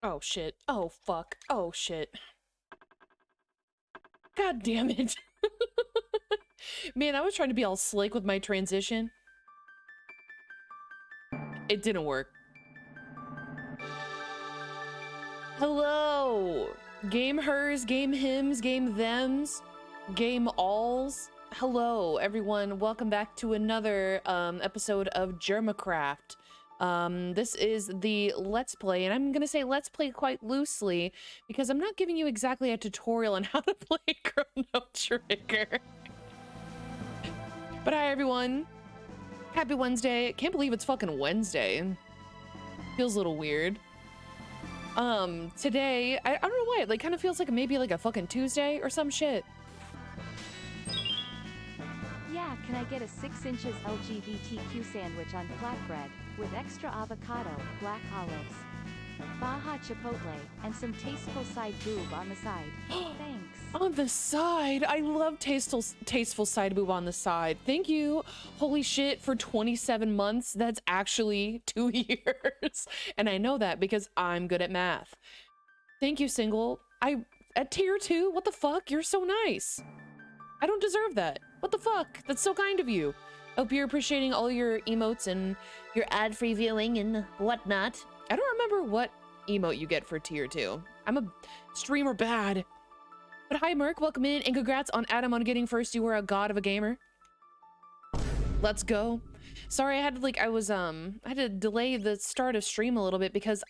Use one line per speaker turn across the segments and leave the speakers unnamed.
Oh shit. Oh fuck. Oh shit. God damn it. Man, I was trying to be all slick with my transition. It didn't work. Hello! Game hers, game hims, game thems, game alls. Hello, everyone. Welcome back to another episode of Germacraft. This is the Let's Play, and I'm gonna say Let's Play quite loosely because I'm not giving you exactly a tutorial on how to play Chrono Trigger. But hi, everyone. Happy Wednesday. Can't believe it's fucking Wednesday. Feels a little weird. Today, I don't know why, it like kind of feels like maybe like a fucking Tuesday or some shit.
Yeah, can I get a 6 inches LGBTQ sandwich on flatbread, with extra avocado, black olives, Baja Chipotle, and some tasteful side boob on the side? Thanks.
On the side? I love tasteful side boob on the side. Thank you. Holy shit, for 27 months, that's actually 2 years. And I know that because I'm good at math. Thank you, single. At tier 2, what the fuck? You're so nice. I don't deserve that. What the fuck? That's so kind of you. Hope you're appreciating all your emotes and your ad-free viewing and whatnot. I don't remember what emote you get for tier 2. I'm a streamer bad. But hi, Merc. Welcome in, and congrats on Adam on getting first. You were a god of a gamer. Let's go. Sorry, I had to delay the start of stream a little bit because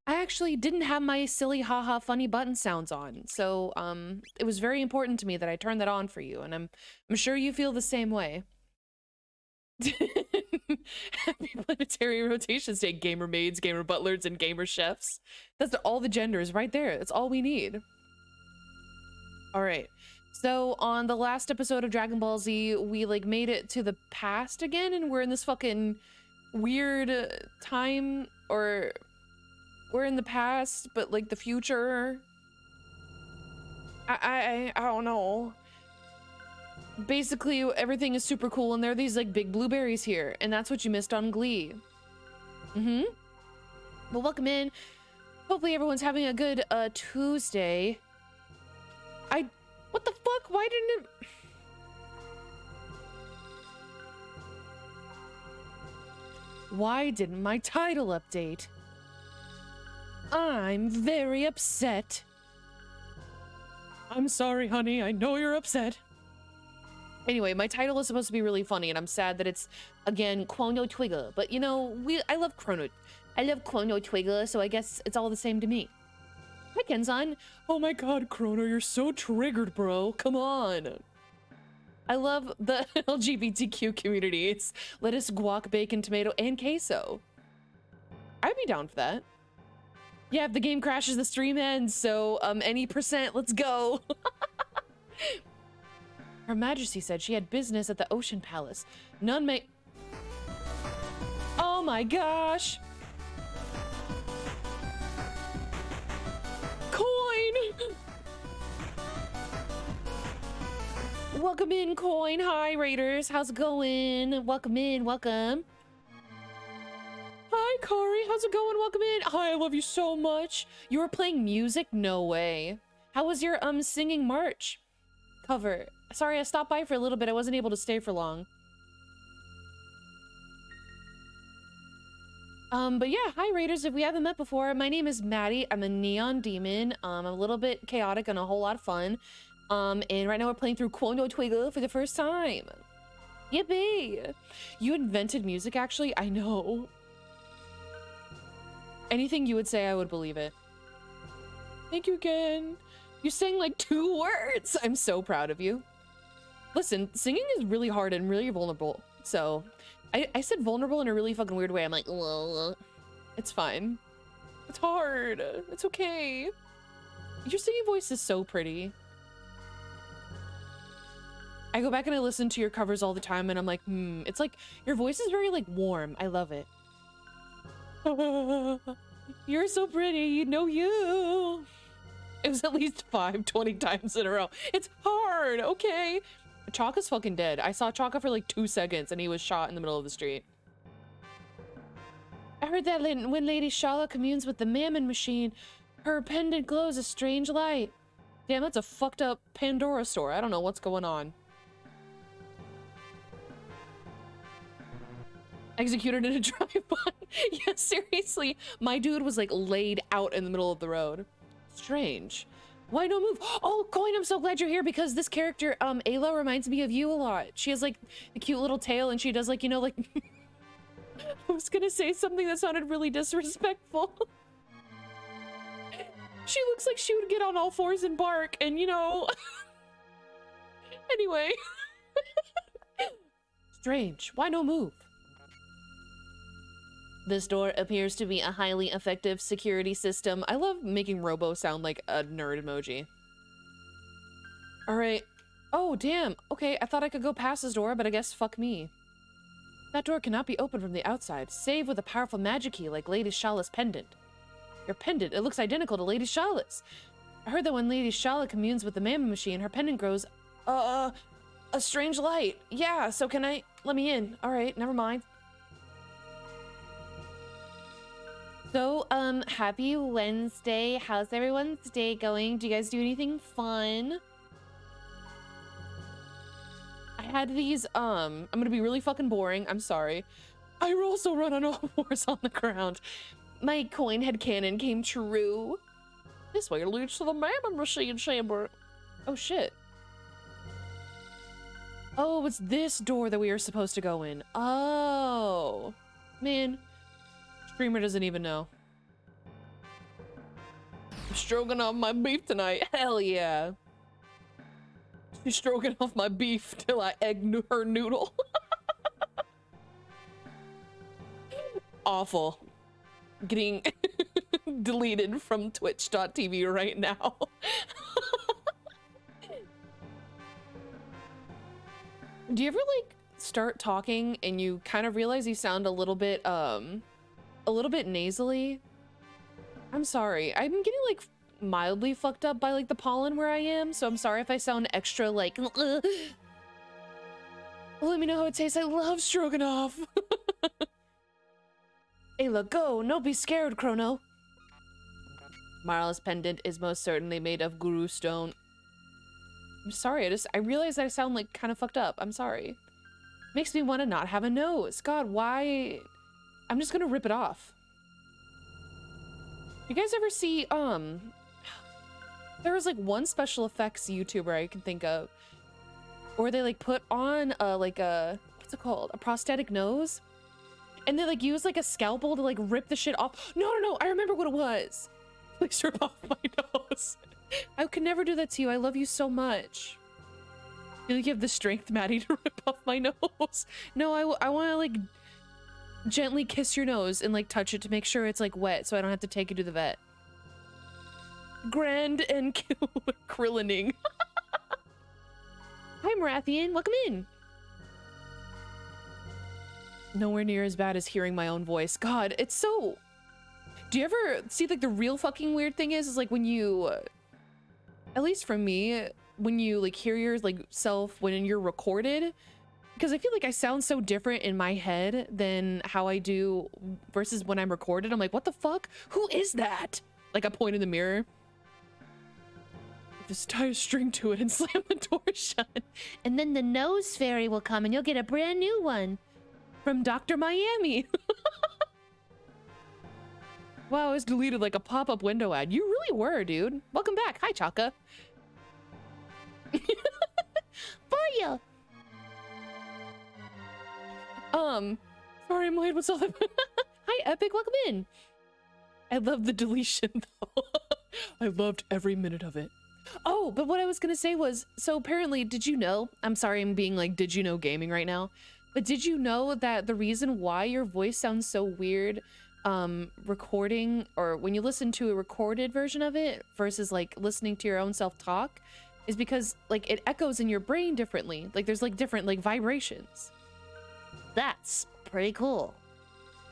I actually didn't have my silly haha funny button sounds on. So, it was very important to me that I turned that on for you, and I'm sure you feel the same way. Happy Planetary Rotations Day, gamer maids, gamer butlers, and gamer chefs. That's all the genders right there. That's all we need. All right. So on the last episode of Dragon Ball Z, we like made it to the past again, and we're in this fucking weird time, or we're in the past, but like the future. I don't know. Basically, everything is super cool, and there are these like big blueberries here, and that's what you missed on Glee. Well, welcome in. Hopefully everyone's having a good Tuesday. What the fuck? Why didn't it... Why didn't my title update? I'm very upset. I'm sorry, honey. I know you're upset. Anyway, my title is supposed to be really funny, and I'm sad that it's, again, Chrono Trigger. But, you know, I love Chrono Trigger, so I guess it's all the same to me. Hi, Kenzan. Oh my god, Chrono, you're so triggered, bro. Come on. I love the LGBTQ communities. Lettuce, guac, bacon, tomato, and queso. I'd be down for that. Yeah, if the game crashes, the stream ends, so, any percent, let's go. Her Majesty said she had business at the Ocean Palace. None may... Oh my gosh! Coin! Welcome in, Coin. Hi, Raiders. How's it going? Welcome in. Welcome. Hi, Kari. How's it going? Welcome in. Hi, I love you so much. You were playing music? No way. How was your, singing March cover? Sorry, I stopped by for a little bit. I wasn't able to stay for long. But yeah, hi Raiders, if we haven't met before, my name is Maddie. I'm a neon demon. I'm a little bit chaotic and a whole lot of fun. And right now we're playing through Chrono Trigger for the first time. Yippee! You invented music, actually? I know. Anything you would say, I would believe it. Thank you again. You sang like 2 words. I'm so proud of you. Listen, singing is really hard and really vulnerable. So, I said vulnerable in a really fucking weird way. I'm like, ugh. It's fine. It's hard. It's okay. Your singing voice is so pretty. I go back and I listen to your covers all the time and I'm like, it's like, your voice is very like warm. I love it. You're so pretty, you know you. It was at least 20 times in a row. It's hard, okay? Chaka's fucking dead. I saw Chaka for like 2 seconds and he was shot in the middle of the street. I heard that when Lady Shala communes with the Mammon Machine, Her pendant glows a strange light. Damn, that's a fucked up Pandora store. I don't know what's going on. Executed in a drive-by. Yeah, seriously. My dude was like laid out in the middle of the road. Strange. Why no move? Oh, Coin, I'm so glad you're here because this character, Ayla, reminds me of you a lot. She has like a cute little tail and she does like, you know, like... I was gonna say something that sounded really disrespectful. She looks like she would get on all fours and bark and, you know... Anyway. Strange. Why no move? This door appears to be a highly effective security system. I love making Robo sound like a nerd emoji. All right. Oh, damn. Okay, I thought I could go past this door, but I guess fuck me. That door cannot be opened from the outside, save with a powerful magic key like Lady Shala's pendant. Your pendant, it looks identical to Lady Shala's. I heard that when Lady Shala communes with the Mamma Machine, her pendant grows, a strange light. Yeah, so can I... Let me in. All right, never mind. So, happy Wednesday. How's everyone's day going? Do you guys do anything fun? I had these, I'm gonna be really fucking boring. I'm sorry. I also run on all fours on the ground. My coin head cannon came true. This way leads to the Mamma Machine chamber. Oh, shit. Oh, it's this door that we are supposed to go in. Oh. Man. Streamer doesn't even know. I'm stroking off my beef tonight. Hell yeah. She's stroking off my beef till I egg her noodle. Awful. Getting deleted from twitch.tv right now. Do you ever like start talking and you kind of realize you sound a little bit nasally? I'm sorry. I'm getting like mildly fucked up by like the pollen where I am, so I'm sorry if I sound extra like let me know how it tastes. I love stroganoff. Ayla, go! Don't be scared, Chrono. Marla's pendant is most certainly made of guru stone. I'm sorry, I realized I sound like kind of fucked up. I'm sorry. Makes me want to not have a nose. God, why? I'm just gonna rip it off. You guys ever see, there was like one special effects YouTuber I can think of where they like put on like a, what's it called? A prosthetic nose? And they like use like a scalpel to like rip the shit off. No, I remember what it was. Please rip off my nose. I could never do that to you. I love you so much. You like you have the strength, Maddie, to rip off my nose. No, I want to like gently kiss your nose and like touch it to make sure it's like wet so I don't have to take you to the vet. Grand and Krillining. Hi, Marathian. Welcome in. Nowhere near as bad as hearing my own voice. God, it's so... Do you ever see like the real fucking weird thing is like when you... At least for me, when you like hear your like self when you're recorded, because I feel like I sound so different in my head than how I do versus when I'm recorded. I'm like, what the fuck? Who is that? Like I point in the mirror. Just tie a string to it and slam the door shut. And then the nose fairy will come and you'll get a brand new one. From Dr. Miami. Wow, it's deleted like a pop-up window ad. You really were, dude. Welcome back. Hi, Chaka. Booyah! Sorry I'm late. What's all that? Hi, Epic. Welcome in. I love the deletion, though. I loved every minute of it. Oh, but what I was gonna say was, so apparently, did you know? I'm sorry I'm being like, did you know gaming right now? But did you know that the reason why your voice sounds so weird recording or when you listen to a recorded version of it versus like listening to your own self talk is because like it echoes in your brain differently. Like there's like different like vibrations. That's pretty cool.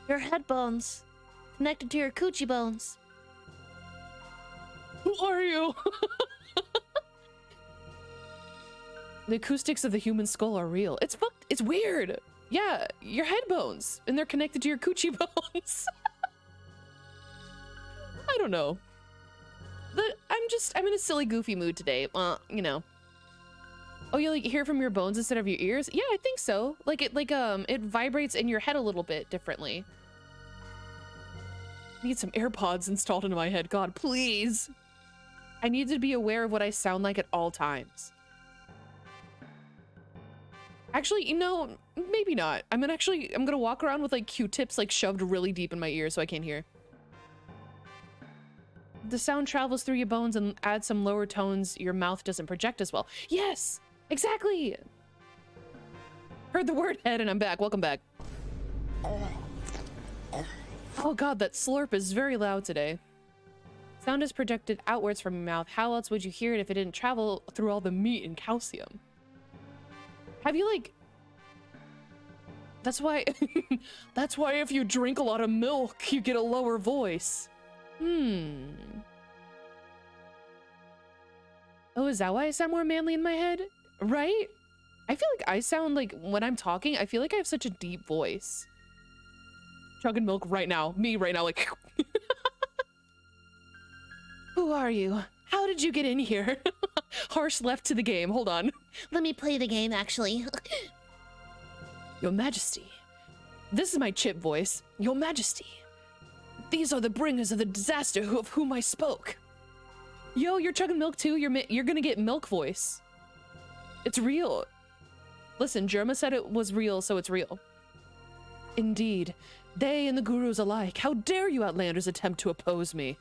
Your head bones connected to your coochie bones. Who are you? The acoustics of the human skull are real. It's fucked. It's weird. Yeah, your head bones, and they're connected to your coochie bones. I don't know. I'm in a silly, goofy mood today. You know. Oh, you like hear from your bones instead of your ears? Yeah, I think so. Like it vibrates in your head a little bit differently. I need some AirPods installed into my head. God, please. I need to be aware of what I sound like at all times. Actually, you know, maybe not. I'm gonna walk around with like Q-tips like shoved really deep in my ear so I can't hear. The sound travels through your bones and adds some lower tones your mouth doesn't project as well. Yes, exactly. Heard the word head and I'm back. Welcome back. Oh God, that slurp is very loud today. Sound is projected outwards from your mouth. How else would you hear it if it didn't travel through all the meat and calcium? Have you like... That's why... That's why if you drink a lot of milk, you get a lower voice. Oh, is that why I sound more manly in my head? Right? I feel like I sound like, when I'm talking, I feel like I have such a deep voice. Chugging milk right now. Me right now, like... Who are you? How did you get in here? Harsh left to the game. Hold on.
Let me play the game, actually.
Your Majesty. This is my chip voice. Your Majesty. These are the bringers of the disaster of whom I spoke. Yo, you're chugging milk too? You're gonna get milk voice. It's real. Listen, Germa said it was real, so it's real. Indeed. They and the gurus alike. How dare you outlanders attempt to oppose me?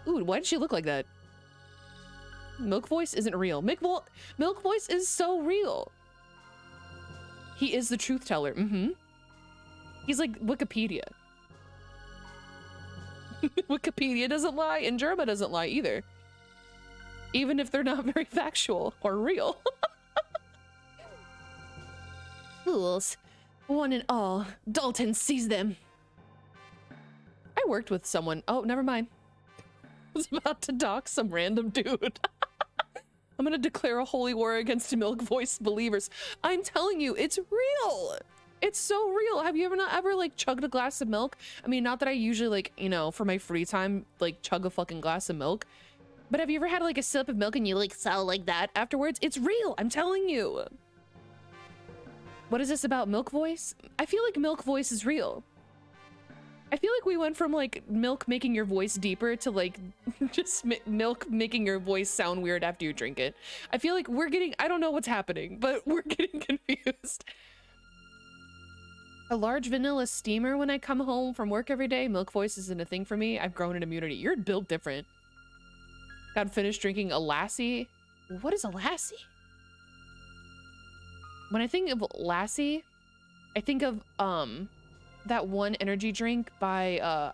Ooh, why did she look like that? Milk voice isn't real. Milk voice is so real. He is the truth teller. He's like Wikipedia. Wikipedia doesn't lie and Germa doesn't lie either. Even if they're not very factual or real. Fools. One and all. Dalton sees them. I worked with someone. Oh, never mind. I was about to dox some random dude. I'm gonna declare a holy war against milk voice believers. I'm telling you, it's real. It's so real. Have you ever like chugged a glass of milk? I mean, not that I usually like, you know, for my free time, like chug a fucking glass of milk. But have you ever had like a sip of milk and you like sound like that afterwards? It's real. I'm telling you. What is this about milk voice? I feel like milk voice is real. I feel like we went from like milk making your voice deeper to like just milk making your voice sound weird after you drink it. I feel like I don't know what's happening, but we're getting confused. A large vanilla steamer when I come home from work every day. Milk voice isn't a thing for me. I've grown an immunity. You're built different. Got finished drinking a lassie. What is a lassie? When I think of lassie, I think of that one energy drink by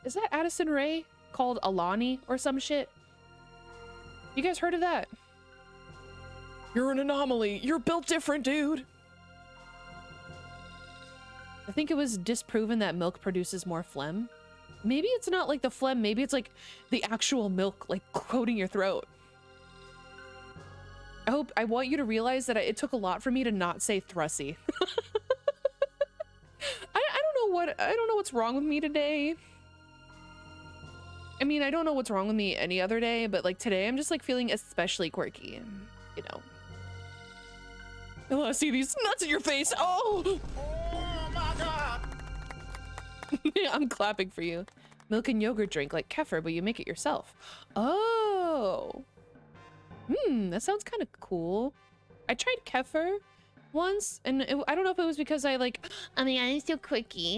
is that Addison Rae called Alani or some shit? You guys heard of that? You're an anomaly. You're built different, dude. I think it was disproven that milk produces more phlegm. Maybe it's not like the phlegm, maybe it's like the actual milk like coating your throat. I want you to realize that it took a lot for me to not say thrussy. I don't know what's wrong with me today. I mean, I don't know what's wrong with me any other day, but like today I'm just like feeling especially quirky, you know. Oh, I see these nuts in your face. Oh! Oh my God! Yeah, I'm clapping for you. Milk and yogurt drink like kefir, but you make it yourself. Oh. That sounds kind of cool. I tried kefir once, and I don't know if it was because I like...
I mean, I'm so quirky.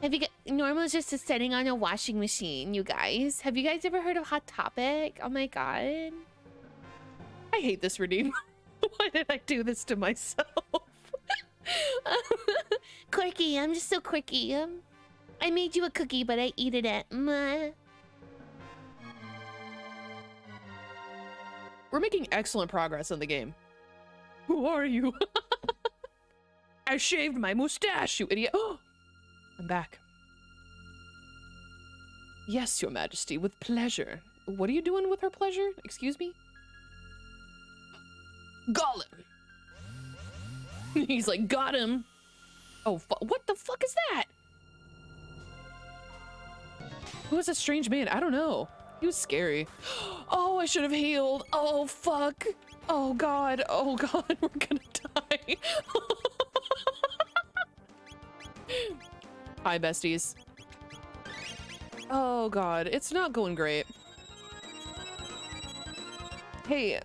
Have you normal is just setting on a washing machine, you guys. Have you guys ever heard of Hot Topic? Oh my God.
I hate this routine. Why did I do this to myself?
Quirky, I'm just so quirky. I made you a cookie, but I eat it at
We're making excellent progress in the game. Who are you? I shaved my mustache, you idiot. Oh, I'm back. Yes, your majesty, with pleasure. What are you doing with her pleasure? Excuse me? Got him. He's like, got him. Oh, what the fuck is that? Who was that strange man? I don't know. He was scary. Oh, I should have healed. Oh, fuck. Oh, God. Oh, God. We're gonna die. Hi, besties. Oh, God. It's not going great. Hey.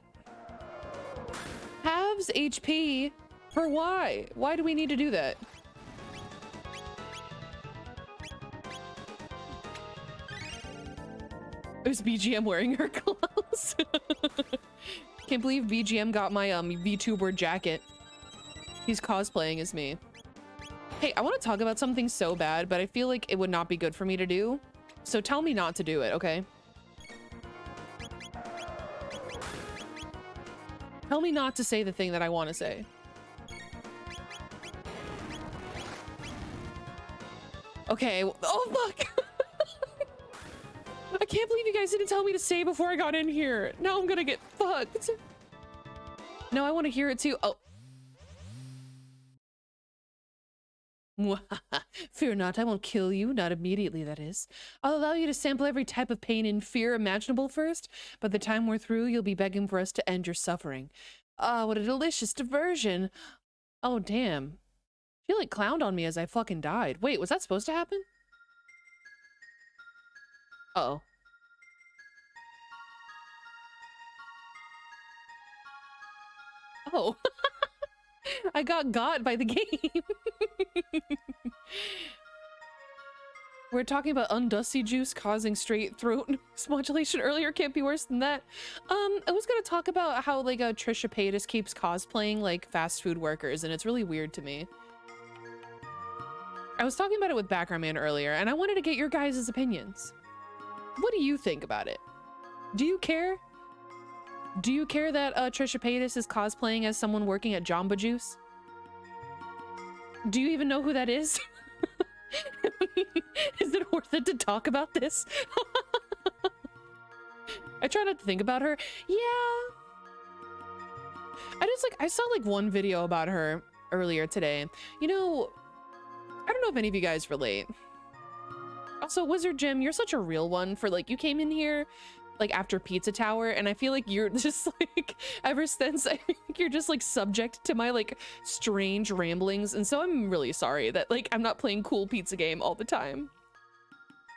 Halves HP for why? Why do we need to do that? It was BGM wearing her clothes. Can't believe BGM got my VTuber jacket. He's cosplaying as me. Hey, I want to talk about something so bad, but I feel like it would not be good for me to do. So tell me not to do it, okay? Tell me not to say the thing that I want to say. Okay. Oh, fuck. I can't believe you guys didn't tell me to say before I got in here. Now I'm gonna get fucked. No, I want to hear it too. Oh. Fear not, I won't kill you. Not immediately, that is. I'll allow you to sample every type of pain and fear imaginable first. By the time we're through, you'll be begging for us to end your suffering. Ah, what a delicious diversion. Oh, damn. She like clowned on me as I fucking died. Wait, was that supposed to happen? Uh-oh. Oh. I got by the game. We're talking about undusty juice causing straight throat modulation earlier. Can't be worse than that. I was gonna talk about how like Trisha Paytas keeps cosplaying like fast food workers, and it's really weird to me. I was talking about it with Background Man earlier, and I wanted to get your guys' opinions. What do you think about it? Do you care? Do you care that Trisha Paytas is cosplaying as someone working at Jamba Juice? Do you even know who that is? Is it worth it to talk about this? I try not to think about her. Yeah. I saw like one video about her earlier today. You know, I don't know if any of you guys relate. Also, Wizard Jim, you're such a real one for like, you came in here like after Pizza Tower, and I feel like you're just like, ever since, I think you're just like subject to my like strange ramblings, and so I'm really sorry that like I'm not playing cool pizza game all the time.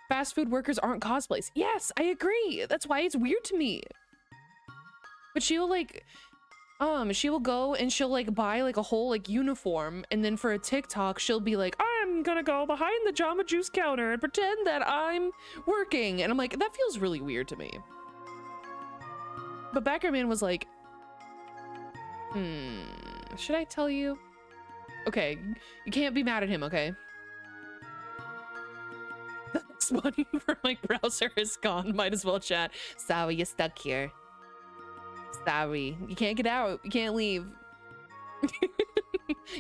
Fast food workers aren't cosplays. Yes, I agree. That's why it's weird to me. But she'll like, she will go and she'll like buy like a whole like uniform, and then for a TikTok she'll be like, I'm gonna go behind the Jamba Juice counter and pretend that I'm working, and I'm like, that feels really weird to me. But Backerman was like, should I tell you? Okay, you can't be mad at him, okay? The next button for my browser is gone. Might as well chat. Sorry, you're stuck here. Sorry, you can't get out. You can't leave.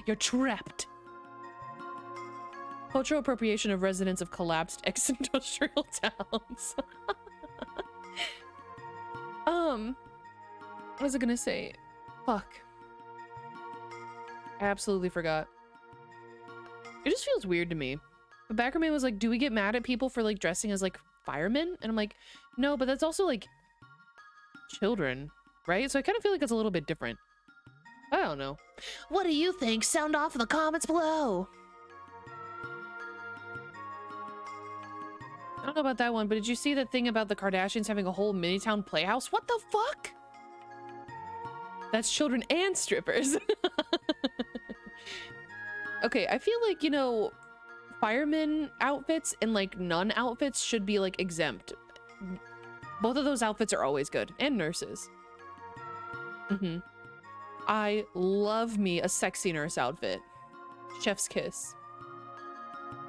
You're trapped. Cultural appropriation of residents of collapsed ex-industrial towns. What was I gonna say? Fuck. I absolutely forgot. It just feels weird to me. But Backerman was like, do we get mad at people for like dressing as like firemen? And I'm like, no, but that's also like children, right? So I kind of feel like it's a little bit different. I don't know. What do you think? Sound off in the comments below. I don't know about that one, but did you see that thing about the Kardashians having a whole mini-town playhouse? What the fuck? That's children and strippers. Okay, I feel like, you know, firemen outfits and like nun outfits should be like exempt. Both of those outfits are always good. And nurses. I love me a sexy nurse outfit. Chef's kiss.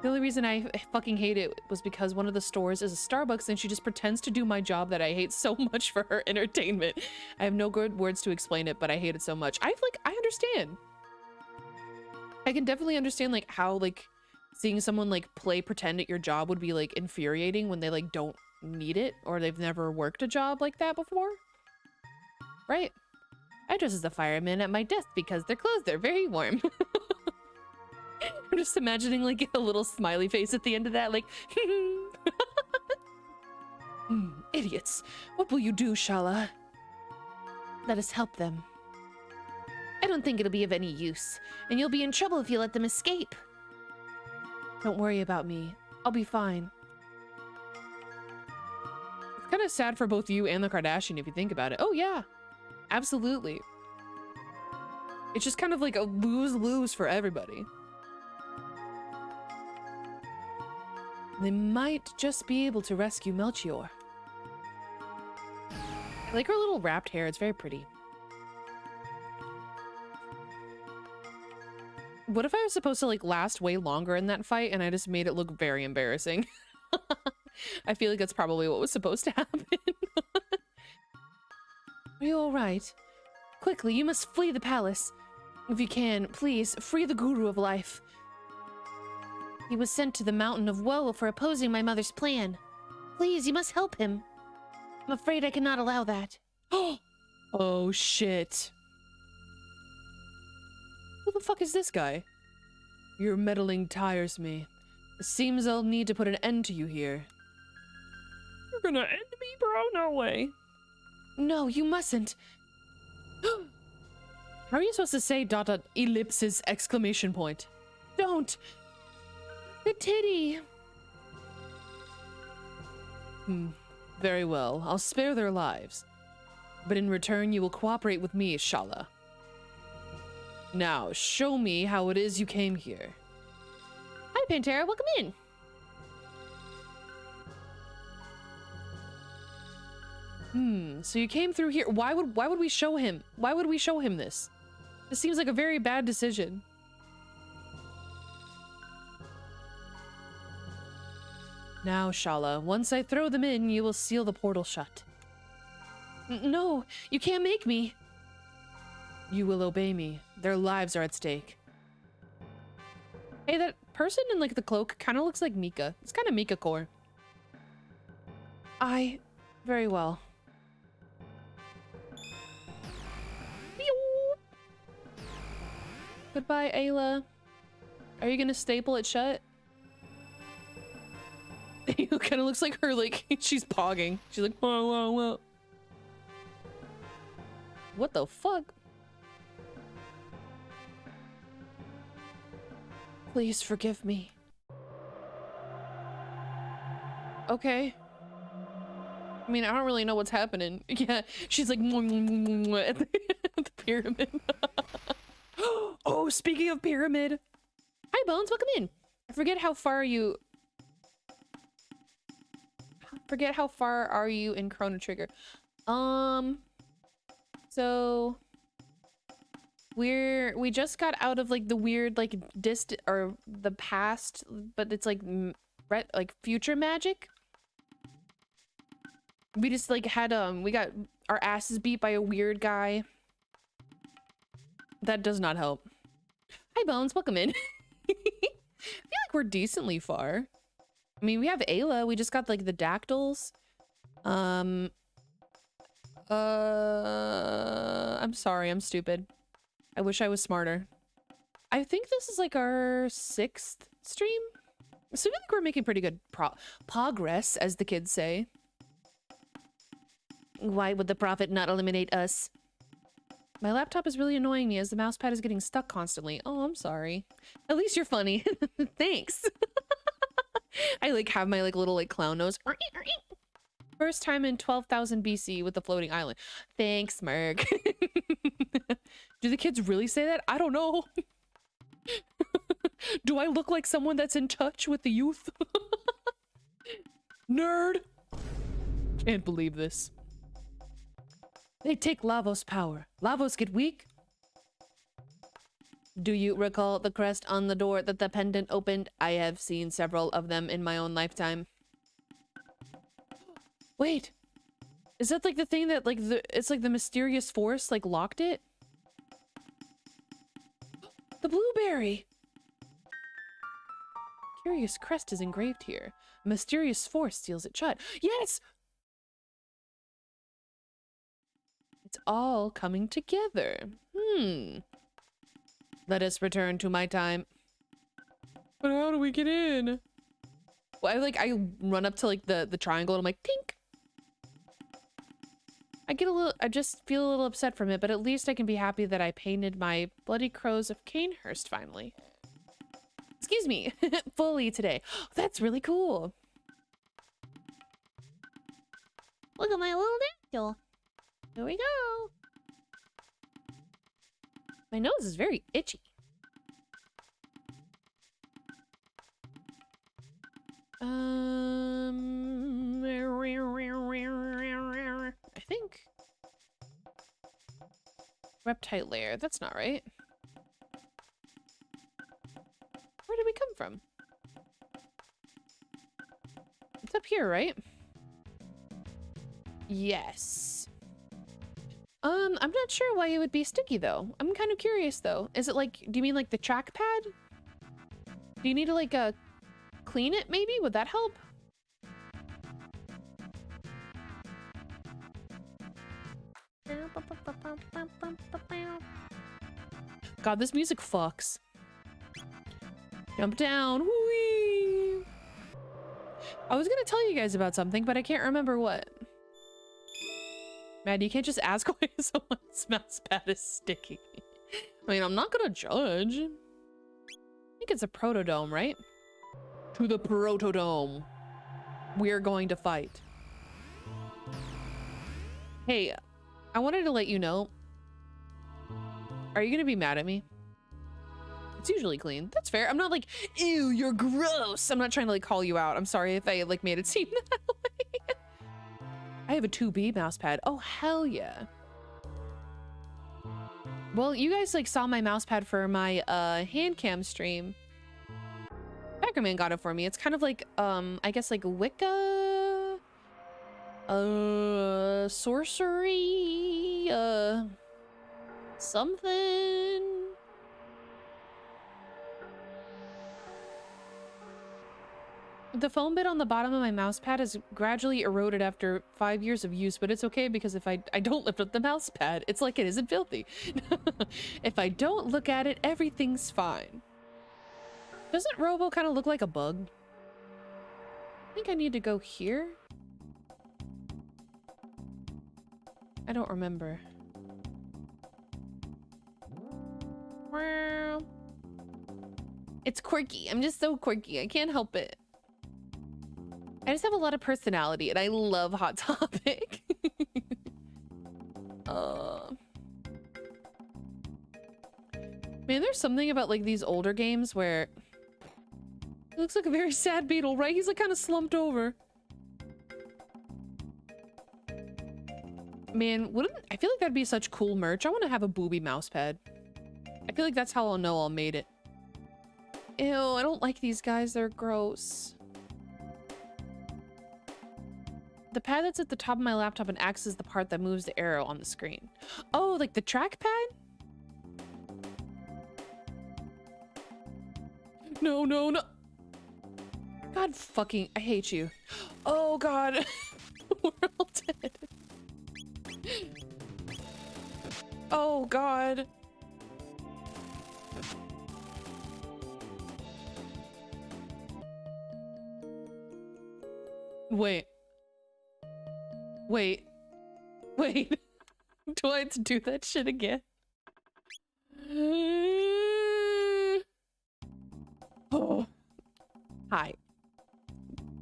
The only reason I fucking hate it was because one of the stores is a Starbucks and she just pretends to do my job that I hate so much for her entertainment. I have no good words to explain it, but I hate it so much. I understand. I can definitely understand like how like seeing someone like play pretend at your job would be like infuriating when they like don't need it or they've never worked a job like that before. Right? I dress as a fireman at my desk because their clothes are very warm. I'm just imagining like a little smiley face at the end of that, like Idiots. What will you do, Shala?
Let us help them. I don't think it'll be of any use, and you'll be in trouble if you let them escape.
Don't worry about me. I'll be fine. It's kind of sad for both you and the Kardashian if you think about it. Oh, yeah. Absolutely. It's just kind of like a lose-lose for everybody. They might just be able to rescue Melchior. I like her little wrapped hair. It's very pretty. What if I was supposed to like last way longer in that fight and I just made it look very embarrassing? I feel like that's probably what was supposed to happen.
Are you all right? Quickly, you must flee the palace. If you can, please, free the Guru of Life. He was sent to the Mountain of Woe for opposing my mother's plan. Please, you must help him. I'm afraid I cannot allow that.
Oh, shit. Who the fuck is this guy? Your meddling tires me. It seems I'll need to put an end to you here. You're gonna end me, bro? No way.
No, you mustn't.
How are you supposed to say ... ellipsis exclamation point?
Don't. The titty.
Very well. I'll spare their lives. But in return, you will cooperate with me, Shala. Now, show me how it is you came here.
Hi, Pantera. Welcome in.
So you came through here. Why would we show him? Why would we show him this? This seems like a very bad decision. Now, Shala, once I throw them in, you will seal the portal shut.
No, you can't make me.
You will obey me. Their lives are at stake. Hey, that person in like the cloak kind of looks like Mika. It's kind of Mika core. Very well. Goodbye, Ayla. Are you gonna staple it shut? It kind of looks like her, like, she's pogging. She's like, whoa, whoa, whoa. What the fuck?
Please forgive me.
Okay. I mean, I don't really know what's happening. Yeah, she's like at the pyramid. Oh, speaking of pyramid.
Hi, Bones. Welcome in.
I forget how far are you in Chrono Trigger. So we just got out of like the weird like or the past, but it's like future magic. We just like had we got our asses beat by a weird guy. That does not help.
Hi, Bones. Welcome in.
I feel like we're decently far. I mean, we have Ayla. We just got like the dactyls. I'm sorry. I'm stupid. I wish I was smarter. I think this is like our 6th stream. So I feel like we're making pretty good progress, as the kids say.
Why would the prophet not eliminate us?
My laptop is really annoying me as the mouse pad is getting stuck constantly. Oh, I'm sorry. At least you're funny. Thanks. I like have my like little like clown nose. First time in 12,000 BC with the floating island. Thanks, Merc. Do the kids really say that? I don't know. Do I look like someone that's in touch with the youth? Nerd. Can't believe this. They take Lavos' power. Lavos get weak. Do you recall the crest on the door that the pendant opened? I have seen several of them in my own lifetime. Wait. Is that like the thing that like it's like the mysterious force like locked it? The blueberry. Curious crest is engraved here. A mysterious force seals it shut. Yes! It's all coming together. Let us return to my time. But how do we get in? Well, I run up to like the triangle and I'm like, tink. I just feel a little upset from it, but at least I can be happy that I painted my Bloody Crows of Canehurst finally. Excuse me, fully today. That's really cool. Look at my little dactyl. Here we go. My nose is very itchy. I think. Reptile lair. That's not right. Where did we come from? It's up here, right? Yes. I'm not sure why it would be sticky though. I'm kind of curious though. Is it like, do you mean like the trackpad? Do you need to like clean it maybe? Would that help? God, this music fucks. Jump down. Whee! I was gonna tell you guys about something, but I can't remember what. Maddie, you can't just ask why someone's mouse pad is sticky. I mean, I'm not gonna judge. I think it's a protodome, right? To the protodome. We're going to fight. Hey, I wanted to let you know. Are you gonna be mad at me? It's usually clean. That's fair. I'm not like, ew, you're gross. I'm not trying to like call you out. I'm sorry if I like made it seem that way. I have a 2B mouse pad. Oh, hell yeah. Well, you guys like saw my mouse pad for my hand cam stream. Packerman got it for me. It's kind of like I guess like Wicca, sorcery, something. The foam bit on the bottom of my mouse pad is gradually eroded after 5 years of use, but it's okay because if I don't lift up the mouse pad, it's like it isn't filthy. If I don't look at it, everything's fine. Doesn't Robo kind of look like a bug? I think I need to go here. I don't remember. It's quirky. I'm just so quirky. I can't help it. I just have a lot of personality and I love Hot Topic. Man, there's something about like these older games where it looks like a very sad beetle, right? He's like kind of slumped over. Man, I feel like that'd be such cool merch. I want to have a booby mouse pad. I feel like that's how I'll know I'll made it. Ew, I don't like these guys. They're gross. The pad that's at the top of my laptop and acts as the part that moves the arrow on the screen. Oh, like the trackpad? No, no, no. God fucking, I hate you. Oh God. We're all dead. Oh God. Wait. Wait. Wait. Do I have to do that shit again? Oh. Hi.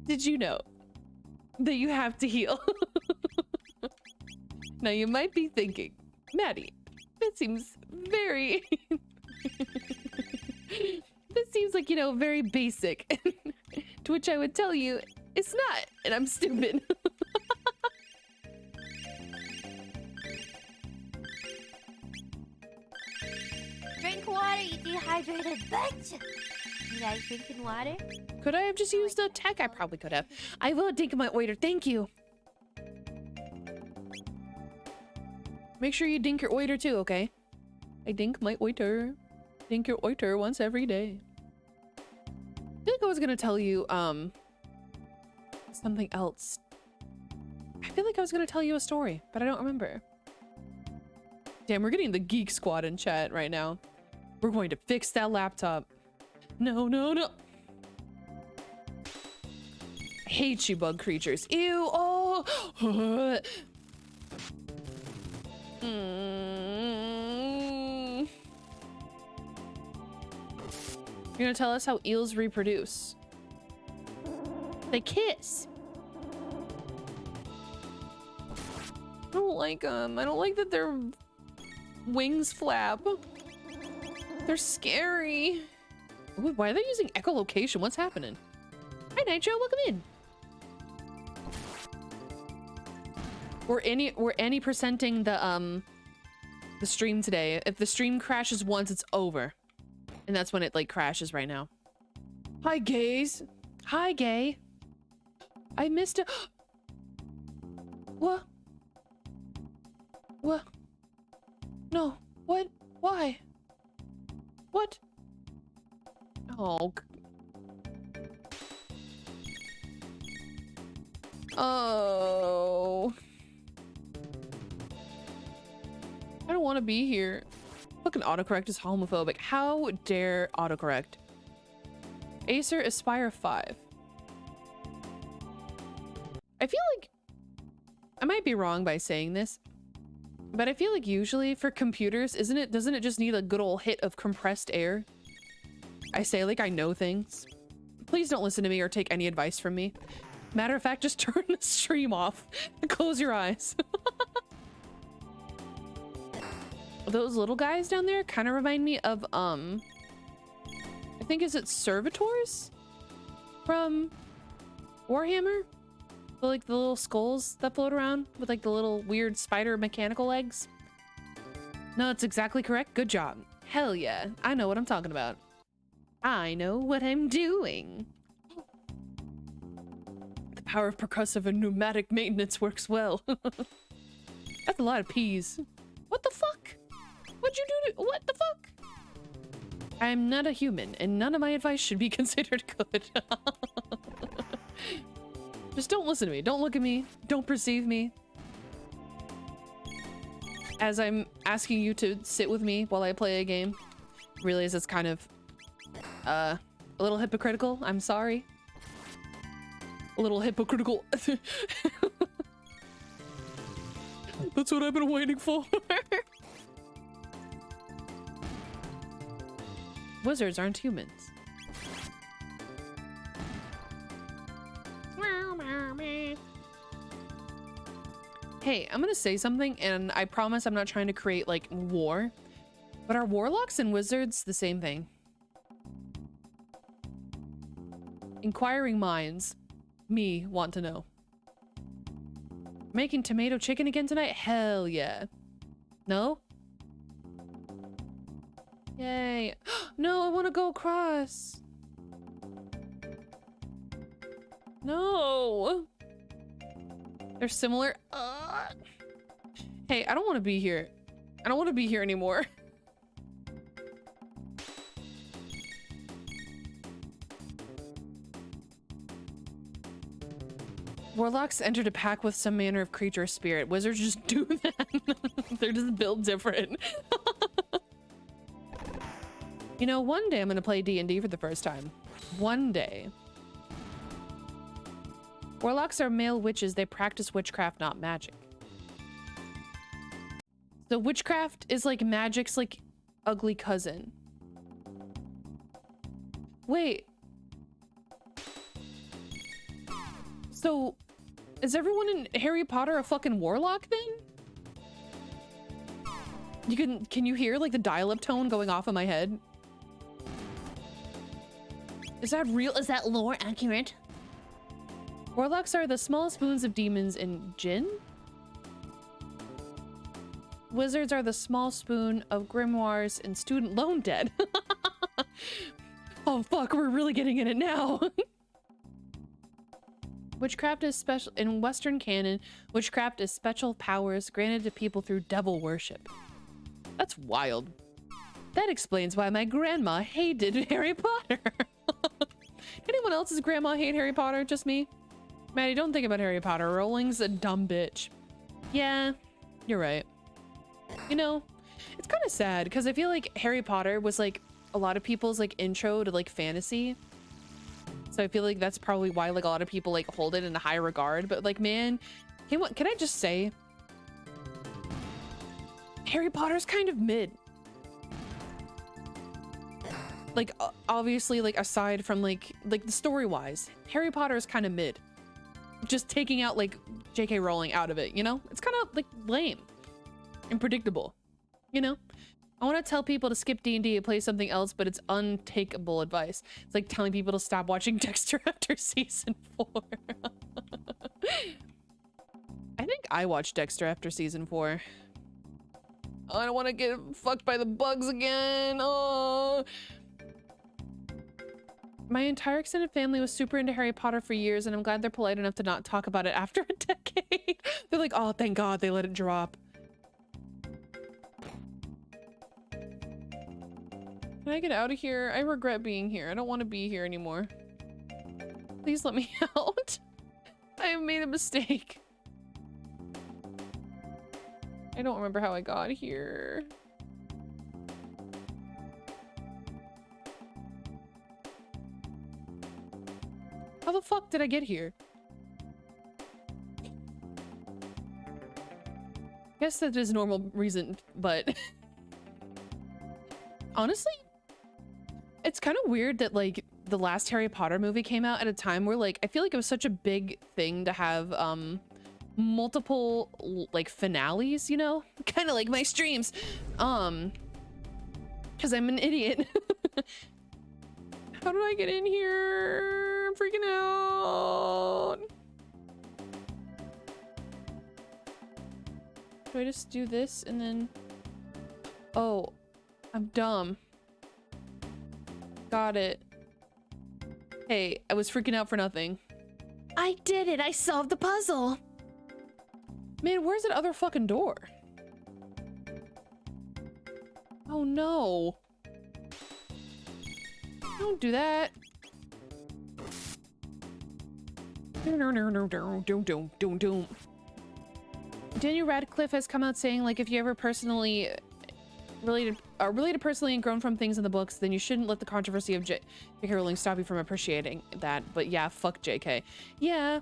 Did you know that you have to heal? Now you might be thinking, Maddie, that seems very... This seems like, you know, very basic. To which I would tell you, it's not, and I'm stupid.
Drink water, you dehydrated bitch! You guys drinking water?
Could I have just used a tech? I probably could have. I will dink my oiter, thank you. Make sure you dink your oiter too, okay? I dink my oiter. Dink your oiter once every day. I feel like I was gonna tell you, something else. I feel like I was gonna tell you a story, but I don't remember. Damn, we're getting the Geek Squad in chat right now. We're going to fix that laptop. No, no, no. I hate you, bug creatures. Ew, oh. Mm. You're gonna tell us how eels reproduce.
They kiss.
I don't like them. I don't like that their wings flap. They're scary. Ooh, why are they using echolocation? What's happening?
Hi, Nitro. Welcome in.
We're any percenting the stream today. If the stream crashes once, it's over. And that's when it like crashes right now. Hi, gays.
Hi, gay.
I missed it. What? What? No. What? Why? What? Oh. Oh. I don't want to be here. Fucking autocorrect is homophobic. How dare autocorrect? Acer Aspire 5. I feel like I might be wrong by saying this, but I feel like usually for computers, doesn't it just need a good old hit of compressed air? I say like I know things. Please don't listen to me or take any advice from me. Matter of fact, just turn the stream off and close your eyes. Those little guys down there kind of remind me of I think is it servitors from Warhammer? Like the little skulls that float around with like the little weird spider mechanical legs. No, that's exactly correct. Good job. Hell yeah. I know what I'm talking about. I know what I'm doing. The power of percussive and pneumatic maintenance works well. That's a lot of peas. What the fuck? What'd you do to— what the fuck? I'm not a human, and none of my advice should be considered good. Just don't listen to me. Don't look at me. Don't perceive me. As I'm asking you to sit with me while I play a game. Realize it's kind of a little hypocritical. I'm sorry. A little hypocritical. That's what I've been waiting for. Wizards aren't humans. Hey, I'm gonna say something, and I promise I'm not trying to create, like, war. But are warlocks and wizards the same thing? Inquiring minds, me, want to know. Making tomato chicken again tonight? Hell yeah. No? Yay. No, I want to go across. No. They're similar. Hey, I don't want to be here. I don't want to be here anymore. Warlocks entered a pack with some manner of creature or spirit. Wizards just do that. They're just built different. You know, one day I'm gonna play D&D for the first time. One day. Warlocks are male witches. They practice witchcraft, not magic. So witchcraft is like magic's like ugly cousin. Wait. So is everyone in Harry Potter a fucking warlock then? Can you hear like the dial-up tone going off in my head? Is that real? Is that lore accurate? Warlocks are the small spoons of demons in Jinn. Wizards are the small spoon of grimoires and student loan debt. Oh fuck, we're really getting in it now. Witchcraft is special in Western canon. Witchcraft is special powers granted to people through devil worship. That's wild. That explains why my grandma hated Harry Potter. Anyone else's grandma hate Harry Potter? Just me? Maddie, don't think about Harry Potter. Rowling's a dumb bitch. Yeah, you're right. You know, it's kind of sad because I feel like Harry Potter was like a lot of people's like intro to like fantasy. So I feel like that's probably why like a lot of people like hold it in a high regard. But like, man, can I just say, Harry Potter's kind of mid. Like, obviously, like, aside from, like the story-wise, Harry Potter is kind of mid. Just taking out, like, J.K. Rowling out of it, you know? It's kind of, like, lame and predictable, you know? I want to tell people to skip D&D and play something else, but it's untakeable advice. It's like telling people to stop watching Dexter after season 4. I think I watched Dexter after season 4. Oh, I don't want to get fucked by the bugs again. Oh. My entire extended family was super into Harry Potter for years, and I'm glad they're polite enough to not talk about it after a decade. They're like, oh, thank God they let it drop. Can I get out of here? I regret being here. I don't want to be here anymore. Please let me out. I have made a mistake. I don't remember how I got here. How the fuck did I get here? Guess that is normal reason, but honestly, it's kind of weird that like the last Harry Potter movie came out at a time where like I feel like it was such a big thing to have multiple like finales, you know, kind of like my streams, because I'm an idiot. How did I get in here? I'm freaking out. Do I just do this and then... Oh, I'm dumb. Got it. Hey, I was freaking out for nothing.
I did it! I solved the puzzle!
Man, where's that other fucking door? Oh no. Don't do that. Daniel Radcliffe has come out saying, like, if you ever personally related personally and grown from things in the books, then you shouldn't let the controversy of J.K. Rowling stop you from appreciating that. But yeah, fuck J.K. Yeah.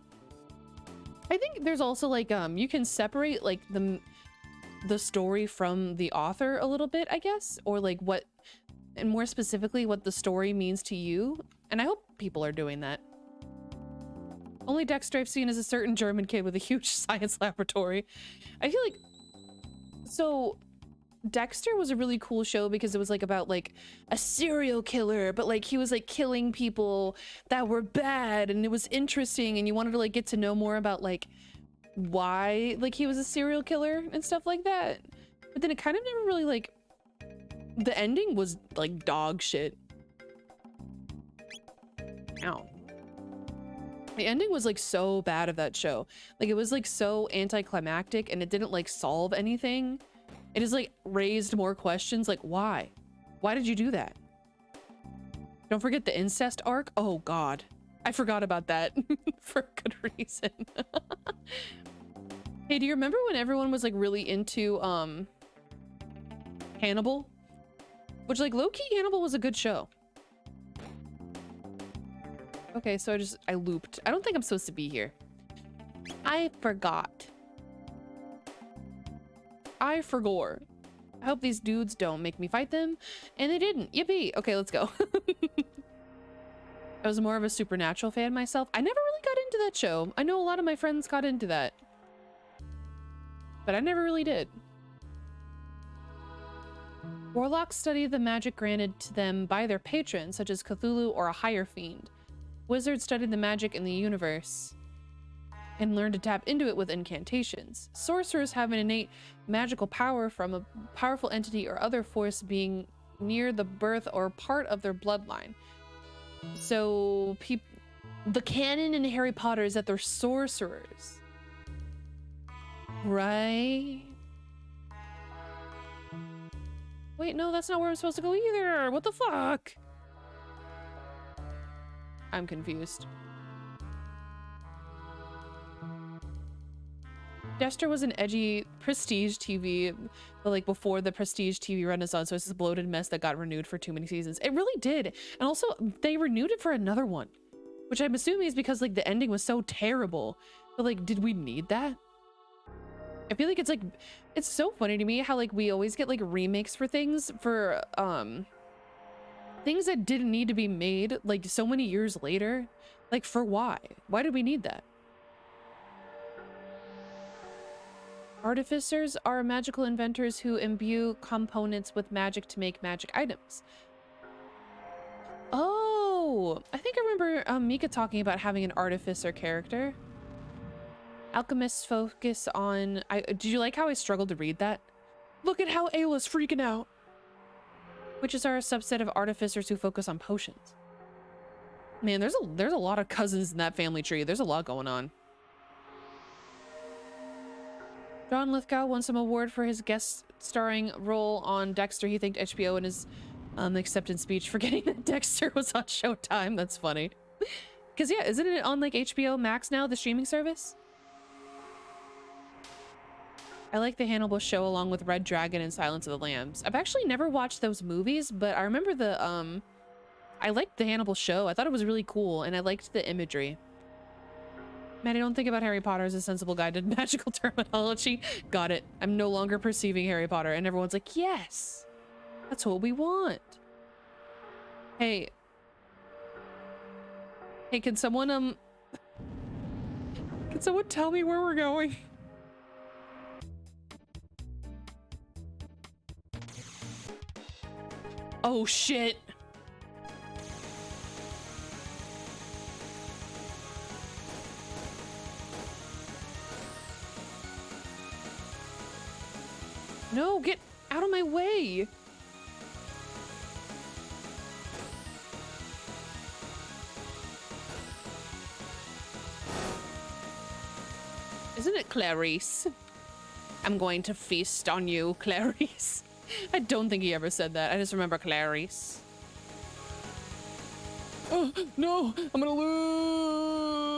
I think there's also, like, you can separate, like, the story from the author a little bit, I guess, or, like, what... and more specifically what the story means to you, and I hope people are doing that. Only Dexter I've seen is a certain German kid with a huge science laboratory. I feel like... So, Dexter was a really cool show because it was like about like a serial killer, but like he was like killing people that were bad, and it was interesting, and you wanted to like get to know more about like why like he was a serial killer and stuff like that. But then it kind of never really like... The ending was like dog shit. Ow. The ending was like so bad of that show. Like it was like so anticlimactic, and it didn't like solve anything. It just like raised more questions, like why? Why did you do that? Don't forget the incest arc. Oh God. I forgot about that for a good reason. Hey, do you remember when everyone was like really into Hannibal? Which, like, low-key, Hannibal was a good show. Okay, so I looped. I don't think I'm supposed to be here. I forgot. I forgot. I hope these dudes don't make me fight them. And they didn't. Yippee. Okay, let's go. I was more of a Supernatural fan myself. I never really got into that show. I know a lot of my friends got into that. But I never really did. Warlocks study the magic granted to them by their patrons, such as Cthulhu or a higher fiend. Wizards study the magic in the universe and learn to tap into it with incantations. Sorcerers have an innate magical power from a powerful entity or other force being near the birth or part of their bloodline. So, the canon in Harry Potter is that they're sorcerers. Right? Wait, no, that's not where I'm supposed to go either. What the fuck? I'm confused. Dexter was an edgy prestige TV, but like before the prestige TV renaissance, so it's this bloated mess that got renewed for too many seasons. It really did. And also, they renewed it for another one, which I'm assuming is because like the ending was so terrible. But like, did we need that? I feel like it's like, it's so funny to me how like we always get like remakes for things for things that didn't need to be made like so many years later. Like for why? Why do we need that? Artificers are magical inventors who imbue components with magic to make magic items. Oh, I think I remember Mika talking about having an artificer character. Alchemists focus on... did you like how I struggled to read that? Look at how Ayla's freaking out. Witches are a subset of artificers who focus on potions. Man, there's a lot of cousins in that family tree. There's a lot going on. John Lithgow won some award for his guest starring role on Dexter. He thanked HBO in his acceptance speech, forgetting that Dexter was on Showtime. That's funny. Because yeah, isn't it on like HBO Max now, the streaming service? I like the Hannibal show along with Red Dragon and Silence of the Lambs. I've actually never watched those movies, but I remember the I liked the Hannibal show. I thought it was really cool, and I liked the imagery. Maddie, don't think about Harry Potter as a sensible guide to magical terminology. Got it. I'm no longer perceiving Harry Potter, and everyone's like, yes, that's what we want. Hey, can someone tell me where we're going? Oh shit. No, get out of my way. Isn't it Clarice? I'm going to feast on you, Clarice. I don't think he ever said that. I just remember Clarice. Oh, no, I'm gonna lose.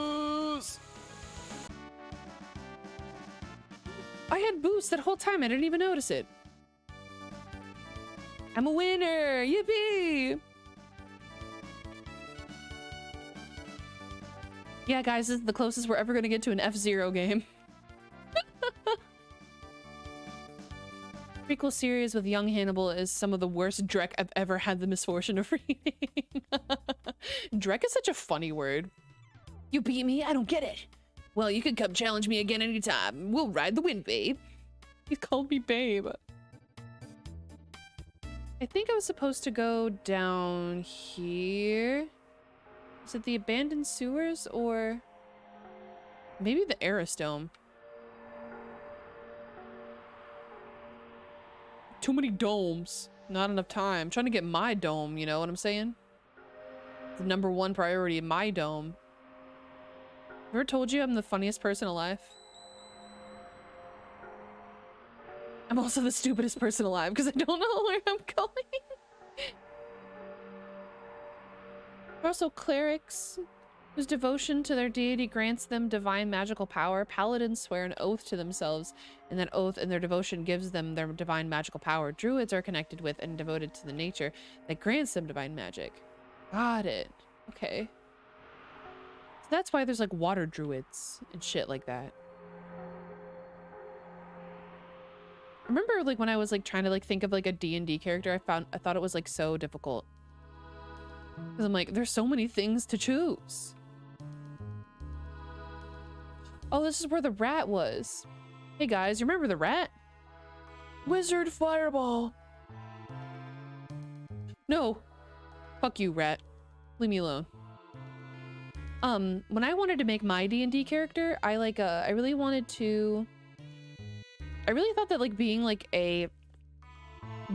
I had boost that whole time. I didn't even notice it. I'm a winner. Yippee. Yeah, guys, this is the closest we're ever going to get to an F-Zero game. Prequel series with young Hannibal is some of the worst Drek I've ever had the misfortune of reading. Drek is such a funny word. You beat me? I don't get it. Well, you can come challenge me again anytime. We'll ride the wind, babe. He called me babe. I think I was supposed to go down here. Is it the abandoned sewers or maybe the Aristome? Too many domes. Not enough time. I'm trying to get my dome, you know what I'm saying? The #1 priority, my dome. Ever told you I'm the funniest person alive? I'm also the stupidest person alive because I don't know where I'm going. Also, clerics whose devotion to their deity grants them divine magical power. Paladins swear an oath to themselves, and that oath and their devotion gives them their divine magical power. Druids are connected with and devoted to the nature that grants them divine magic. Got it. Okay. So that's why there's like water druids and shit like that. I remember like when I was like trying to like think of like a D&D character, I thought it was like so difficult. Because I'm like, there's so many things to choose. Oh, this is where the rat was. Hey guys, you remember the rat? Wizard fireball. No. Fuck you, rat. Leave me alone. When I wanted to make my D&D character, I really thought that like being like a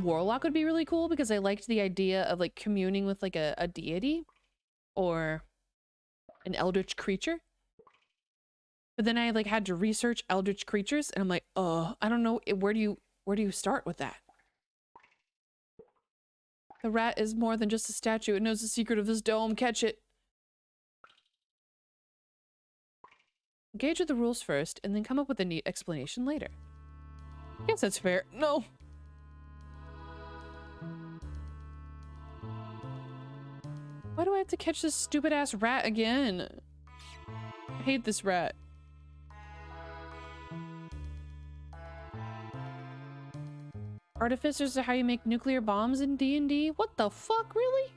warlock would be really cool because I liked the idea of like communing with like a deity or an eldritch creature. But then I like had to research eldritch creatures and I'm like, I don't know, where do you start with that? The rat is more than just a statue. It knows the secret of this dome. Catch it. Engage with the rules first and then come up with a neat explanation later. Guess that's fair. No. Why do I have to catch this stupid ass rat again? I hate this rat. Artificers are how you make nuclear bombs in D&D? What the fuck, really?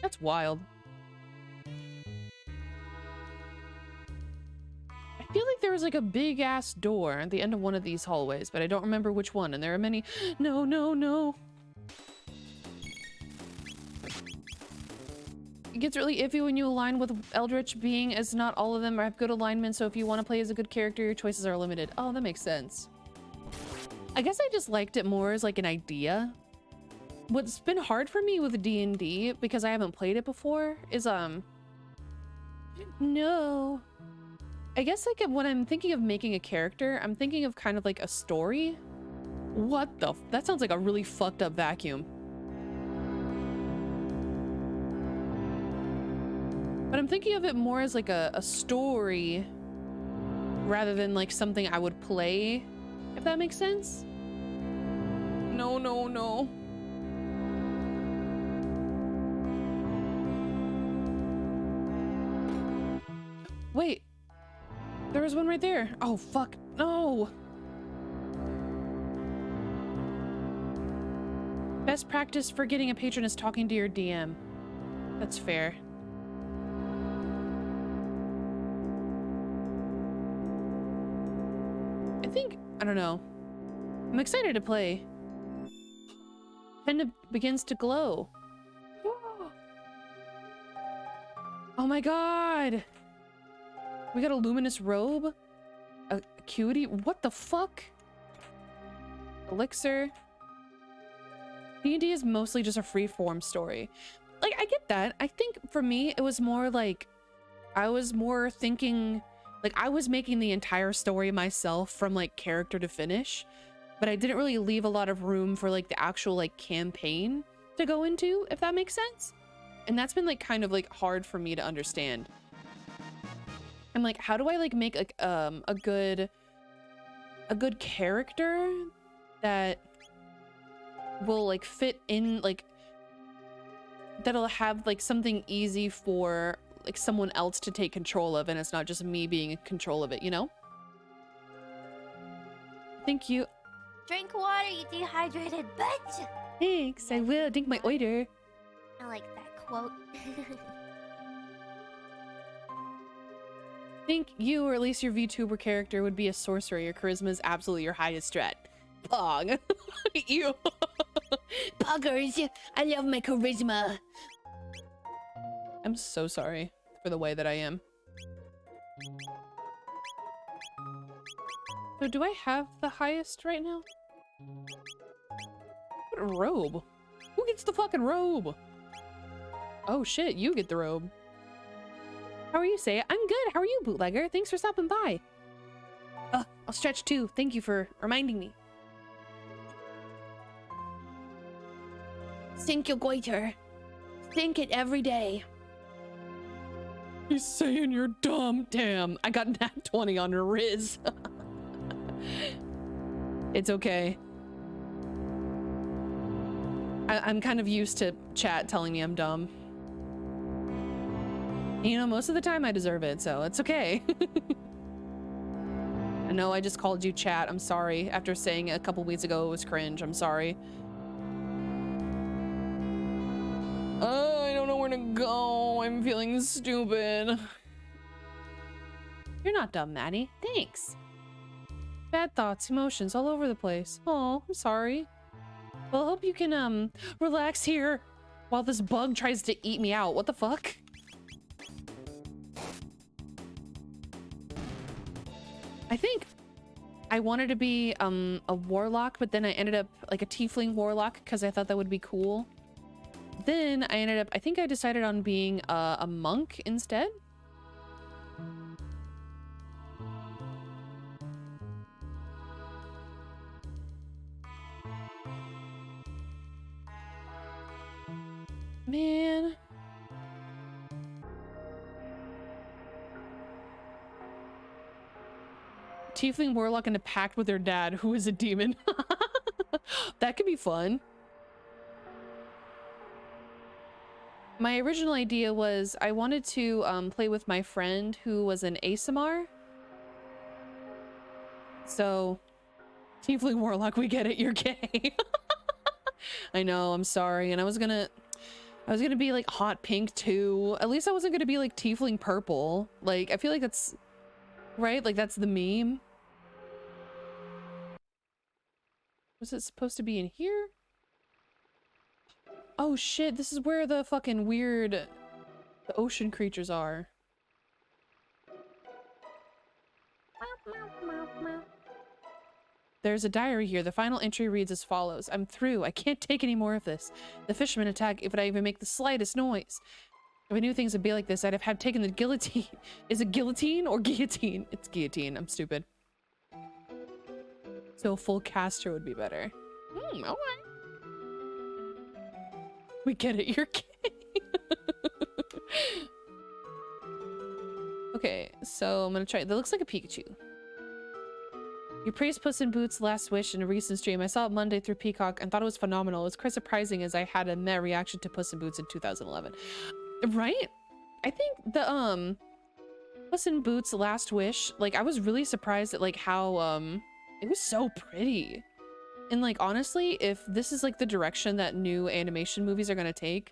That's wild. I feel like there was like a big ass door at the end of one of these hallways, but I don't remember which one, and there are many. No, no, no. It gets really iffy when you align with Eldritch, being as not all of them have good alignment, so if you want to play as a good character, your choices are limited. Oh, that makes sense. I guess I just liked it more as like an idea. What's been hard for me with D&D, because I haven't played it before, is no. I guess like when I'm thinking of making a character, I'm thinking of kind of like a story. What the that sounds like a really fucked up vacuum. But I'm thinking of it more as like a story rather than like something I would play, if that makes sense. No, no, no. Wait, there was one right there. Oh, fuck, no. Best practice for getting a patron is talking to your DM. That's fair. I don't know. I'm excited to play. Pen begins to glow. Oh my god! We got a luminous robe? Acuity? What the fuck? Elixir? D&D is mostly just a free-form story. Like, I get that. I think for me, it was more like... I was more thinking... Like, I was making the entire story myself from, like, character to finish. But I didn't really leave a lot of room for, like, the actual, like, campaign to go into, if that makes sense. And that's been, like, kind of, like, hard for me to understand. I'm like, how do I, like, make, like, a good character that will, like, fit in, like, that'll have, like, something easy for... like someone else to take control of, and it's not just me being in control of it, you know? Thank you.
Drink water, you dehydrated bitch!
Thanks, I will. Drink my order.
I like that quote.
Think you, or at least your VTuber character, would be a sorcerer. Your charisma is absolutely your highest strat. Pog. You.
Poggers, I love my charisma.
I'm so sorry for the way that I am. So do I have the highest right now? What a robe. Who gets the fucking robe? Oh shit, you get the robe. How are you, Say? I'm good. How are you, bootlegger? Thanks for stopping by. I'll stretch too. Thank you for reminding me.
Think your goiter. Think it every day.
He's saying you're dumb. Damn, I got nat 20 on her Riz. It's okay. I'm kind of used to chat telling me I'm dumb. You know, most of the time I deserve it, so it's okay. I know I just called you chat. I'm sorry. After saying it a couple weeks ago, it was cringe. I'm sorry. I don't know where to go. I'm feeling stupid. You're not dumb, Maddie. Thanks. Bad thoughts, emotions all over the place. Oh, I'm sorry. Well, I hope you can, relax here while this bug tries to eat me out. What the fuck? I think I wanted to be, a warlock, but then I ended up like a tiefling warlock because I thought that would be cool. Then I ended up, I think I decided on being a monk instead. Man. Tiefling warlock in a pact with their dad, who is a demon. That could be fun. My original idea was I wanted to play with my friend who was an ASMR. So Tiefling warlock, we get it, you're gay. I know, I'm sorry. And I was gonna be like hot pink too. At least I wasn't gonna be like tiefling purple. Like, I feel like that's right, like that's the meme. Was it supposed to be in here? Oh shit, this is where the fucking weird the ocean creatures are. There's a diary here. The final entry reads as follows. I'm through. I can't take any more of this. The fishermen attack if I even make the slightest noise. If I knew things would be like this, I'd have had taken the guillotine. Is it guillotine or guillotine? It's guillotine. I'm stupid. So a full caster would be better. Okay. We get it. You're gay. Okay, so I'm gonna try. That looks like a Pikachu. You praised Puss in Boots' Last Wish in a recent stream. I saw it Monday through Peacock and thought it was phenomenal. It was quite surprising as I had a meh reaction to Puss in Boots in 2011. Right? I think the Puss in Boots' Last Wish, like I was really surprised at like how it was so pretty. And like honestly, if this is like the direction that new animation movies are gonna take,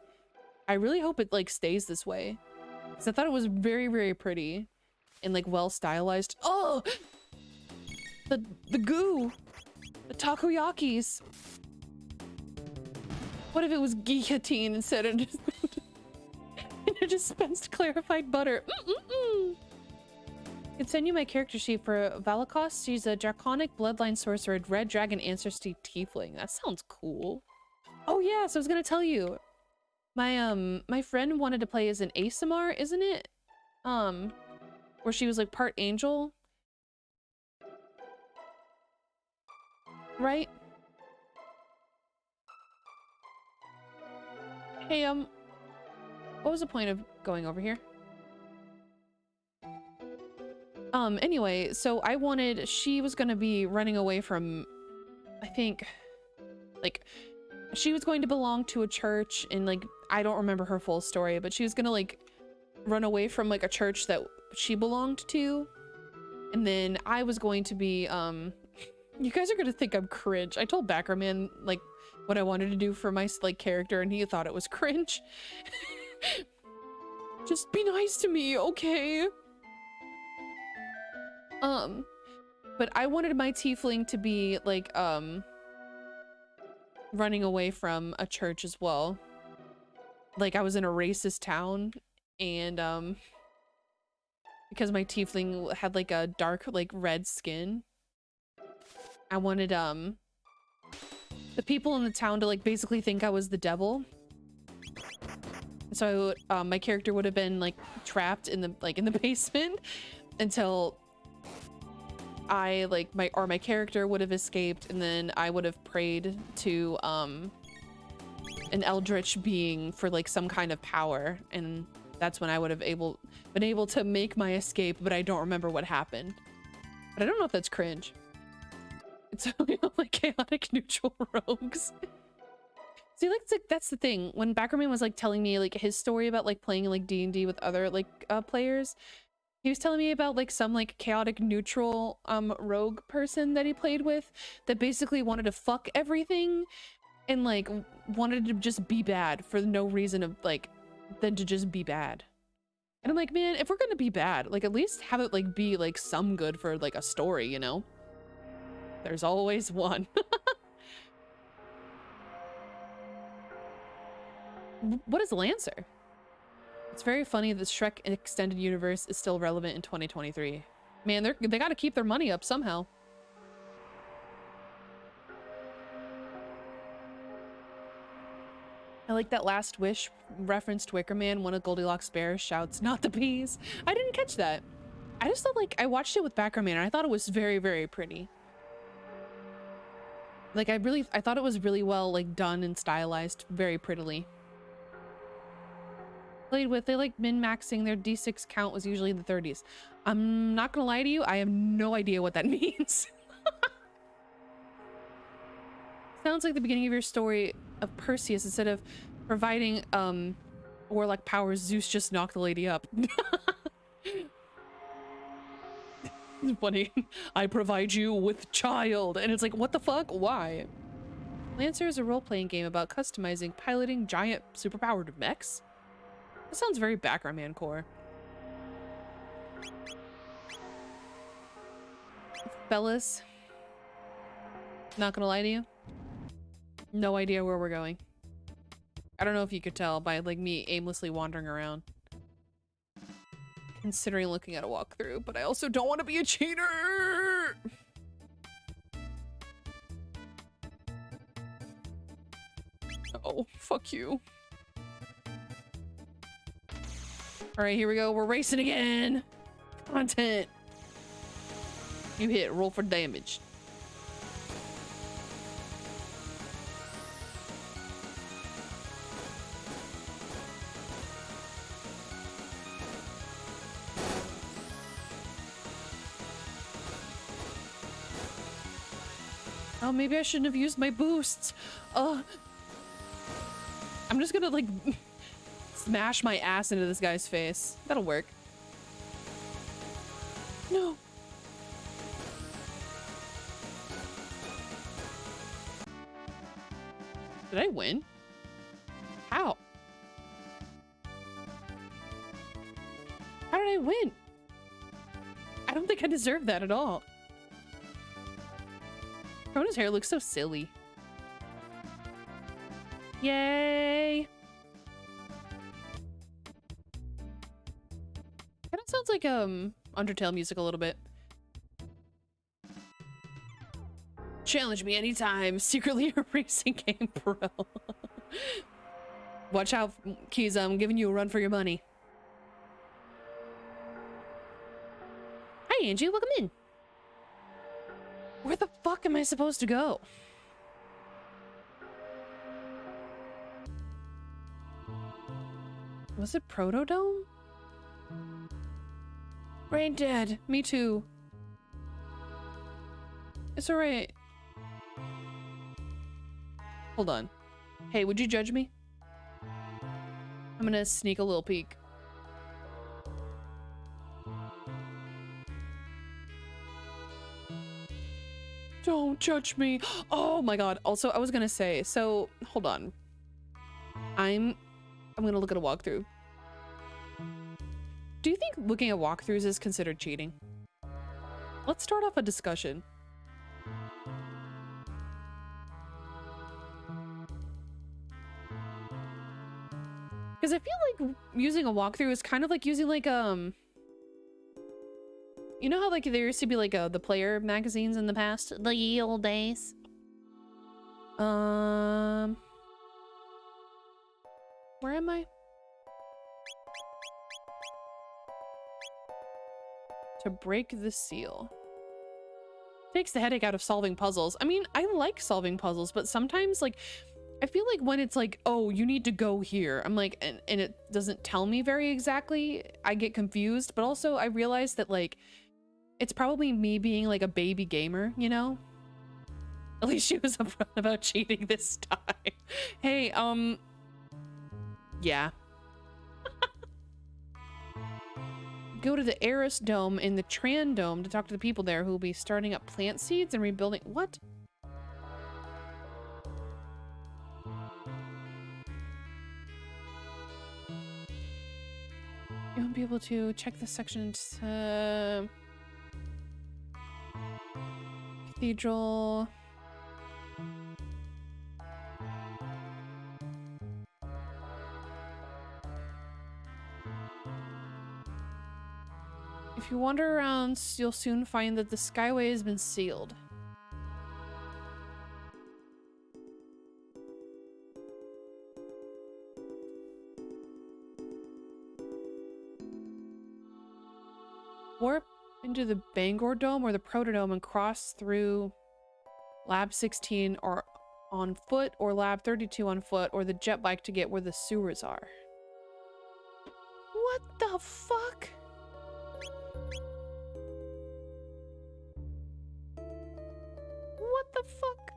I really hope it like stays this way. Because I thought it was very, very pretty and like well stylized. Oh! The goo! The takoyakis! What if it was guillotine instead of just dispensed clarified butter? I can send you my character sheet for Valakos. She's a draconic bloodline sorcerer, red dragon ancestry tiefling. That sounds cool. Oh yeah, so I was gonna tell you. My friend wanted to play as an ASMR, isn't it? Where she was like part angel. Right? Hey, what was the point of going over here? Anyway, so she was gonna be running away from, I think, like, she was going to belong to a church and, like, I don't remember her full story, but she was gonna, like, run away from, like, a church that she belonged to. And then I was going to be, you guys are gonna think I'm cringe. I told Backerman, like, what I wanted to do for my, like, character, and he thought it was cringe. Just be nice to me, okay? But I wanted my tiefling to be, like, running away from a church as well. Like, I was in a racist town, and, because my tiefling had, like, a dark, like, red skin, I wanted, the people in the town to, like, basically think I was the devil. So, my character would have been, like, trapped in the, like, in the basement until I, like, my character would have escaped, and then I would have prayed to, an eldritch being for, like, some kind of power, and that's when I would have been able to make my escape, but I don't remember what happened. But I don't know if that's cringe. It's like chaotic neutral rogues. See, like, that's the thing. When Backerman was, like, telling me, like, his story about, like, playing, like, D&D with other, like, players, he was telling me about, like, some, like, chaotic neutral, rogue person that he played with that basically wanted to fuck everything and, like, wanted to just be bad for no reason of, like, than to just be bad. And I'm like, man, if we're gonna be bad, like, at least have it, like, be, like, some good for, like, a story, you know? There's always one. What is Lancer? It's very funny that Shrek Extended Universe is still relevant in 2023. Man, they gotta keep their money up somehow. I like that Last Wish referenced Wicker Man. One of Goldilocks bears shouts, "Not the bees." I didn't catch that. I just thought, like, I watched it with Backerman and I thought it was very, very pretty. Like, I thought it was really well, like, done and stylized very prettily. Played with, they like min-maxing. Their D6 count was usually in the 30s. I'm not gonna lie to you, I have no idea what that means. Sounds like the beginning of your story of Perseus. Instead of providing warlock powers, Zeus just knocked the lady up. It's funny. I provide you with child. And it's like, what the fuck? Why? Lancer is a role-playing game about customizing, piloting giant superpowered mechs? That sounds very Background Man core. Fellas, not gonna lie to you. No idea where we're going. I don't know if you could tell by like me aimlessly wandering around. Considering looking at a walkthrough, but I also don't want to be a cheater! Oh, fuck you. Alright, here we go. We're racing again! Content! You hit. Roll for damage. Oh, maybe I shouldn't have used my boosts. I'm just gonna like smash my ass into this guy's face. That'll work. No. Did I win? How? How did I win? I don't think I deserve that at all. Chrono's hair looks so silly. Yay! Kind of sounds like Undertale music a little bit. Challenge me anytime. Secretly a racing game pro. Watch out, Keys. I'm giving you a run for your money. Hi, Angie. Welcome in. Where the fuck am I supposed to go? Was it Protodome? Brain dead. Me too. It's alright. Hold on. Hey, would you judge me? I'm gonna sneak a little peek. Don't judge me. Oh my god. Also, I was gonna say, so hold on. I'm gonna look at a walkthrough. Do you think looking at walkthroughs is considered cheating? Let's start off a discussion. Because I feel like using a walkthrough is kind of like using like you know how like there used to be like the player magazines in the past, the ye old days. Where am I? To break the seal. Takes the headache out of solving puzzles. I mean, I like solving puzzles, but sometimes like I feel like when it's like, oh, you need to go here, I'm like, and it doesn't tell me very exactly, I get confused. But also I realize that like it's probably me being like a baby gamer, you know? At least she was upfront about cheating this time. Hey, yeah. Go to the Eris Dome in the Tran Dome to talk to the people there who will be starting up plant seeds and rebuilding. What? You won't be able to check the sections. Cathedral. If you wander around, you'll soon find that the Skyway has been sealed. Warp into the Bangor Dome or the Protodome and cross through Lab 16 or on foot, or Lab 32 on foot, or the jet bike to get where the sewers are. What the fuck? What the fuck?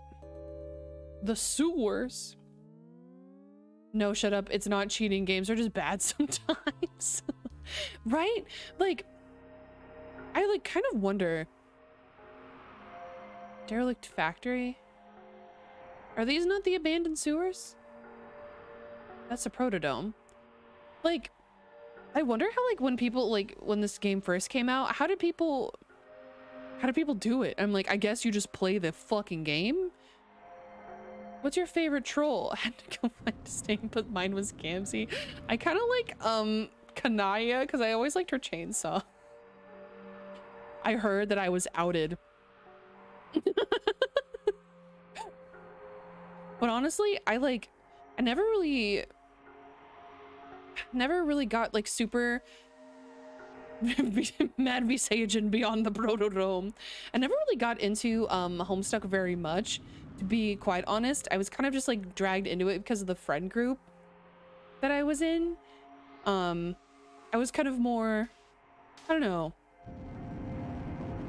The sewers? No, shut up. It's not cheating. Games are just bad sometimes. Right? Like, I like kind of wonder. Derelict factory? Are these not the abandoned sewers? That's a protodome. Like, I wonder how, like, when people, like, when this game first came out, how did people do it? I'm like, I guess you just play the fucking game? What's your favorite troll? I had to go find a name, but mine was Gamzee. I kind of like, Kanaya, because I always liked her chainsaw. I heard that I was outed. But honestly, I never really got like super Mad Visage and Beyond the Protodome. I never really got into Homestuck very much, to be quite honest. I was kind of just like dragged into it because of the friend group that I was in. I was kind of more, I don't know.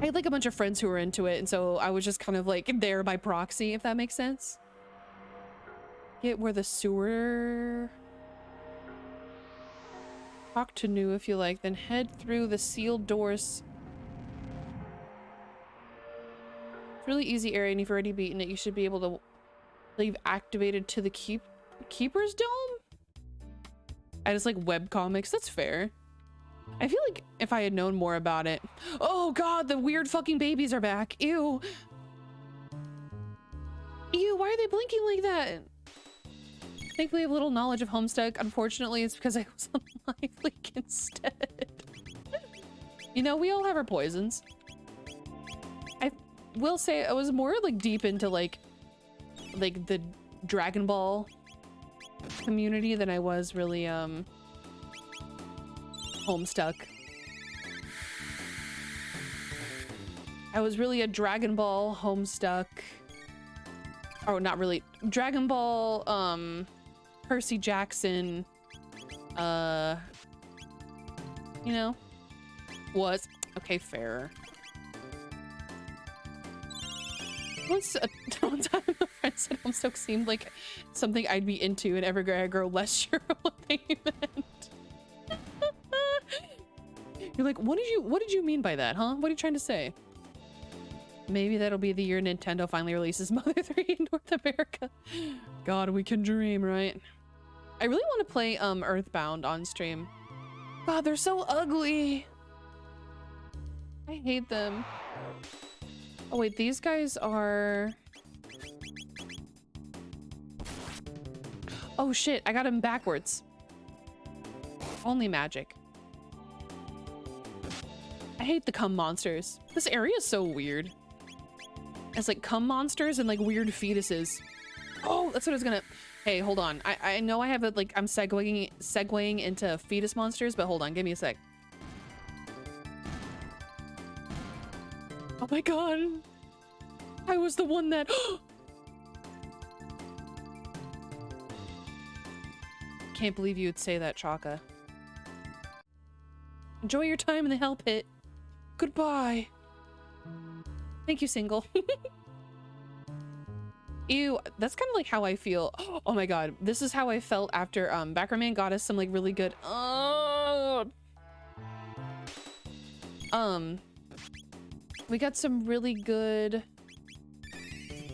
I had like a bunch of friends who were into it, and so I was just kind of like there by proxy, if that makes sense. Get where the sewer... Talk to New if you like, then head through the sealed doors. It's a really easy area, and if you've already beaten it, you should be able to leave activated to the Keeper's Dome? I just like webcomics, that's fair. I feel like if I had known more about it... Oh god, the weird fucking babies are back. Ew. Ew, why are they blinking like that? Thankfully, I have little knowledge of Homestuck. Unfortunately, it's because I was on Live Leak instead. You know, we all have our poisons. I will say I was more like deep into like the Dragon Ball community than I was really Homestuck. I was really a Dragon Ball Homestuck. Oh, not really. Dragon Ball, Percy Jackson, you know, was okay, fair. One time a friend said Homestuck seemed like something I'd be into, and every day I grow less sure what they meant. You're like, what did you mean by that, huh? What are you trying to say? Maybe that'll be the year Nintendo finally releases Mother 3 in North America. God, we can dream, right? I really want to play Earthbound on stream. God, they're so ugly. I hate them. Oh wait, these guys are... Oh shit, I got them backwards. Only magic. I hate the cum monsters. This area is so weird. It's like cum monsters and like weird fetuses. Oh, that's what I was gonna... Hey, hold on. I know I have a, like, I'm segueing into fetus monsters, but hold on, give me a sec. Oh my god. I was the one that... Can't believe you would say that, Chaka. Enjoy your time in the hell pit. Goodbye. Thank you, single. Ew, that's kind of like how I feel. Oh my god, this is how I felt after Backerman got us some like really good we got some really good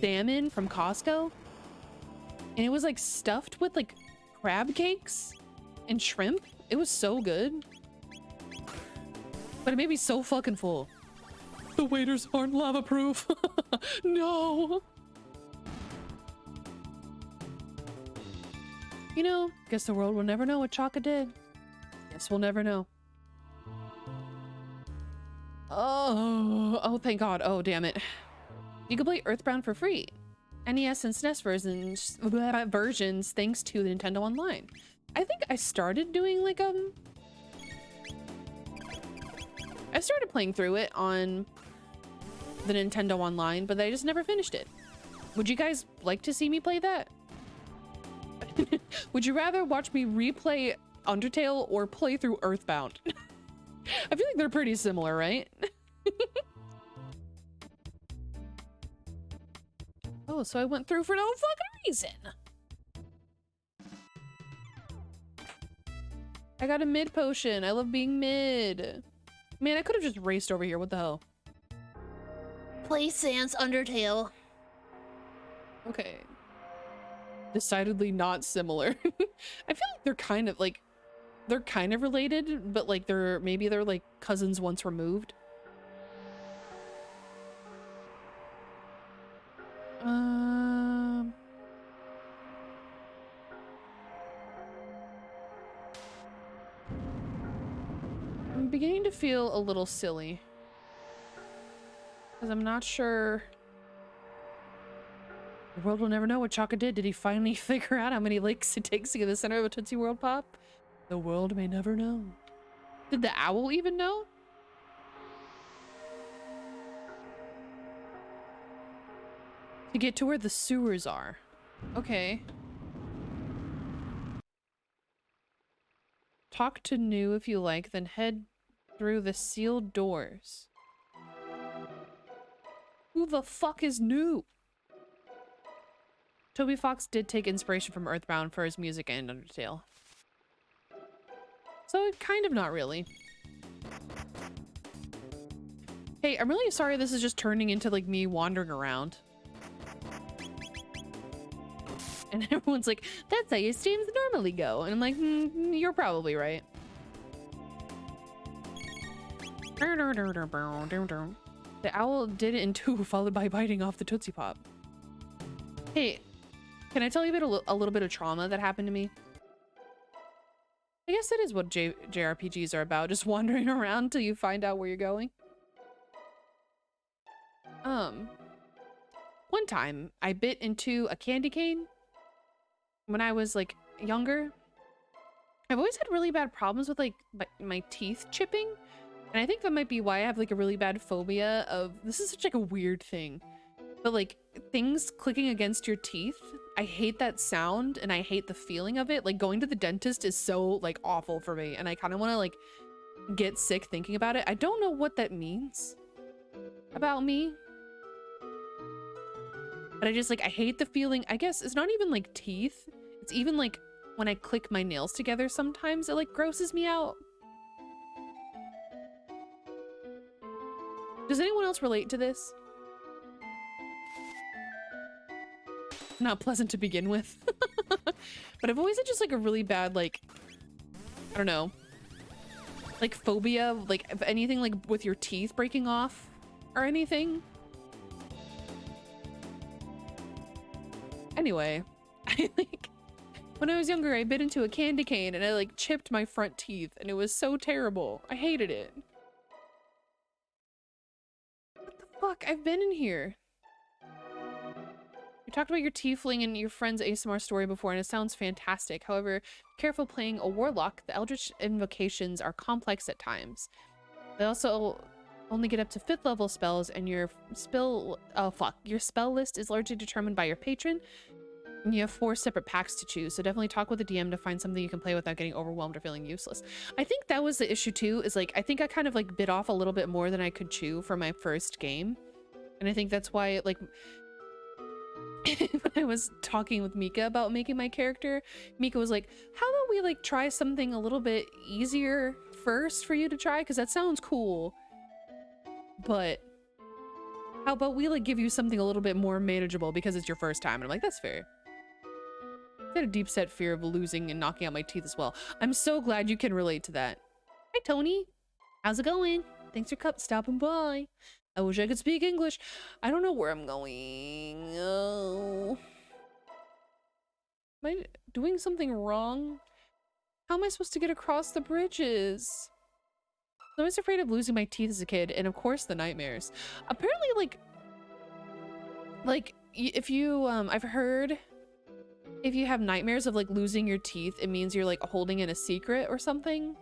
salmon from Costco, and it was like stuffed with like crab cakes and shrimp. It was so good, but it made me so fucking full. The waiters aren't lava proof. No. You know, guess the world will never know what Chaka did. Guess we'll never know. Oh, thank God. Oh, damn it. You can play Earthbound for free. NES and SNES versions thanks to the Nintendo Online. I think I started doing like, I started playing through it on the Nintendo Online, but I just never finished it. Would you guys like to see me play that? Would you rather watch me replay Undertale or play through Earthbound? I feel like they're pretty similar, right? Oh, so I went through for no fucking reason. I got a mid potion. I love being mid. Man, I could have just raced over here. What the hell?
Play Sans Undertale.
Okay. Decidedly not similar. I feel like they're kind of like, they're kind of related, but like maybe they're like cousins once removed. I'm beginning to feel a little silly. Because I'm not sure. The world will never know what Chaka did. Did he finally figure out how many licks it takes to get the center of a Tootsie World Pop? The world may never know. Did the owl even know? To get to where the sewers are. Okay. Talk to New if you like, then head through the sealed doors. Who the fuck is New? Toby Fox did take inspiration from Earthbound for his music and Undertale. So kind of not really. Hey, I'm really sorry this is just turning into like me wandering around. And everyone's like, that's how your streams normally go. And I'm like, you're probably right. The owl did it in 2, followed by biting off the Tootsie Pop. Hey, can I tell you a little bit of trauma that happened to me? I guess that is what JRPGs are about, just wandering around till you find out where you're going. One time I bit into a candy cane when I was like younger. I've always had really bad problems with like my teeth chipping. And I think that might be why I have like a really bad phobia of, this is such like a weird thing, but like things clicking against your teeth. I hate that sound and I hate the feeling of it. Like going to the dentist is so like awful for me and I kind of want to like get sick thinking about it. I don't know what that means about me. But I just like, I hate the feeling. I guess it's not even like teeth. It's even like when I click my nails together sometimes it like grosses me out. Does anyone else relate to this? Not pleasant to begin with. But I've always had just like a really bad, like, I don't know, like phobia, like if anything like with your teeth breaking off or anything. Anyway, I like, when I was younger, I bit into a candy cane and I like chipped my front teeth and it was so terrible. I hated it. What the fuck? I've been in here. You talked about your tiefling and your friend's ASMR story before and it sounds fantastic. However, be careful playing a warlock. The eldritch invocations are complex at times. They also only get up to 5th level spells and your spell list is largely determined by your patron. And you have 4 separate packs to choose, so definitely talk with the DM to find something you can play without getting overwhelmed or feeling useless. I think that was the issue too, is like, I think I kind of like bit off a little bit more than I could chew for my first game. And I think that's why like, when I was talking with Mika about making my character, Mika was like, how about we like try something a little bit easier first for you to try? Because that sounds cool. But how about we like give you something a little bit more manageable because it's your first time? And I'm like, that's fair. I had a deep set fear of losing and knocking out my teeth as well. I'm so glad you can relate to that. Hi, Tony. How's it going? Thanks for stopping by. I wish I could speak English. I don't know where I'm going. Oh. Am I doing something wrong? How am I supposed to get across the bridges? I was afraid of losing my teeth as a kid, and of course the nightmares. Apparently, like if you, I've heard if you have nightmares of like losing your teeth, it means you're like holding in a secret or something,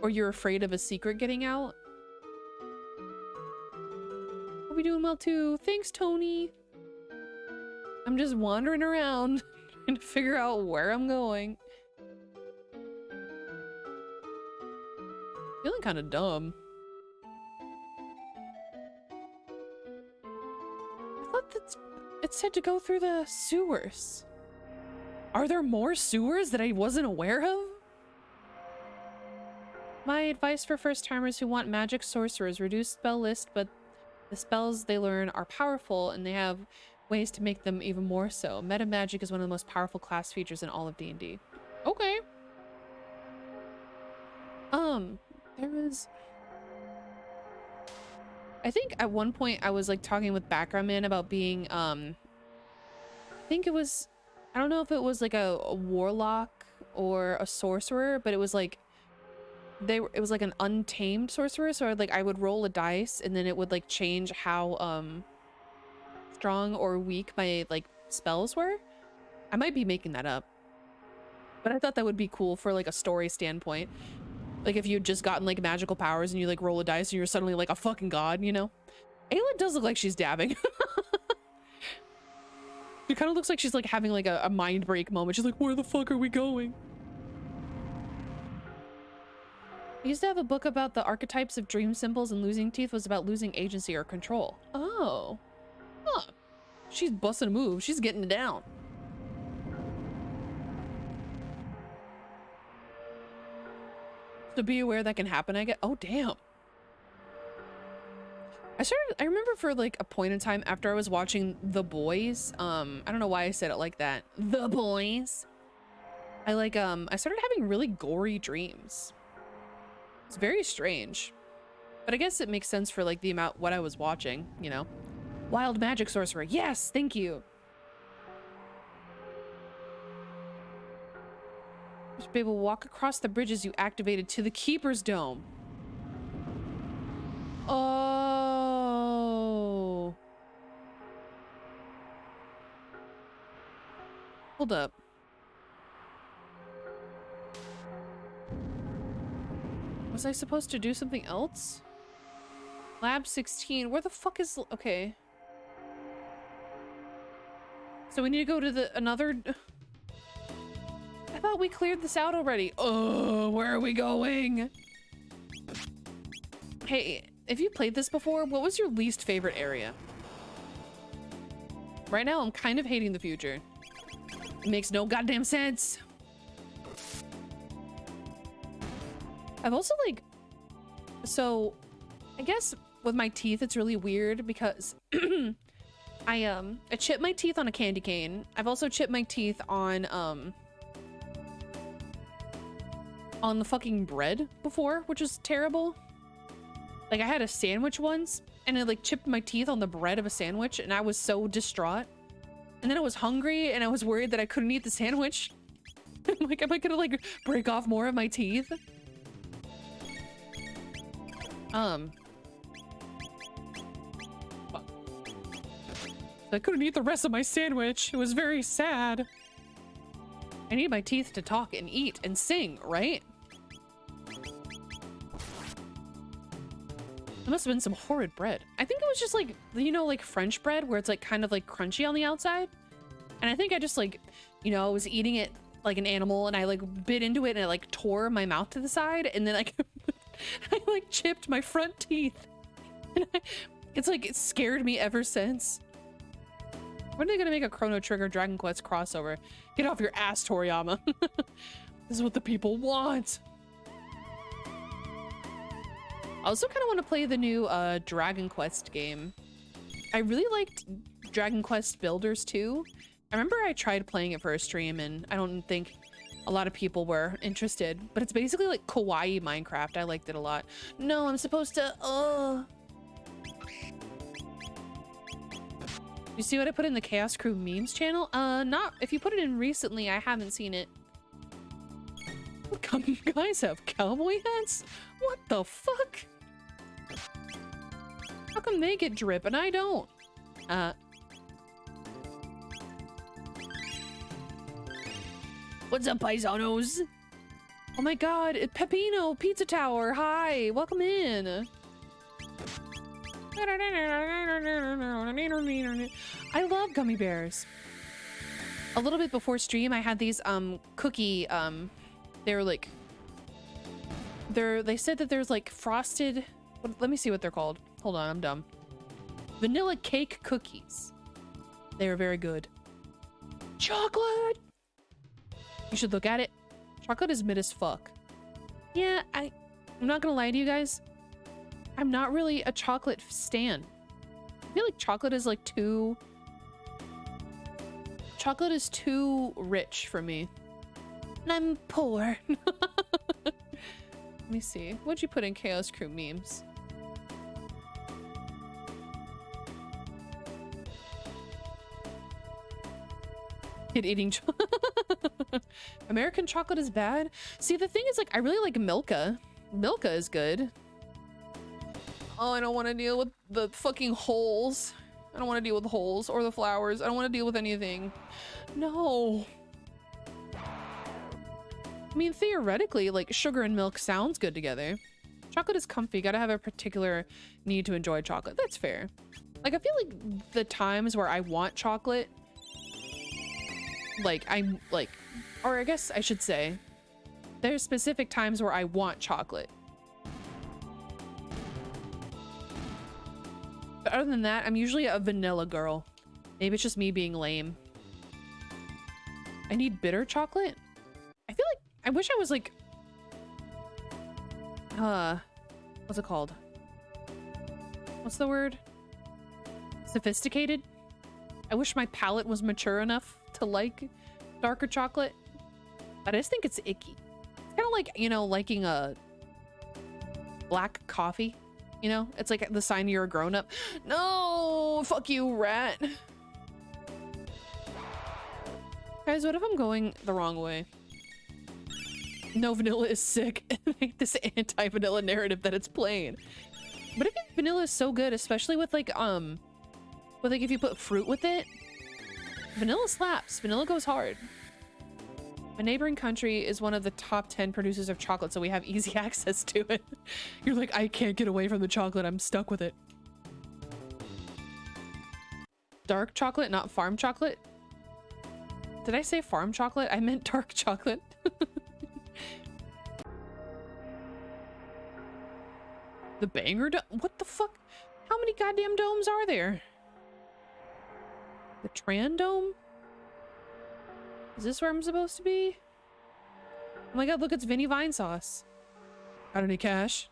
or you're afraid of a secret getting out. Hope you're doing well too. Thanks, Tony. I'm just wandering around trying to figure out where I'm going. Feeling kind of dumb. I thought that it said to go through the sewers. Are there more sewers that I wasn't aware of?
My advice for first-timers who want magic sorcerers: reduce spell list, but the spells they learn are powerful and they have ways to make them even more so. Meta magic is one of the most powerful class features in all of D&D. Okay. There was... I think at one point I was like talking with Background Man about being, I think it was, I don't know if it was like a warlock or a sorcerer, but it was like, it was like an untamed sorcerer. So I would roll a dice and then it would like change how, strong or weak my like spells were. I might be making that up, but I thought that would be cool for like a story standpoint. Like if you'd just gotten like magical powers and you like roll a dice and you're suddenly like a fucking god, you know? Ayla does look like she's dabbing. She kind of looks like she's like having like a mind break moment. She's like, where the fuck are we going? I used to have a book about the archetypes of dream symbols, and losing teeth was about losing agency or control. Oh. Huh. She's busting a move. She's getting it down. So be aware that can happen, I guess. Oh, damn. I remember for like a point in time after I was watching The Boys, I don't know why I said it like that. The Boys. I started having really gory dreams. It's very strange. But I guess it makes sense for like the amount, what I was watching, you know. Wild magic sorcerer. Yes, thank you. You should be able to walk across the bridges you activated to the Keeper's Dome. Oh. Hold up. Was I supposed to do something else? Lab 16. Where the fuck is... Okay. So we need to go to another... I thought we cleared this out already. Oh, where are we going? Hey, if you played this before, what was your least favorite area? Right now, I'm kind of hating the future. It makes no goddamn sense. I've also like... So, I guess with my teeth, it's really weird because I chipped my teeth on a candy cane. I've also chipped my teeth on the fucking bread before, which is terrible. Like I had a sandwich once and I like chipped my teeth on the bread of a sandwich and I was so distraught. And then I was hungry and I was worried that I couldn't eat the sandwich. I'm like, am I gonna like break off more of my teeth? I couldn't eat the rest of my sandwich. It was very sad. I need my teeth to talk and eat and sing, right? There must have been some horrid bread. I think it was just like, you know, like French bread where it's like kind of like crunchy on the outside. And I think I just like, you know, I was eating it like an animal and I like bit into it and I like tore my mouth to the side and then like I like chipped my front teeth. And it's like, it scared me ever since. When are they gonna make a Chrono Trigger Dragon Quest crossover? Get off your ass, Toriyama. This is what the people want. I also kind of want to play the new Dragon Quest game. I really liked Dragon Quest Builders 2. I remember I tried playing it for a stream and I don't think a lot of people were interested, but it's basically like kawaii Minecraft. I liked it a lot. No, I'm supposed to, You see what I put in the Chaos Crew memes channel? Not, if you put it in recently, I haven't seen it. Come, guys have cowboy hats? What the fuck? How come they get drip and I don't? What's up, paisanos? Oh my god, Pepino, Pizza Tower, hi, welcome in. I love gummy bears. A little bit before stream, I had these cookie, they're like, they said that there's like frosted, let me see what they're called. Hold on, I'm dumb. Vanilla cake cookies. They are very good. Chocolate! You should look at it. Chocolate is mid as fuck. Yeah,
I'm not gonna lie to you guys. I'm not really a chocolate stan. I feel like chocolate is like too... Chocolate is too rich for me. And I'm poor. Let me see. What'd you put in Chaos Crew memes? Kid eating American chocolate is bad. See, the thing is, like, I really like Milka. Milka is good. Oh, I don't want to deal with the fucking holes. I don't want to deal with the holes or the flowers. I don't want to deal with anything. No. I mean, theoretically, like, sugar and milk sounds good together. Chocolate is comfy. Gotta have a particular need to enjoy chocolate. That's fair. Like, I feel like the times where I want chocolate, like, I'm like, or I guess I should say, there's specific times where I want chocolate. But other than that, I'm usually a vanilla girl. Maybe it's just me being lame. I need bitter chocolate? I feel like, I wish I was like, what's it called? What's the word? Sophisticated? I wish my palate was mature enough to like darker chocolate, but I just think it's icky. It's kind of like, you know, liking a black coffee, you know? It's like the sign you're a grown-up. No, fuck you, rat. Guys, what if I'm going the wrong way? No, vanilla is sick. This anti-vanilla narrative that it's plain. But I think vanilla is so good, especially with like if you put fruit with it. Vanilla slaps. Vanilla goes hard. My neighboring country is one of the top 10 producers of chocolate, so we have easy access to it. You're like, I can't get away from the chocolate. I'm stuck with it. Dark chocolate, not farm chocolate. Did I say farm chocolate? I meant dark chocolate. The banger dome? What the fuck? How many goddamn domes are there? The Tran Dome? Is this where I'm supposed to be? Oh my god, look, it's Vinny Vine Sauce. Got any cash?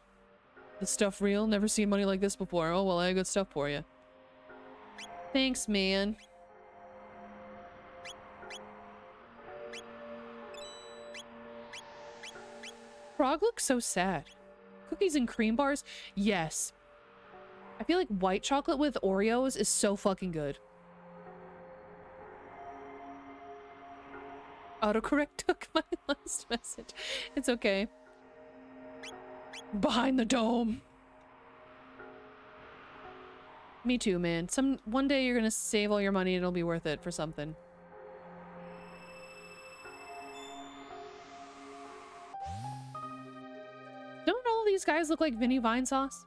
This stuff real? Never seen money like this before. Oh, well, I got good stuff for you. Thanks, man. Frog looks so sad. Cookies and cream bars? Yes. I feel like white chocolate with Oreos is so fucking good. Autocorrect took my last message. It's okay. Behind the dome. Me too, man. One day you're gonna save all your money and it'll be worth it for something. Don't all these guys look like Vinny Vine Sauce?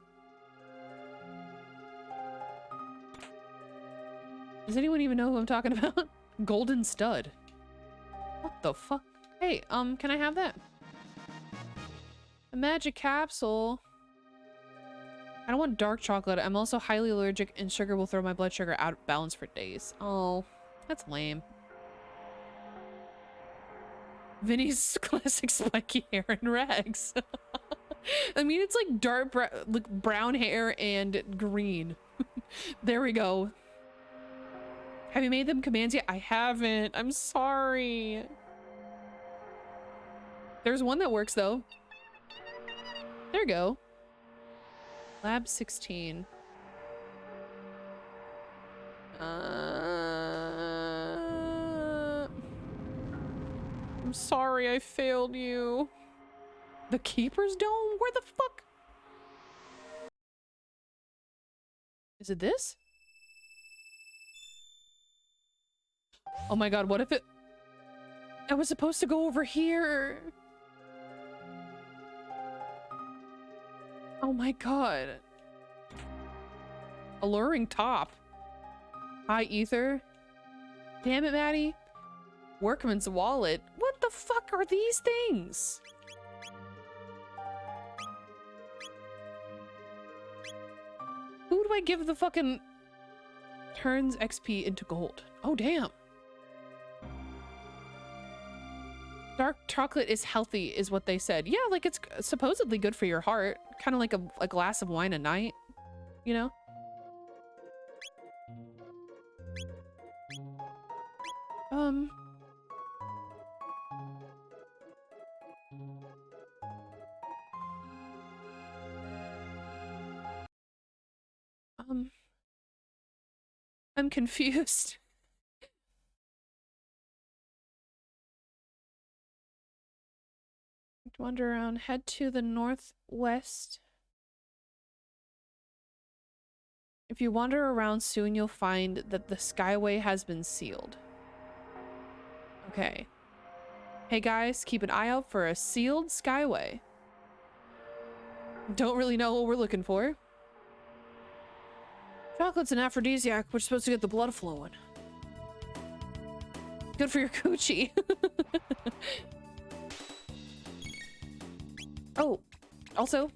Does anyone even know who I'm talking about? Golden Stud. What the fuck? Hey, can I have that? A magic capsule. I don't want dark chocolate. I'm also highly allergic and sugar will throw my blood sugar out of balance for days. Oh, that's lame. Vinny's classic spiky hair and rags. I mean, it's like dark brown hair and green. There we go. Have you made them commands yet? I haven't. I'm sorry. There's one that works though. There you go. Lab 16. I'm sorry I failed you. The Keeper's Dome? Where the fuck? Is it this? Oh my god, what if it... I was supposed to go over here. Oh my god. Alluring top. High ether. Damn it, Maddie. Workman's wallet. What the fuck are these things? Who do I give the fucking... Turns XP into gold? Oh, damn. Dark chocolate is healthy, is what they said. Yeah, like it's supposedly good for your heart. Kind of like a glass of wine a night, you know? I'm confused. Wander around, head to the northwest. If you wander around soon, you'll find that the skyway has been sealed. Okay. Hey guys, keep an eye out for a sealed skyway. Don't really know what we're looking for. Chocolate's an aphrodisiac, which is supposed to get the blood flowing. Good for your coochie. Oh, also,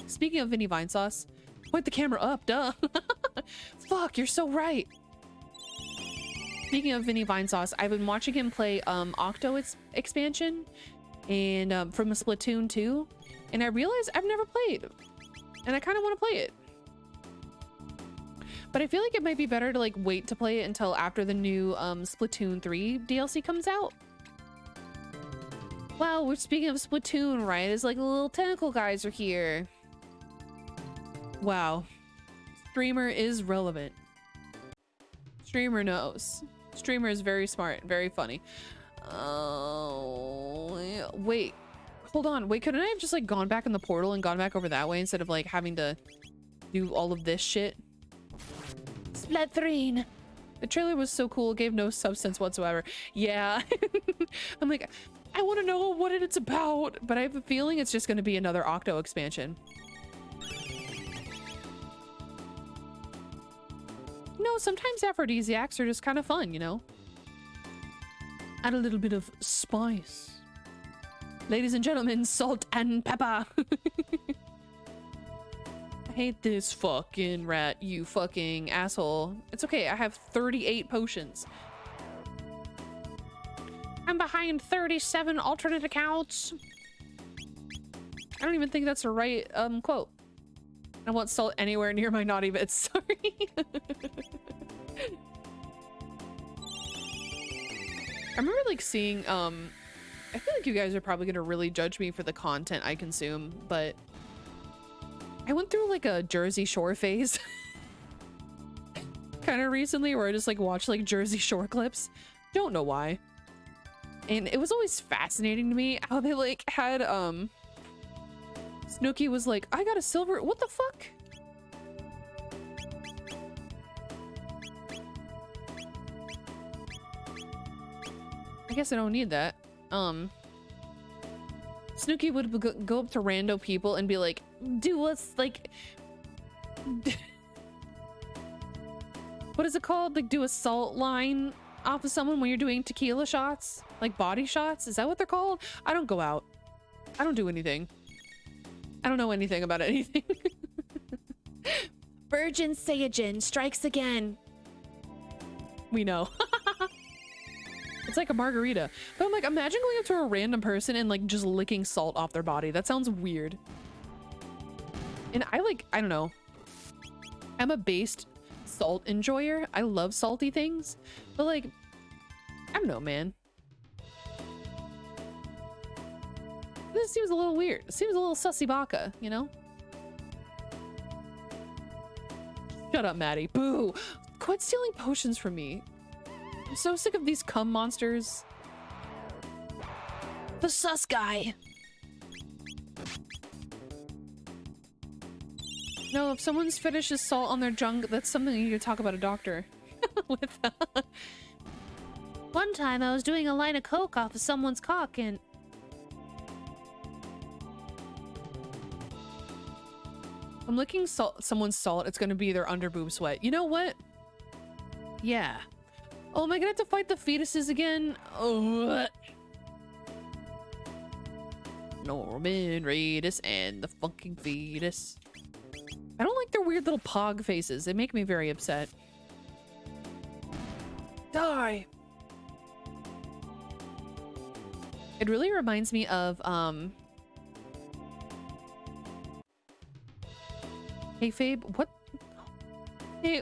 speaking of Vinny Vine Sauce, point the camera up, duh. Fuck, you're so right. Speaking of Vinny Vine Sauce, I've been watching him play Octo expansion and from a Splatoon 2, and I realized I've never played, and I kind of want to play it. But I feel like it might be better to like wait to play it until after the new Splatoon 3 DLC comes out. Wow, we're speaking of Splatoon, right? It's like the little tentacle guys are here. Wow. Streamer is relevant. Streamer knows. Streamer is very smart, very funny. Oh, wait. Hold on. Wait, couldn't I have just like gone back in the portal and gone back over that way instead of like having to do all of this shit? Splatoon. The trailer was so cool, it gave no substance whatsoever. Yeah. I'm like, I want to know what it's about, but I have a feeling it's just going to be another Octo expansion. No, sometimes aphrodisiacs are just kind of fun, you know? Add a little bit of spice. Ladies and gentlemen, salt and pepper. I hate this fucking rat, you fucking asshole. It's okay, I have 38 potions. I'm behind 37 alternate accounts. I don't even think that's the right quote. I want salt anywhere near my naughty bits. Sorry. I remember like seeing I feel like you guys are probably gonna really judge me for the content I consume, but I went through like a Jersey Shore phase kind of recently where I just like watched like Jersey Shore clips. Don't know why. And it was always fascinating to me how they like had Snooki was like, I got a silver, what the fuck? I guess I don't need that. Snooki would go up to rando people and be like, do us like what is it called? Like do a salt line off of someone when you're doing tequila shots? Like body shots? Is that what they're called? I don't go out. I don't do anything. I don't know anything about anything. Virgin Saiyajin strikes again. We know. It's like a margarita. But I'm like, imagine going up to a random person and like just licking salt off their body. That sounds weird. And I don't know. I'm a based salt enjoyer. I love salty things. But like, I don't know, man. This seems a little weird. It seems a little sussy baka, you know? Shut up, Maddie. Boo! Quit stealing potions from me. I'm so sick of these cum monsters. The sus guy. No, if someone's fetish is salt on their junk, that's something you need to talk about a doctor with.
One time I was doing a line of coke off of someone's cock and...
I'm licking someone's salt, it's gonna be their under boob sweat. You know what? Yeah. Oh, am I gonna have to fight the fetuses again? Oh. Norman Reedus and the fucking fetus. I don't like their weird little pog faces. They make me very upset. Die! It really reminds me of hey Fabe, what? Hey,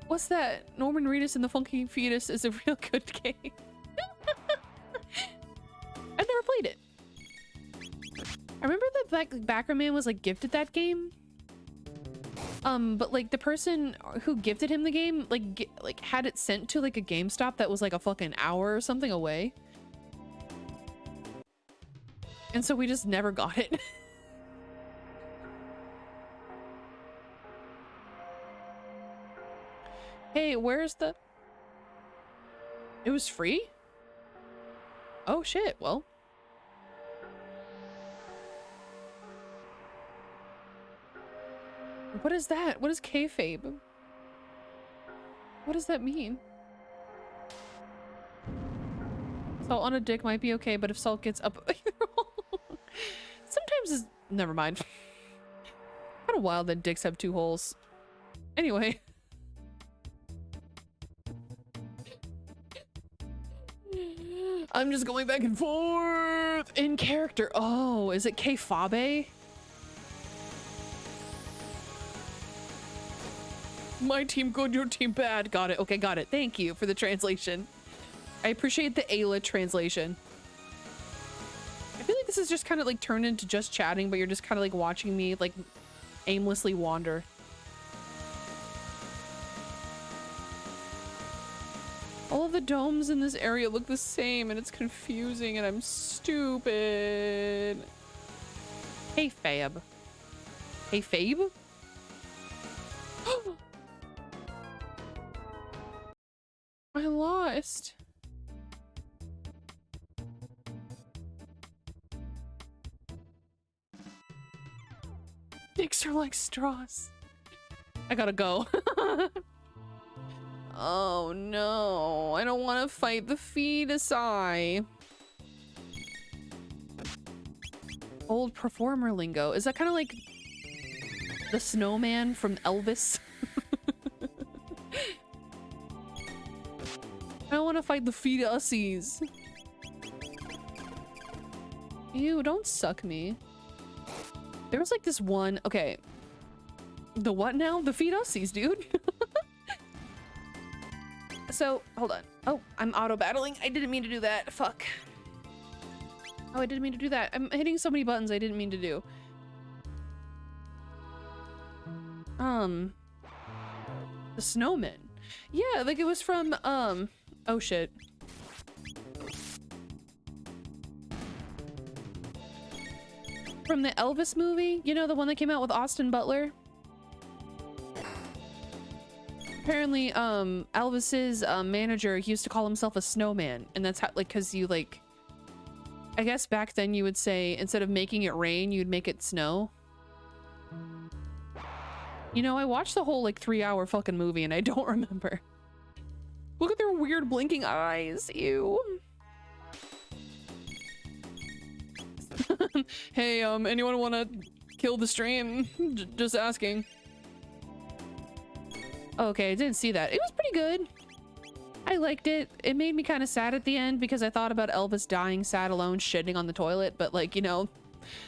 what's that? Norman Reedus and the Funky Fetus is a real good game. I've never played it. I remember that Backer Man was like gifted that game. But like the person who gifted him the game like had it sent to like a GameStop that was like a fucking hour or something away. And so we just never got it. Hey, where's the... It was free? Oh shit, well. What is that? What is kayfabe? What does that mean? Salt on a dick might be okay, but if salt gets up... Sometimes it's... Never mind. Kind of wild that dicks have 2 holes. Anyway. I'm just going back and forth in character. Oh, is it kayfabe? My team good, your team bad. Got it. Okay, got it. Thank you for the translation. I appreciate the Ayla translation. I feel like this is just kind of like turned into just chatting, but you're just kind of like watching me like aimlessly wander. All of the domes in this area look the same and it's confusing and I'm stupid. Hey Fab. Hey Fabe? I lost. Dicks are like straws. I gotta go. Oh no, I don't want to fight the fetus eye. Old performer lingo. Is that kind of like the snowman from Elvis? I don't want to fight the fetuses. Ew, don't suck me. There was like this one, okay. The what now? The fetuses, dude. So, hold on. Oh, I'm auto-battling. I didn't mean to do that. Fuck. Oh, I didn't mean to do that. I'm hitting so many buttons I didn't mean to do. The snowman. Yeah, like it was from, oh shit. From the Elvis movie? You know, the one that came out with Austin Butler? Apparently, Elvis's manager used to call himself a snowman, and that's how, like, because you, like, I guess back then you would say, instead of making it rain, you'd make it snow. You know, I watched the whole, like, 3-hour fucking movie, and I don't remember. Look at their weird blinking eyes, ew. Hey, anyone want to kill the stream? Just asking. Okay, I didn't see that. It was pretty good. I liked it. It made me kind of sad at the end because I thought about Elvis dying sad alone shitting on the toilet, but like, you know,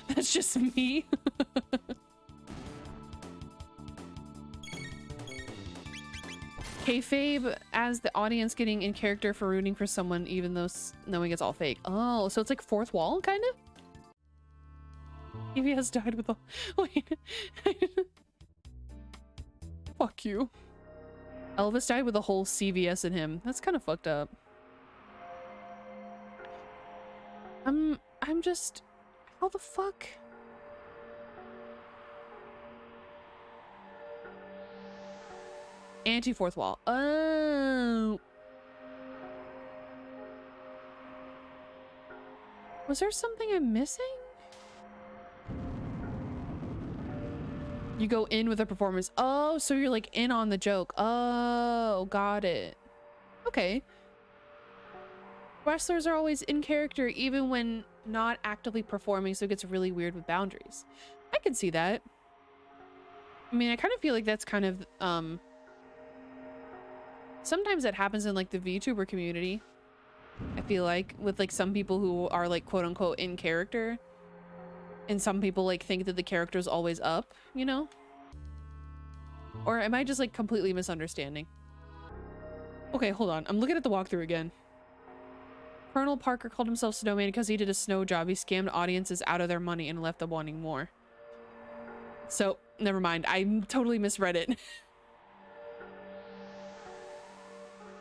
that's just me. Kayfabe as the audience getting in character for rooting for someone even though knowing it's all fake. Oh, so it's like fourth wall, kind of? EVS died with a... Wait. Fuck you. Elvis died with a whole CVS in him. That's kind of fucked up. I'm just... How the fuck? Anti-fourth wall. Oh. Was there something I'm missing? You go in with a performance. Oh, so you're like in on the joke. Oh, got it. Okay. Wrestlers are always in character even when not actively performing, so it gets really weird with boundaries. I can see that. I mean, I kind of feel like that's kind of, sometimes that happens in like the VTuber community. I feel like with like some people who are like quote unquote in character, and some people like think that the character is always up, you know? Or am I just like completely misunderstanding? Okay, hold on. I'm looking at the walkthrough again. Colonel Parker called himself Snowman because he did a snow job. He scammed audiences out of their money and left them wanting more. So, never mind. I totally misread it.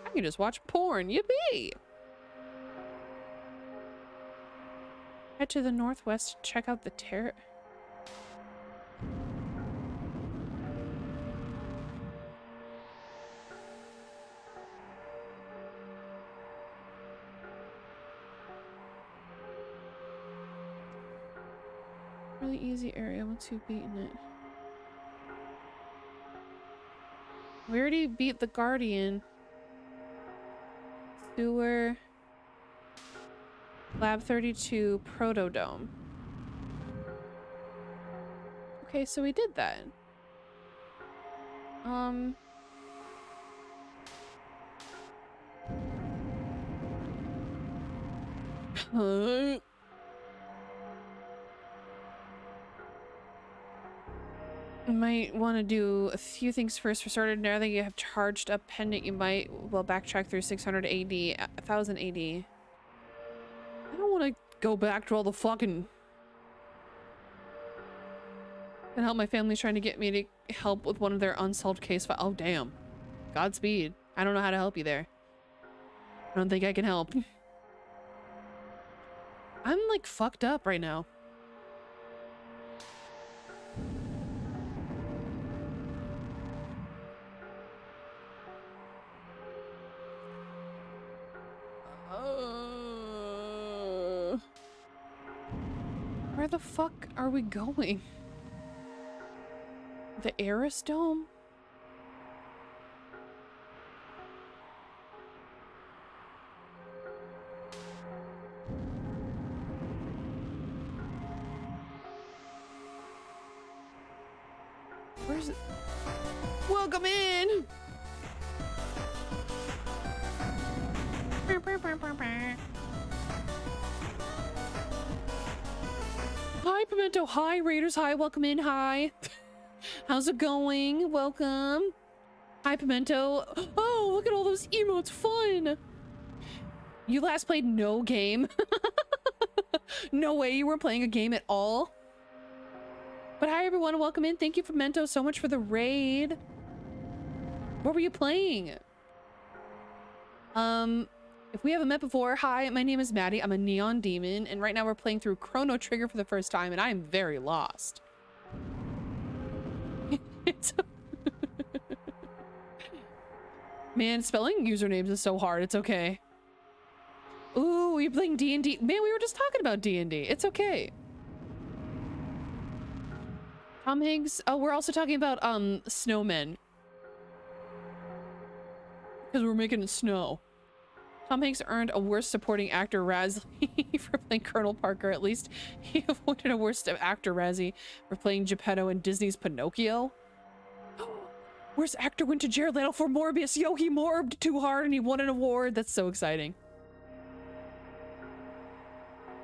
I can just watch porn. Yippee! Head to the northwest to check out the terrace. Really easy area once you've beaten it. We already beat the Guardian. Sewer. Lab 32 Protodome. Okay, so we did that. Might want to do a few things first. For started, now that you have charged up pendant, you might well backtrack through 600 AD, 1000 AD. I don't want to go back to all the fucking... And help my family's trying to get me to help with one of their unsolved case files. Oh, damn. Godspeed. I don't know how to help you there. I don't think I can help. I'm like fucked up right now. Where the fuck are we going? The Eris Dome? Where's it? Welcome in! Hi, Pimento. Hi, Raiders. Hi, welcome in. Hi. How's it going? Welcome. Hi, Pimento. Oh, look at all those emotes. Fun. You last played no game. No way you weren't playing a game at all. But hi, everyone. Welcome in. Thank you, Pimento, so much for the raid. What were you playing? If we haven't met before, hi, my name is Maddie. I'm a neon demon, and right now we're playing through Chrono Trigger for the first time, and I am very lost. Man, spelling usernames is so hard. It's okay. Ooh, you're playing D&D. Man, we were just talking about D&D. It's okay. Tom Hanks. Oh, we're also talking about snowmen. Because we're making it snow. Tom Hanks earned a Worst Supporting Actor Razzie for playing Colonel Parker. At least he avoided a Worst Actor Razzie for playing Geppetto in Disney's Pinocchio. Worst Actor went to Jared Leto for Morbius. Yo, he morbed too hard and he won an award. That's so exciting.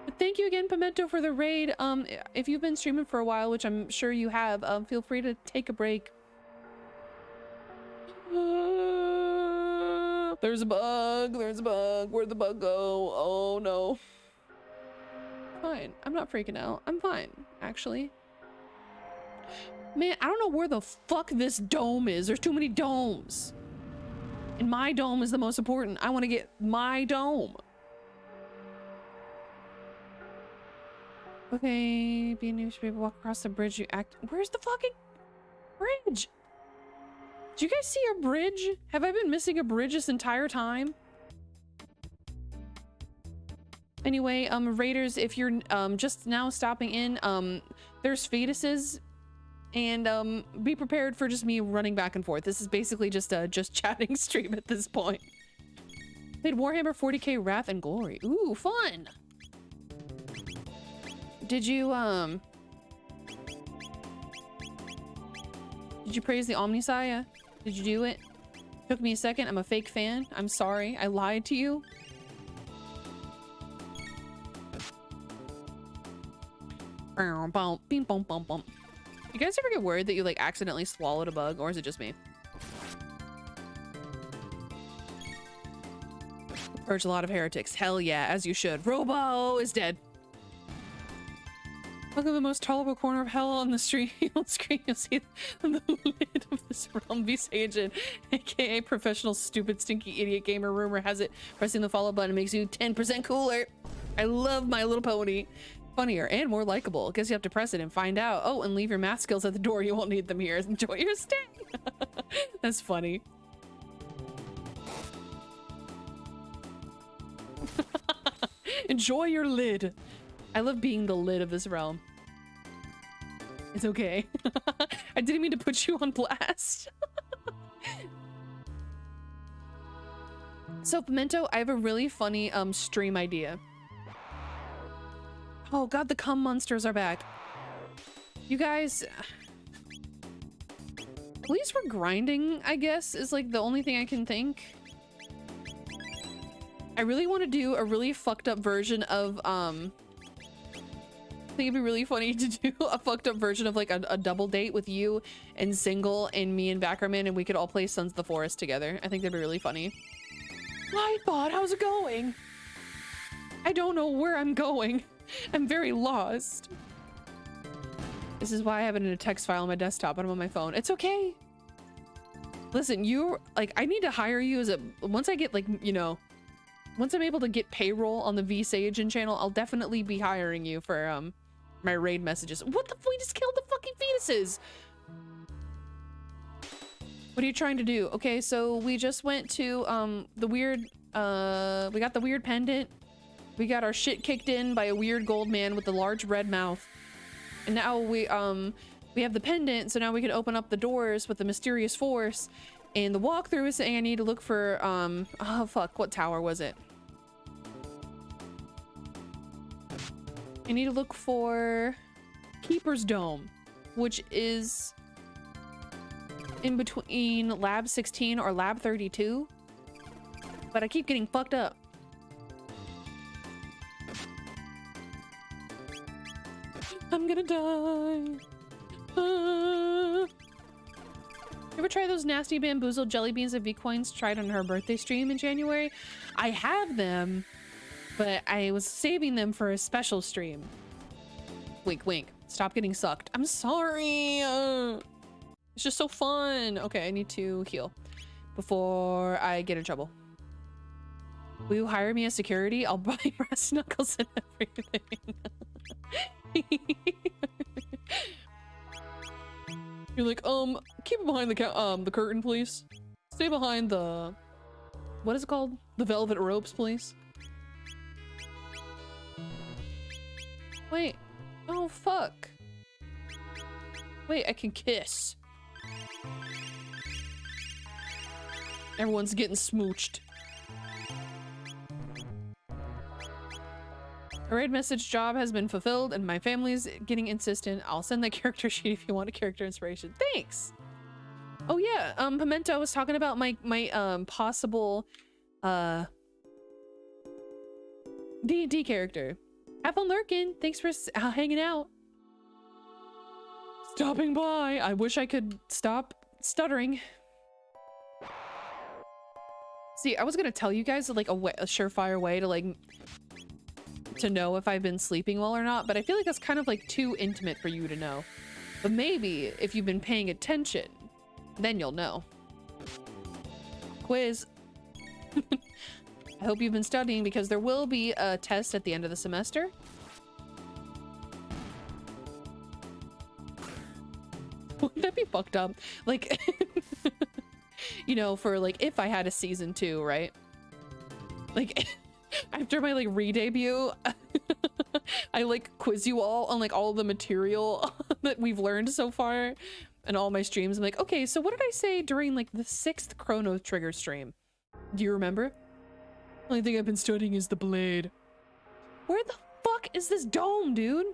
But thank you again, Pimento, for the raid. If you've been streaming for a while, which I'm sure you have, feel free to take a break. There's a bug. There's a bug. Where'd the bug go? Oh, no. Fine. I'm not freaking out. I'm fine, actually. Man, I don't know where the fuck this dome is. There's too many domes. And my dome is the most important. I want to get my dome. Okay, be a newspaper, walk across the bridge, you act. Where's the fucking bridge? Do you guys see a bridge? Have I been missing a bridge this entire time? Anyway, Raiders, if you're just now stopping in, there's fetuses, and be prepared for just me running back and forth. This is basically just a chatting stream at this point. Played Warhammer 40k Wrath and Glory. Ooh, fun! Did you praise the Omnissiah? Did you do it? Took me a second. I'm a fake fan. I'm sorry. I lied to you. Bing, bum, bum, bum. You guys ever get worried that you like accidentally swallowed a bug, or is it just me? Purge a lot of heretics. Hell yeah, as you should. Robo is dead. Look at the most tolerable corner of hell on the stream. On screen, you'll see the lid of this Rumby's agent, aka professional stupid stinky idiot gamer. Rumor has it pressing the follow button makes you 10% cooler. I love My Little Pony. Funnier and more likable. Guess you have to press it and find out. Oh, and leave your math skills at the door. You won't need them here. Enjoy your stay. That's funny. Enjoy your lid. I love being the lid of this realm. It's okay. I didn't mean to put you on blast. So, Pimento, I have a really funny stream idea. Oh god, the cum monsters are back. You guys... At least we're grinding, I guess, is like the only thing I can think. I really want to do a really fucked up version of, I think it'd be really funny to do a fucked up version of like a double date with you and Single and me and Backerman, and we could all play Sons of the Forest together. I think that'd be really funny. I thought, how's it going? I don't know where I'm going. I'm very lost. This is why I have it in a text file on my desktop and I'm on my phone. It's okay. Listen, you're like, I need to hire you as a, once I get like, you know, once I'm able to get payroll on the V-Sage channel, I'll definitely be hiring you for my raid messages. What the f— we just killed the fucking fetuses! What are you trying to do? Okay, so we just went to the weird, we got the weird pendant. We got our shit kicked in by a weird gold man with a large red mouth. And now we have the pendant, so now we can open up the doors with the mysterious force. And the walkthrough is saying I need to look for, oh fuck, what tower was it? I need to look for Keeper's Dome, which is in between Lab 16 or Lab 32. But I keep getting fucked up. I'm gonna die. You ever try those nasty bamboozled jelly beans that V-Coins tried on her birthday stream in January? I have them, but I was saving them for a special stream. Wink, wink. Stop getting sucked. I'm sorry. It's just so fun. Okay, I need to heal before I get in trouble. Will you hire me as security? I'll buy brass knuckles and everything. You're like, keep it behind the curtain, please. Stay behind the, what is it called? The velvet ropes, please. Wait. Oh, fuck. Wait, I can kiss. Everyone's getting smooched. A raid message job has been fulfilled and my family's getting insistent. I'll send that character sheet if you want a character inspiration. Thanks. Oh yeah, Pimento was talking about my possible D&D character. Have fun lurking. Thanks for hanging out. Stopping by. I wish I could stop stuttering. See, I was gonna tell you guys like a surefire way to like to know if I've been sleeping well or not, but I feel like that's kind of like too intimate for you to know. But maybe if you've been paying attention, then you'll know. Quiz. I hope you've been studying because there will be a test at the end of the semester. Wouldn't that be fucked up? Like, you know, for like if I had a season 2, right? Like after my like re-debut, I like quiz you all on like all the material that we've learned so far and all my streams. I'm like, okay, so what did I say during like the 6th Chrono Trigger stream? Do you remember? Only thing I've been studying is the blade. Where the fuck is this dome, dude?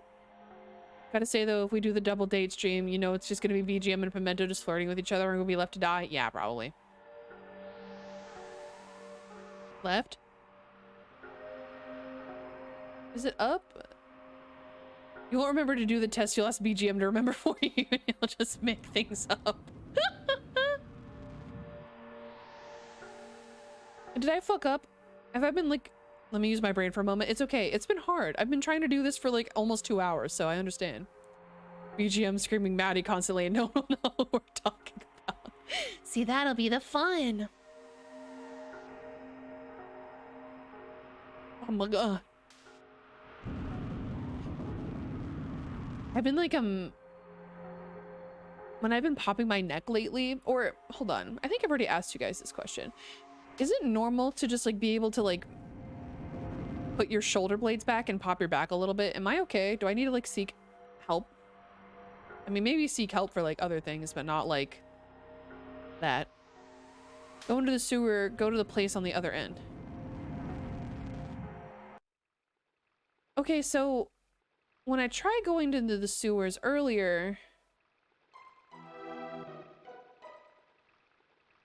Gotta say though, if we do the double date stream, you know it's just gonna be VGM and Pimento just flirting with each other and we'll be left to die. Yeah, probably. Left? Is it up? You won't remember to do the test. You'll ask BGM to remember for you. He'll just make things up. Did I fuck up? Have I been like... Let me use my brain for a moment. It's okay. It's been hard. I've been trying to do this for like almost 2 hours, so I understand. BGM screaming Maddie constantly and no one will know what we're talking about.
See, that'll be the fun.
Oh my god. I've been like, when I've been popping my neck lately, or hold on, I think I've already asked you guys this question. Is it normal to just like be able to like put your shoulder blades back and pop your back a little bit? Am I okay? Do I need to like seek help? I mean, maybe seek help for like other things, but not like that. Go into the sewer, go to the place on the other end. Okay, so when I tried going into the sewers earlier,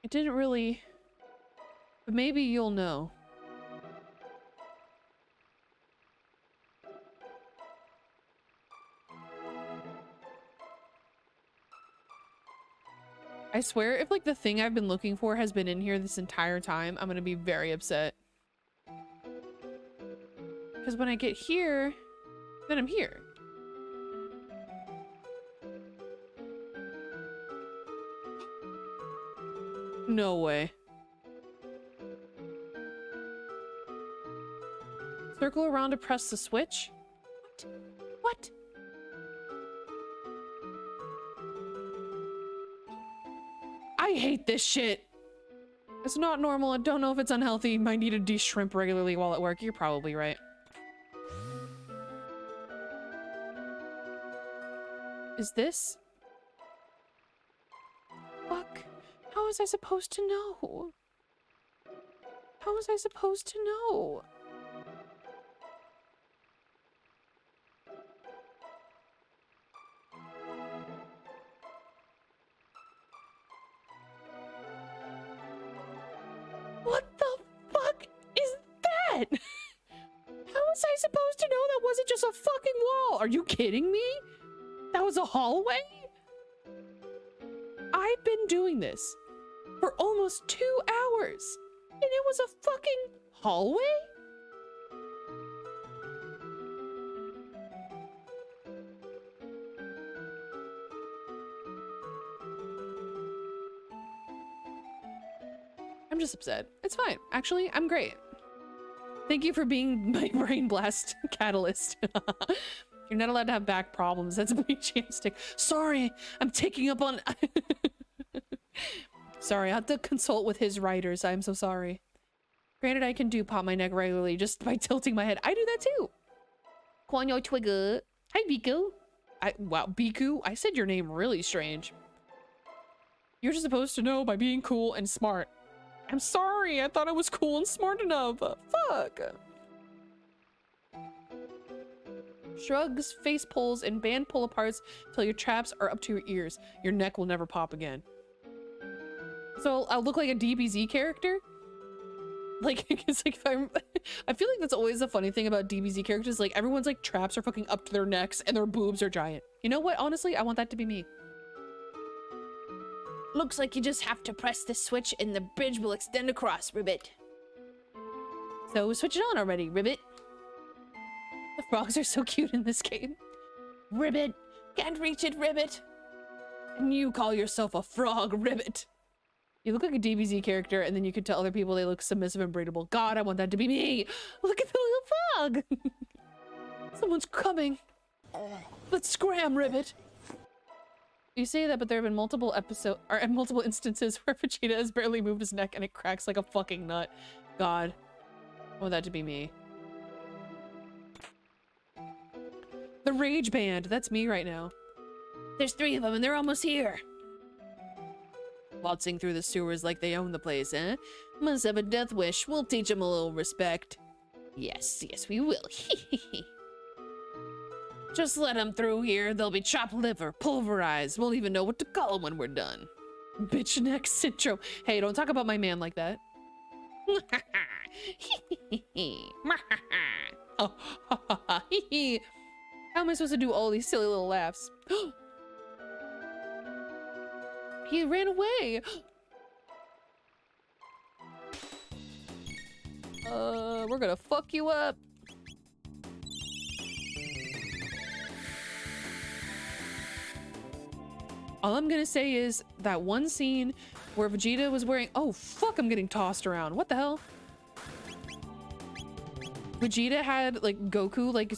it didn't really, but maybe you'll know. I swear, if like the thing I've been looking for has been in here this entire time, I'm gonna be very upset. Because when I get here, then I'm here. No way. Circle around to press the switch? What? I hate this shit. It's not normal. I don't know if it's unhealthy. Might need to de-shrimp regularly while at work. You're probably right. Is this? Fuck. How was I supposed to know? How was I supposed to know? What the fuck is that? How was I supposed to know that wasn't just a fucking wall? Are you kidding me? That was a hallway? I've been doing this for almost 2 hours, and it was a fucking hallway? I'm just upset. It's fine. Actually, I'm great. Thank you for being my brain blast catalyst. You're not allowed to have back problems. That's a BGM stick. Sorry, I'm taking up on... Sorry, I have to consult with his writers. I'm so sorry. Granted, I can do pop my neck regularly just by tilting my head. I do that too. Chrono Trigger. Hi, Biku. Wow, Biku? I said your name really strange. You're just supposed to know by being cool and smart. I'm sorry, I thought I was cool and smart enough. Fuck. Shrugs, face pulls, and band pull aparts till your traps are up to your ears. Your neck will never pop again. So I'll look like a DBZ character? Like, it's like if I'm... I feel like that's always the funny thing about DBZ characters. Like, everyone's like traps are fucking up to their necks and their boobs are giant. You know what? Honestly, I want that to be me.
Looks like you just have to press the switch and the bridge will extend across, Ribbit.
So switch it on already, Ribbit. The frogs are so cute in this game.
Ribbit. Can't reach it, Ribbit.
And you call yourself a frog, Ribbit. You look like a DBZ character, and then you could tell other people they look submissive and breedable. God, I want that to be me. Look at the little frog. Someone's coming. Let's scram, Ribbit. You say that, but there have been multiple instances where Vegeta has barely moved his neck and it cracks like a fucking nut. God, I want that to be me. The Rage Band. That's me right now.
There's 3 of them and they're almost here.
Waltzing through the sewers like they own the place, eh? Must have a death wish. We'll teach them a little respect.
Yes, we will.
Just let them through here. They'll be chopped liver, pulverized. We'll even know what to call them when we're done. Bitch neck syndrome. Hey, don't talk about my man like that. Oh, How am I supposed to do all these silly little laughs? He ran away. We're gonna fuck you up. All I'm gonna say is that one scene where Vegeta was wearing— oh fuck, I'm getting tossed around. What the hell? Vegeta had like Goku like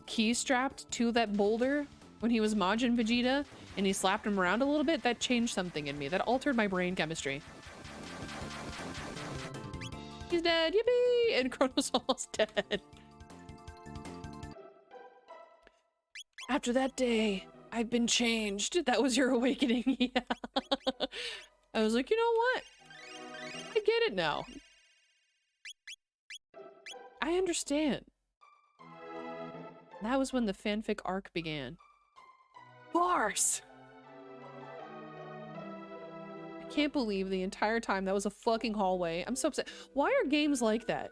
key strapped to that boulder when he was Majin Vegeta, and he slapped him around a little bit. That changed something in me. That altered my brain chemistry. He's dead, yippee! And Chrono's almost dead. After that day, I've been changed. That was your awakening. Yeah. I was like, you know what? I get it now. I understand. That was when the fanfic arc began. Bars! I can't believe the entire time that was a fucking hallway. I'm so upset. Why are games like that?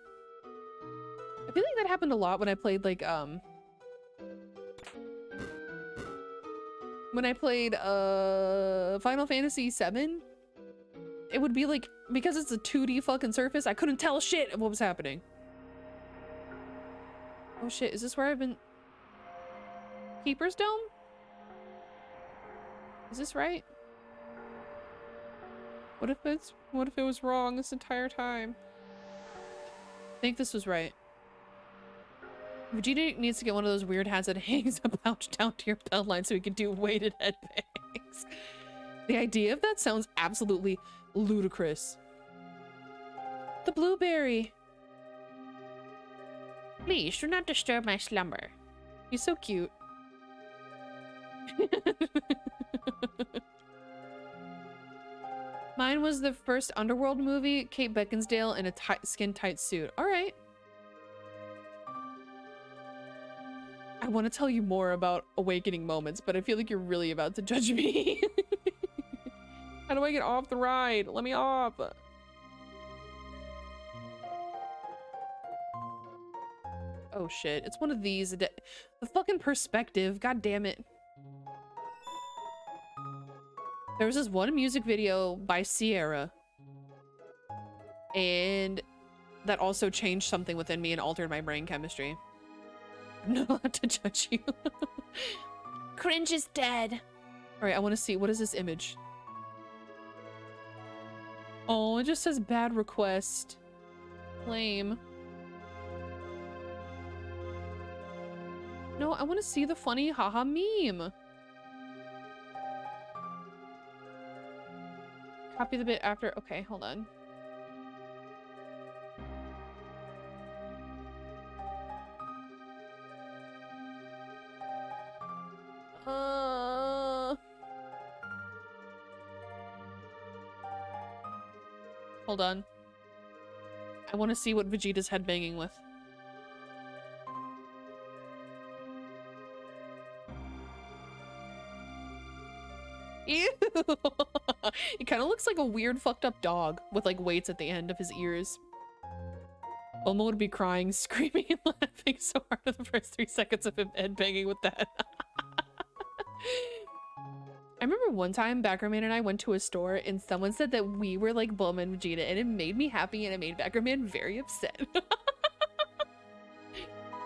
I feel like that happened a lot when I played like, when I played, Final Fantasy VII. It would be like, because it's a 2D fucking surface, I couldn't tell shit of what was happening. Oh shit, is this where I've been? Keeper's Dome? Is this right? What if it was wrong this entire time? I think this was right. Vegeta needs to get one of those weird hats that hangs about down to your belt line so he can do weighted headbangs. The idea of that sounds absolutely ludicrous. The blueberry.
Please do not disturb my slumber.
He's so cute. Mine was the first Underworld movie, Kate Beckinsale in a skin-tight suit. All right. I want to tell you more about awakening moments, but I feel like you're really about to judge me. How do I get off the ride? Let me off. Oh shit, it's one of these. The fucking perspective, god damn it. There was this one music video by Sierra, and that also changed something within me and altered my brain chemistry. I'm not allowed to judge you.
Cringe is dead.
Alright, I want to see. What is this image? Oh, it just says bad request. Lame. No, I want to see the funny haha meme. Copy the bit after. Okay, hold on. Hold on. I want to see what Vegeta's headbanging with. Ew! It kind of looks like a weird fucked up dog with like weights at the end of his ears. Bulma would be crying, screaming, and laughing so hard at the first 3 seconds of him headbanging with that. I remember one time Backerman and I went to a store and someone said that we were like Bulma and Vegeta, and it made me happy and it made Backerman very upset.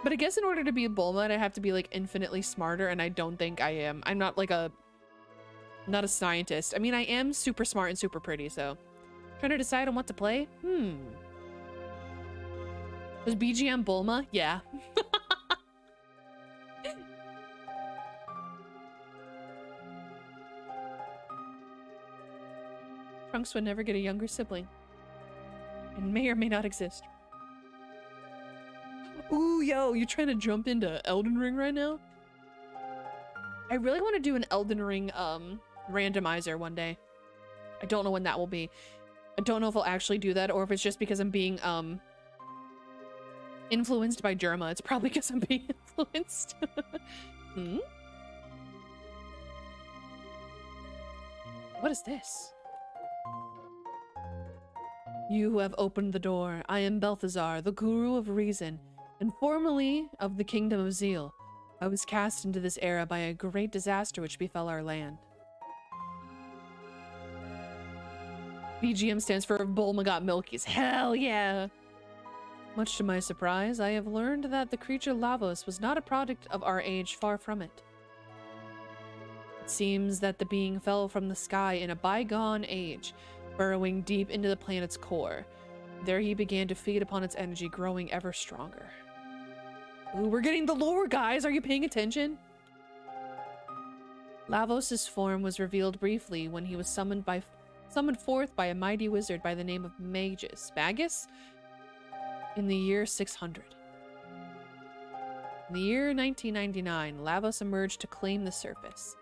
But I guess in order to be Bulma, I have to be like infinitely smarter, and I don't think I am. I'm not like not a scientist. I mean, I am super smart and super pretty, so trying to decide on what to play. Was BGM Bulma? Yeah. Trunks would never get a younger sibling. And may or may not exist. Ooh, yo, you trying to jump into Elden Ring right now? I really want to do an Elden Ring randomizer one day. I don't know when that will be. I don't know if I'll actually do that or if it's just because I'm being influenced by Germa. It's probably because I'm being influenced. What is this? You who have opened the door. I am Balthazar, the Guru of Reason, and formerly of the Kingdom of Zeal. I was cast into this era by a great disaster which befell our land. BGM stands for Bulma Got Milkies. Hell yeah! Much to my surprise, I have learned that the creature Lavos was not a product of our age, far from it. It seems that the being fell from the sky in a bygone age, burrowing deep into the planet's core. There he began to feed upon its energy, growing ever stronger. Ooh, we're getting the lore, guys! Are you paying attention? Lavos' form was revealed briefly when he was summoned forth by a mighty wizard by the name of Magus in the year 600. In the year 1999, Lavos emerged to claim the surface.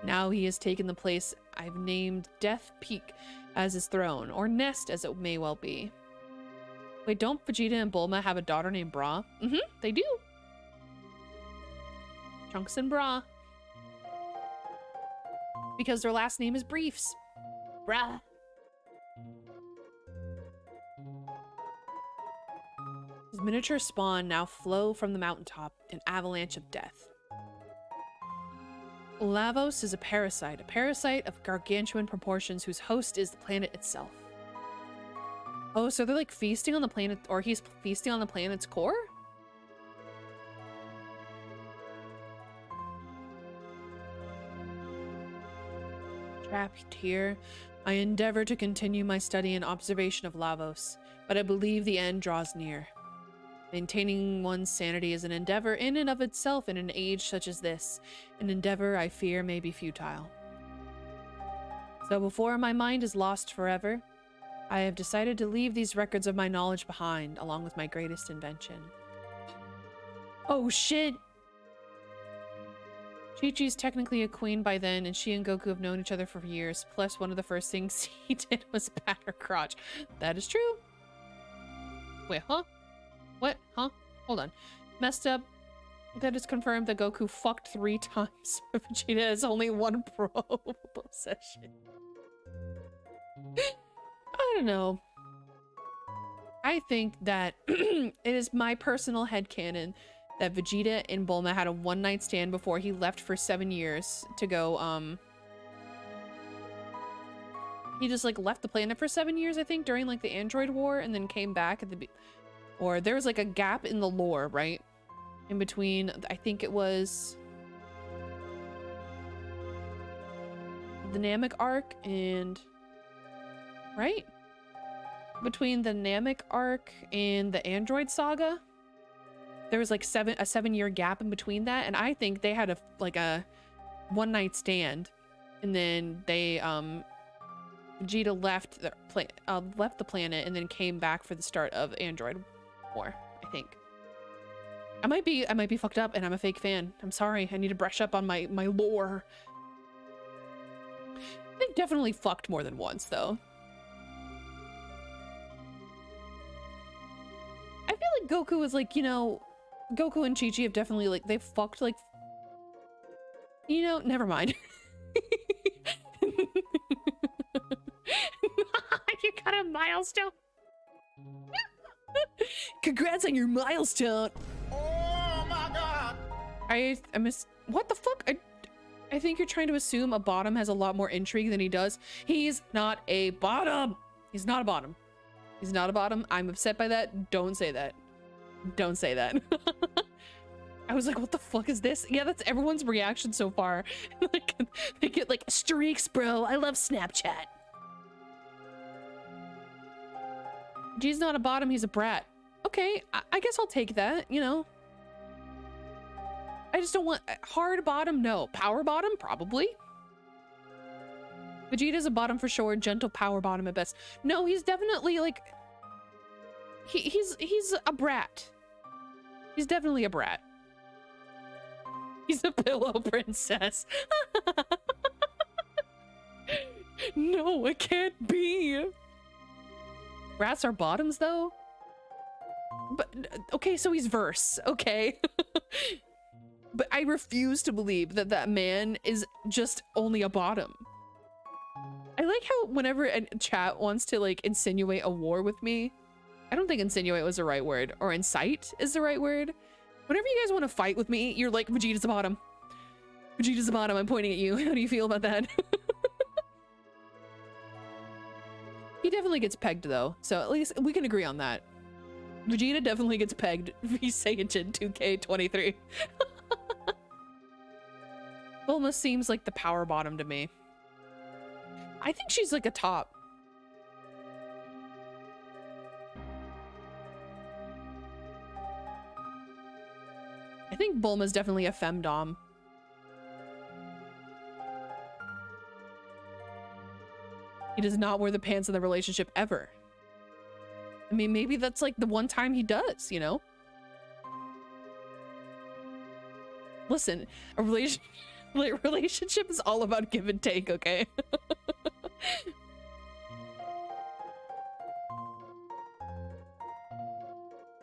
Now he has taken the place I've named Death Peak as his throne, or nest as it may well be. Wait, don't Vegeta and Bulma have a daughter named Bra? Mm-hmm, they do. Trunks and Bra. Because their last name is Briefs. Bruh. His miniature spawn now flow from the mountaintop, an avalanche of death. Lavos is a parasite of gargantuan proportions whose host is the planet itself. Oh, so they're like feasting on the planet, or he's feasting on the planet's core? Trapped here, I endeavor to continue my study and observation of Lavos, but I believe the end draws near. Maintaining one's sanity is an endeavor in and of itself in an age such as this, an endeavor I fear may be futile. So before my mind is lost forever, I have decided to leave these records of my knowledge behind, along with my greatest invention. Oh shit! Chi-Chi's technically a queen by then, and she and Goku have known each other for years, plus one of the first things he did was pat her crotch. That is true. Wait, huh? What? Huh? Hold on. Messed up. That is confirmed that Goku fucked 3 times. Vegeta has only 1 pro possession. I don't know. I think that it is my personal headcanon that Vegeta and Bulma had a one-night stand before he left for 7 years to go, he just, like, left the planet for 7 years, I think, during, like, the Android War, and then came back at the... Or there was, like, a gap in the lore, right? In between, I think it was... the Namek arc and... Right? Between the Namek arc and the Android saga. There was like a 7-year gap in between that, and I think they had a one-night stand, and then they Vegeta left the planet and then came back for the start of Android War, I think. I might be fucked up and I'm a fake fan. I'm sorry. I need to brush up on my lore. They definitely fucked more than once though. I feel like Goku was like, you know, Goku and Chi-Chi have definitely, like, they've fucked, like, you know, never mind. You got a milestone. Congrats on your milestone.
Oh my god.
I miss, what the fuck? I think you're trying to assume a bottom has a lot more intrigue than he does. He's not a bottom. He's not a bottom. He's not a bottom. I'm upset by that. Don't say that. Don't say that. I was like, what the fuck is this? Yeah, that's everyone's reaction so far. Like, they get like, streaks, bro. I love Snapchat. G's not a bottom, he's a brat. Okay, I guess I'll take that, you know. I just don't want hard bottom, no. Power bottom, probably. Vegeta's a bottom for sure, gentle power bottom at best. No, he's definitely like he's a brat. He's definitely a brat. He's a pillow princess. No, it can't be. Rats are bottoms though? But okay, so he's verse, okay. But I refuse to believe that that man is just only a bottom. I like how whenever a chat wants to like insinuate a war with me, I don't think insinuate was the right word, or incite is the right word. Whenever you guys want to fight with me, you're like, Vegeta's the bottom. Vegeta's the bottom. I'm pointing at you. How do you feel about that? He definitely gets pegged though, so at least we can agree on that. Vegeta definitely gets pegged. V Saiyajin 2K23. Almost seems like the power bottom to me. I think she's like a top. I think Bulma's definitely a femdom. He does not wear the pants in the relationship ever. I mean, maybe that's like the one time he does, you know? Listen, a relationship is all about give and take, okay?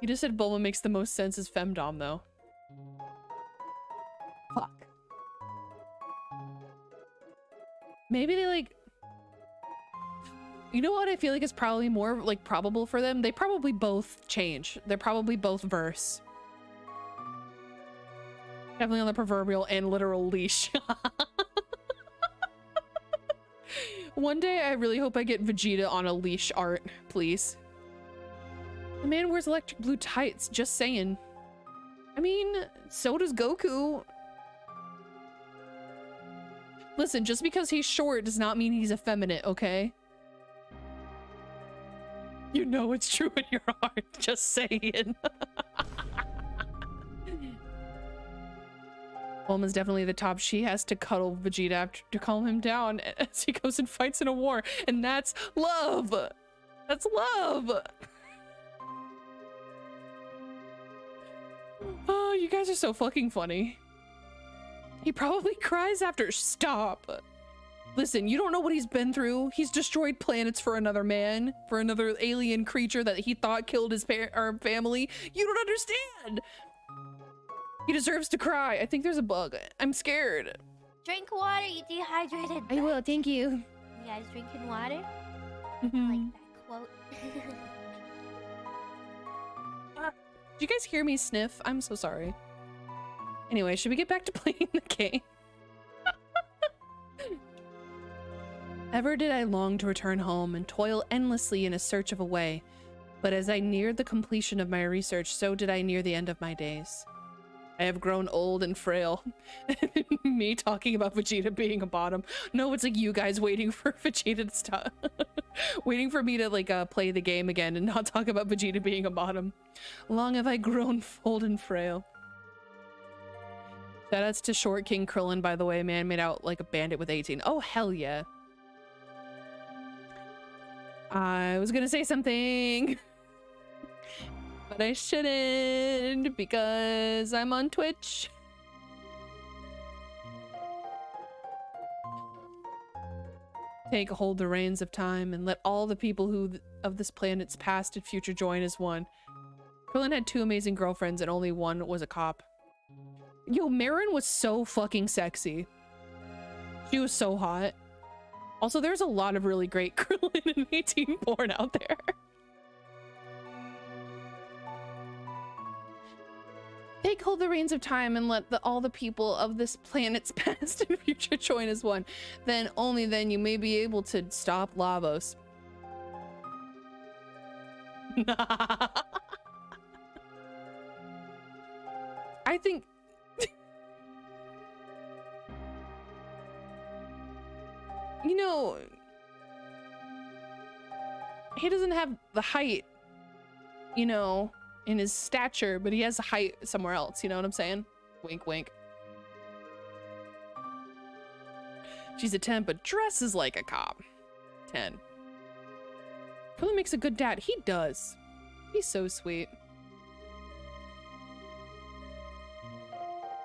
You just said Bulma makes the most sense as femdom, though. Fuck. Maybe they like... You know what I feel like is probably more like probable for them? They probably both change. They're probably both verse. Definitely on the proverbial and literal leash. One day I really hope I get Vegeta on a leash art, please. The man wears electric blue tights, just saying. I mean, so does Goku. Listen, just because he's short does not mean he's effeminate, okay? You know it's true in your heart, just saying. Bulma's definitely the top. She has to cuddle Vegeta after to calm him down as he goes and fights in a war. And that's love! That's love! Oh, you guys are so fucking funny. He probably cries after. Stop. Listen, you don't know what he's been through. He's destroyed planets for another man, for another alien creature that he thought killed his family. You don't understand. He deserves to cry. I think there's a bug. I'm scared.
Drink water, you dehydrated.
I will, thank you.
You guys drinking water? I like that quote.
Did you guys hear me sniff? I'm so sorry. Anyway, should we get back to playing the game? Ever did I long to return home and toil endlessly in a search of a way, but as I neared the completion of my research, so did I near the end of my days. I have grown old and frail. Me talking about Vegeta being a bottom. No, it's like you guys waiting for Vegeta to stop. Waiting for me to like play the game again and not talk about Vegeta being a bottom. Long have I grown old and frail. Shoutouts to Short King Krillin, by the way, man, made out like a bandit with 18. Oh, hell yeah. I was gonna say something, but I shouldn't because I'm on Twitch. Hold the reins of time and let all the people who of this planet's past and future join as one. Krillin had 2 amazing girlfriends and only one was a cop. Yo, Marin was so fucking sexy. She was so hot. Also, there's a lot of really great Krillin and 18 porn out there. Hold the reins of time and let all the people of this planet's past and future join as one. Then, only then, you may be able to stop Lavos. I think... You know, he doesn't have the height, you know, in his stature, but he has a height somewhere else, you know what I'm saying? Wink, wink. She's a 10, but dresses like a cop. 10. Krillin makes a good dad. He does. He's so sweet.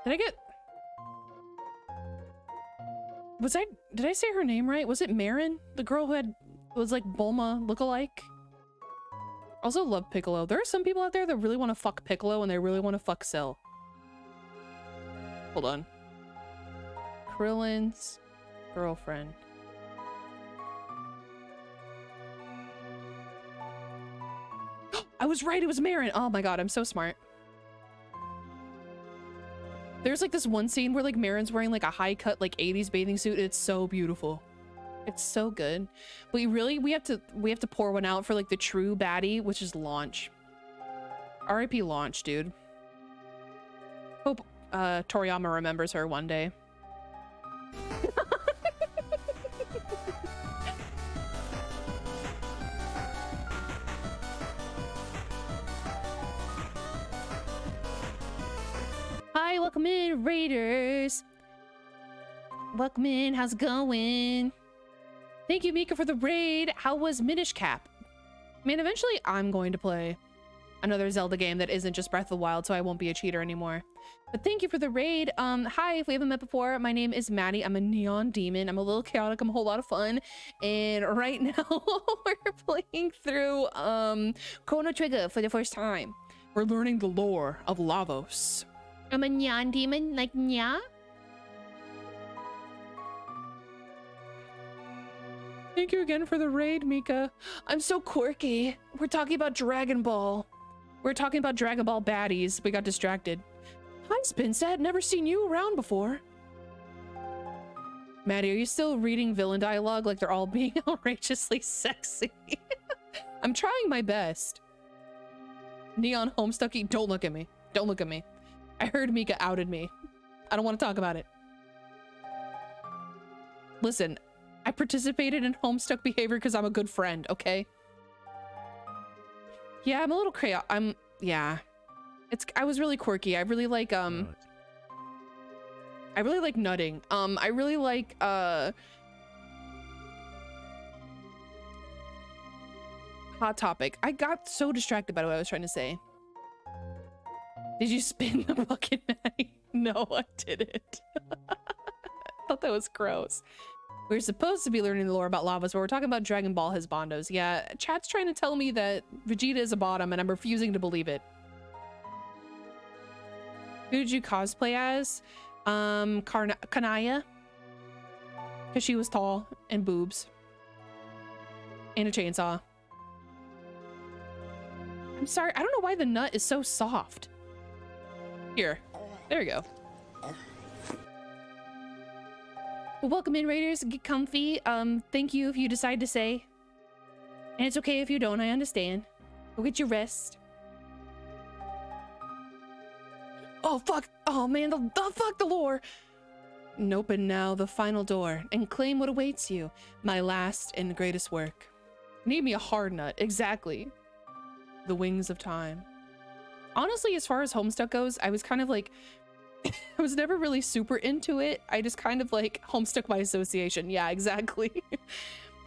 Did I get... Did I say her name right? Was it Marin? The girl who was like Bulma lookalike? Also love Piccolo. There are some people out there that really want to fuck Piccolo and they really want to fuck Cell. Hold on. Krillin's girlfriend. I was right, it was Marin. Oh my god, I'm so smart. There's like this one scene where like Marin's wearing like a high cut like 80s bathing suit. It's so beautiful. It's so good. But we have to pour one out for like the true baddie, which is Launch. R.I.P. Launch, dude. Hope Toriyama remembers her one day. Hi, welcome in, Raiders. Welcome in, how's it going? Thank you, Mika, for the raid. How was Minish Cap? Man, eventually I'm going to play another Zelda game that isn't just Breath of the Wild, so I won't be a cheater anymore. But thank you for the raid. Hi, if we haven't met before, my name is Maddie. I'm a neon demon. I'm a little chaotic. I'm a whole lot of fun. And right now we're playing through Chrono Trigger for the first time. We're learning the lore of Lavos.
I'm a neon demon, like nya.
Thank you again for the raid, Mika. I'm so quirky. We're talking about Dragon Ball. We're talking about Dragon Ball baddies. We got distracted. Hi, Spinset. Never seen you around before. Maddie, are you still reading villain dialogue like they're all being outrageously sexy? I'm trying my best. Neon Homestucky, don't look at me. Don't look at me. I heard Mika outed me. I don't want to talk about it. Listen, I participated in Homestuck behavior because I'm a good friend, okay? Yeah, I'm a little yeah. I was really quirky. I really like nutting. I really like Hot Topic. I got so distracted by what I was trying to say. Did you spin the bucket, Maddie? No, I didn't. I thought that was gross. We're supposed to be learning the lore about Lavas, but we're talking about Dragon Ball Husbandos. Yeah, chat's trying to tell me that Vegeta is a bottom, and I'm refusing to believe it. Who did you cosplay as? Kanaya. Because she was tall and boobs. And a chainsaw. I'm sorry, I don't know why the nut is so soft. Here. There you go. Well, welcome in, Raiders. Get comfy. Thank you if you decide to stay. And it's okay if you don't, I understand. Go get your rest. Oh, fuck. Oh, man, the fuck the lore. And open now the final door and claim what awaits you. My last and greatest work. Need me a hard nut. Exactly. The wings of time. Honestly, as far as Homestuck goes, I was kind of like... I was never really super into it. I just kind of like Homestuck by association. Yeah, exactly.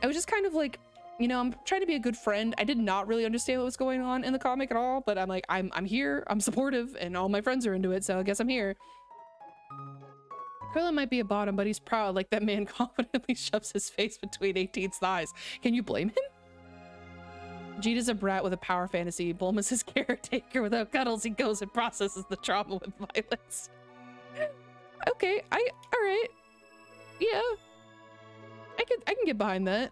I was just kind of like, you know, I'm trying to be a good friend. I did not really understand what was going on in the comic at all, but I'm like, I'm here, I'm supportive, and all my friends are into it, so I guess I'm here. Krillin might be a bottom, but he's proud, like that man confidently shoves his face between 18's thighs. Can you blame him? Vegeta's a brat with a power fantasy. Bulma's his caretaker. Without cuddles, he goes and processes the trauma with violence. Okay, all right. Yeah. I can get behind that.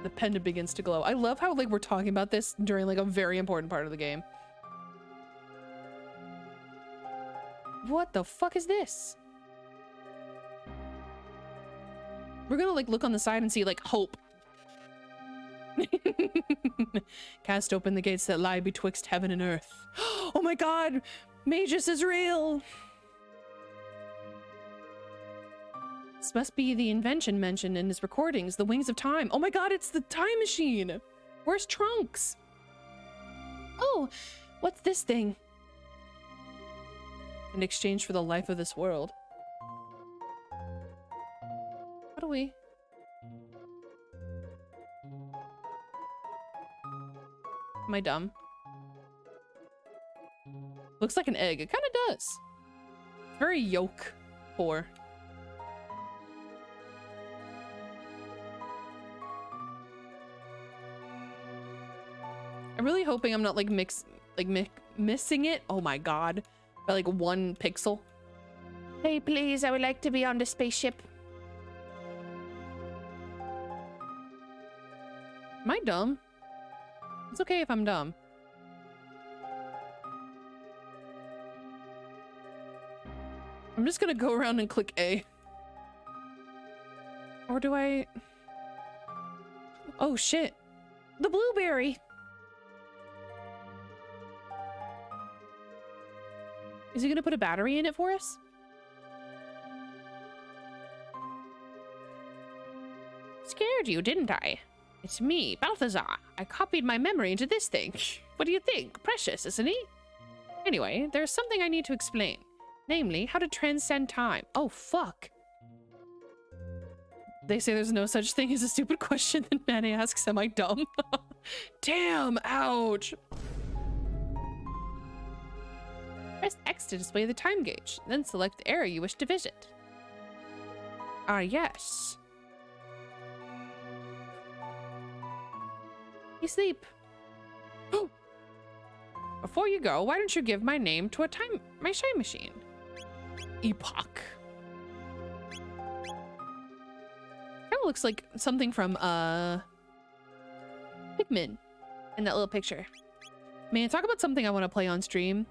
The pendant begins to glow. I love how like we're talking about this during like a very important part of the game. What the fuck is this? We're gonna like look on the side and see like hope. Cast open the gates that lie betwixt heaven and earth. Oh my god! Magus is real! This must be the invention mentioned in his recordings, the wings of time. Oh my god, it's the time machine! Where's Trunks? Oh, what's this thing? In exchange for the life of this world. How do we... Am I dumb? Looks like an egg. It kind of does. Very yolk poor. I'm really hoping I'm not like missing it. Oh my god. By like 1 pixel.
Hey, please, I would like to be on the spaceship.
Am I dumb? It's okay if I'm dumb. I'm just gonna go around and click A. Or do I? Oh shit. The blueberry. Is he gonna put a battery in it for us? Scared you, didn't I? It's me, Balthazar. I copied my memory into this thing. What do you think? Precious, isn't he? Anyway, there's something I need to explain. Namely, how to transcend time. Oh, fuck. They say there's no such thing as a stupid question, then Maddie asks, am I dumb? Damn, ouch. Press X to display the time gauge, then select the area you wish to visit. Ah, yes. You sleep. Before you go, why don't you give my name to my time machine? Epoch. Kind of looks like something from Pikmin in that little picture. Man, talk about something I want to play on stream.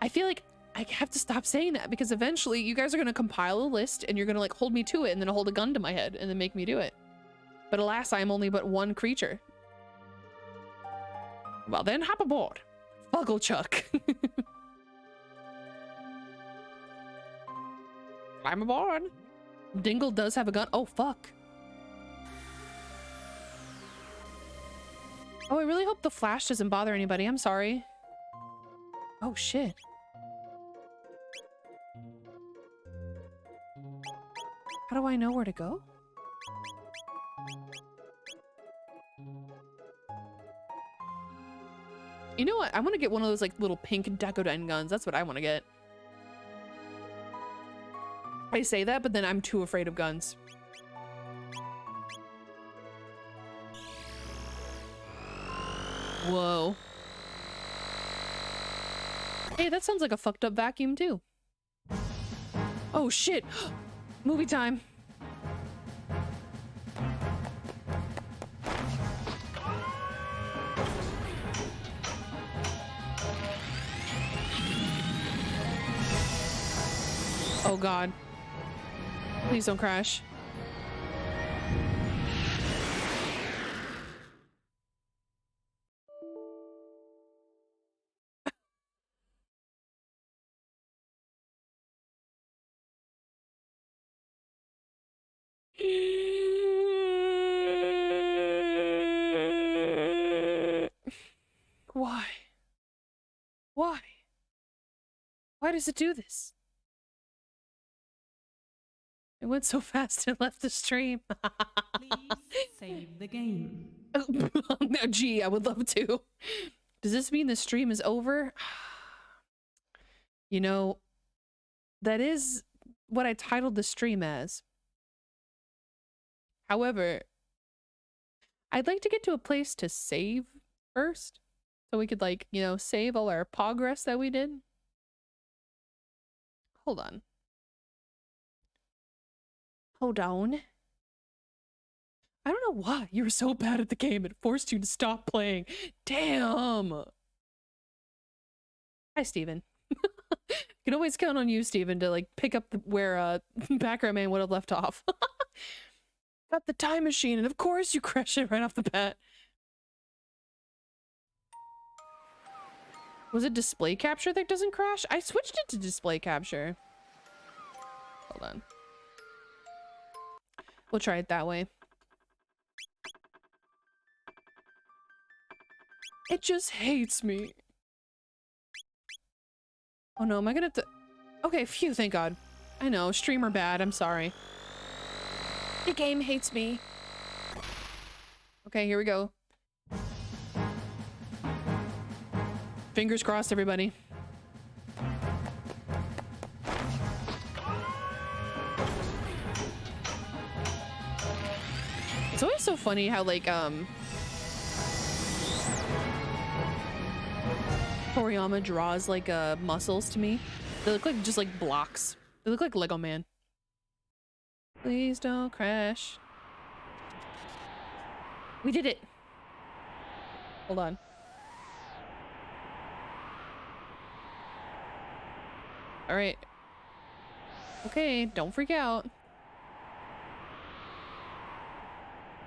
I feel like I have to stop saying that because eventually you guys are going to compile a list and you're going to like hold me to it and then hold a gun to my head and then make me do it. But alas, I am only but one creature. Well then, hop aboard. Chuck. Climb aboard. Dingle does have a gun. Oh, fuck. Oh, I really hope the flash doesn't bother anybody. I'm sorry. Oh, shit. How do I know where to go? You know what? I want to get one of those like little pink Decoden guns. That's what I want to get. I say that, but then I'm too afraid of guns. Whoa. Hey, that sounds like a fucked up vacuum too. Oh shit. Movie time. Oh god. Please don't crash. Why? Why? Why does it do this? It went so fast it left the stream.
Please save the game.
No, gee, I would love to. Does this mean the stream is over? You know, that is what I titled the stream as. However, I'd like to get to a place to save first. So we could like, you know, save all our progress that we did. Hold on. Hold on. I don't know why you were so bad at the game. It forced you to stop playing. Damn. Hi, Steven. You can always count on you, Steven, to like pick up where Background Man would have left off. Got the time machine, and of course you crash it right off the bat. Was it display capture that doesn't crash? I switched it to display capture. Hold on. We'll try it that way. It just hates me. Oh no, am I gonna have to... Okay, phew, thank God. I know, streamer bad, I'm sorry. The game hates me. Okay, here we go. Fingers crossed, everybody. It's always so funny how, like, Toriyama draws, like, muscles to me. They look like just, like, blocks. They look like Lego Man. Please don't crash. We did it. Hold on. All right. Okay, don't freak out.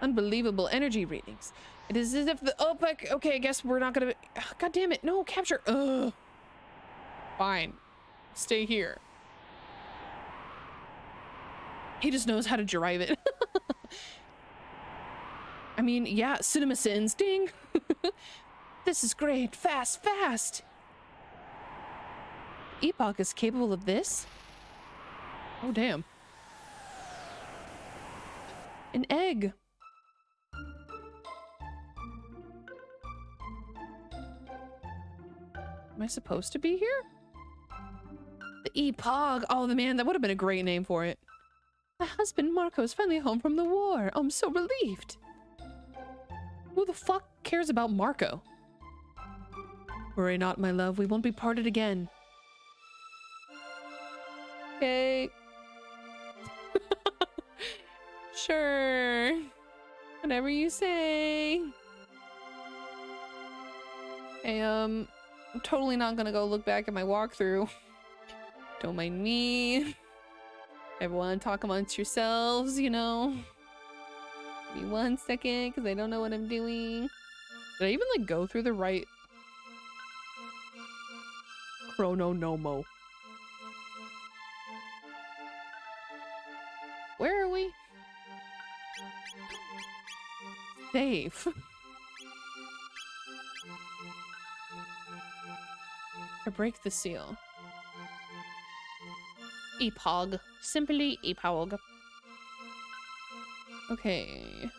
Unbelievable energy readings. It is as if the OPEC. Okay, I guess we're not gonna. God damn it! No capture. Ugh. Fine, stay here. He just knows how to drive it. I mean, yeah, cinema sins. Ding. This is great. Fast, fast. Epoch is capable of this? Oh, damn. An egg. Am I supposed to be here? The Epoch. Oh, the man, that would have been a great name for it. My husband Marco's finally home from the war. I'm so relieved. Who the fuck cares about Marco? Worry not, my love. We won't be parted again. Okay. Sure. Whatever you say. Hey, I'm totally not gonna go look back at my walkthrough. Don't mind me. Everyone talk amongst yourselves, you know. Give me 1 second, because I don't know what I'm doing. Did I even, like, go through the right... Chrono Nomo. Where are we? Safe. To break the seal. Epog. Simply Epog. Okay.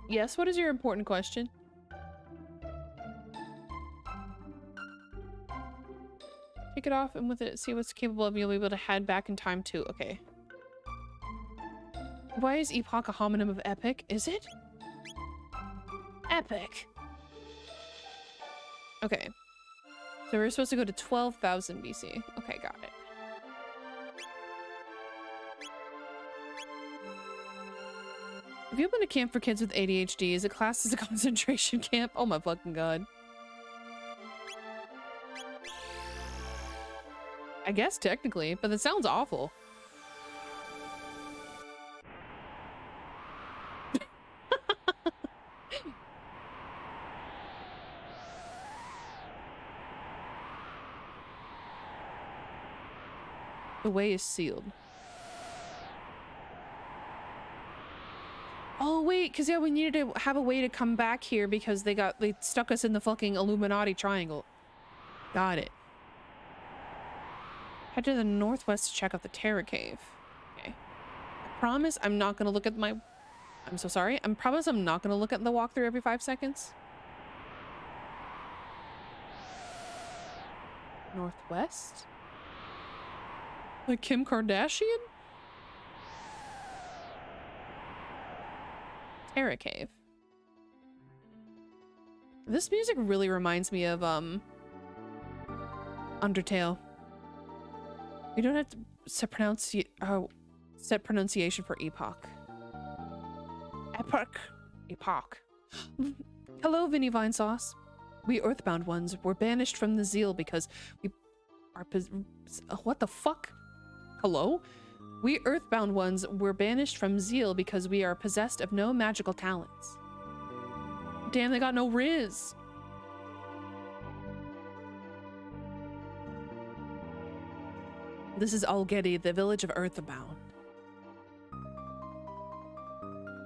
Yes, what is your important question? Take it off and with it see what's capable of. You'll be able to head back in time too. Okay. Why is Epoch a homonym of epic? Is it? Epic. Okay. So we're supposed to go to 12,000 BC. Okay, got it. Have you opened a camp for kids with ADHD? Is it classed as a concentration camp? Oh my fucking god. I guess technically, but that sounds awful. The way is sealed. Oh wait, because yeah, we needed to have a way to come back here because they stuck us in the fucking Illuminati triangle. Got it. Head to the northwest to check out the Terror Cave. Okay. I promise I'm not gonna look at my... I'm so sorry. I promise I'm not gonna look at the walkthrough every 5 seconds. Northwest? Like Kim Kardashian? Terror Cave. This music really reminds me of Undertale. We don't have to set pronunciation for epoch. Epoch. Epoch. Hello, Vinny Vine Sauce. We Earthbound ones were banished from the Zeal because we are what the fuck? Hello? We Earthbound ones were banished from Zeal because we are possessed of no magical talents. Damn, they got no riz. This is Algedi, the village of Earthbound.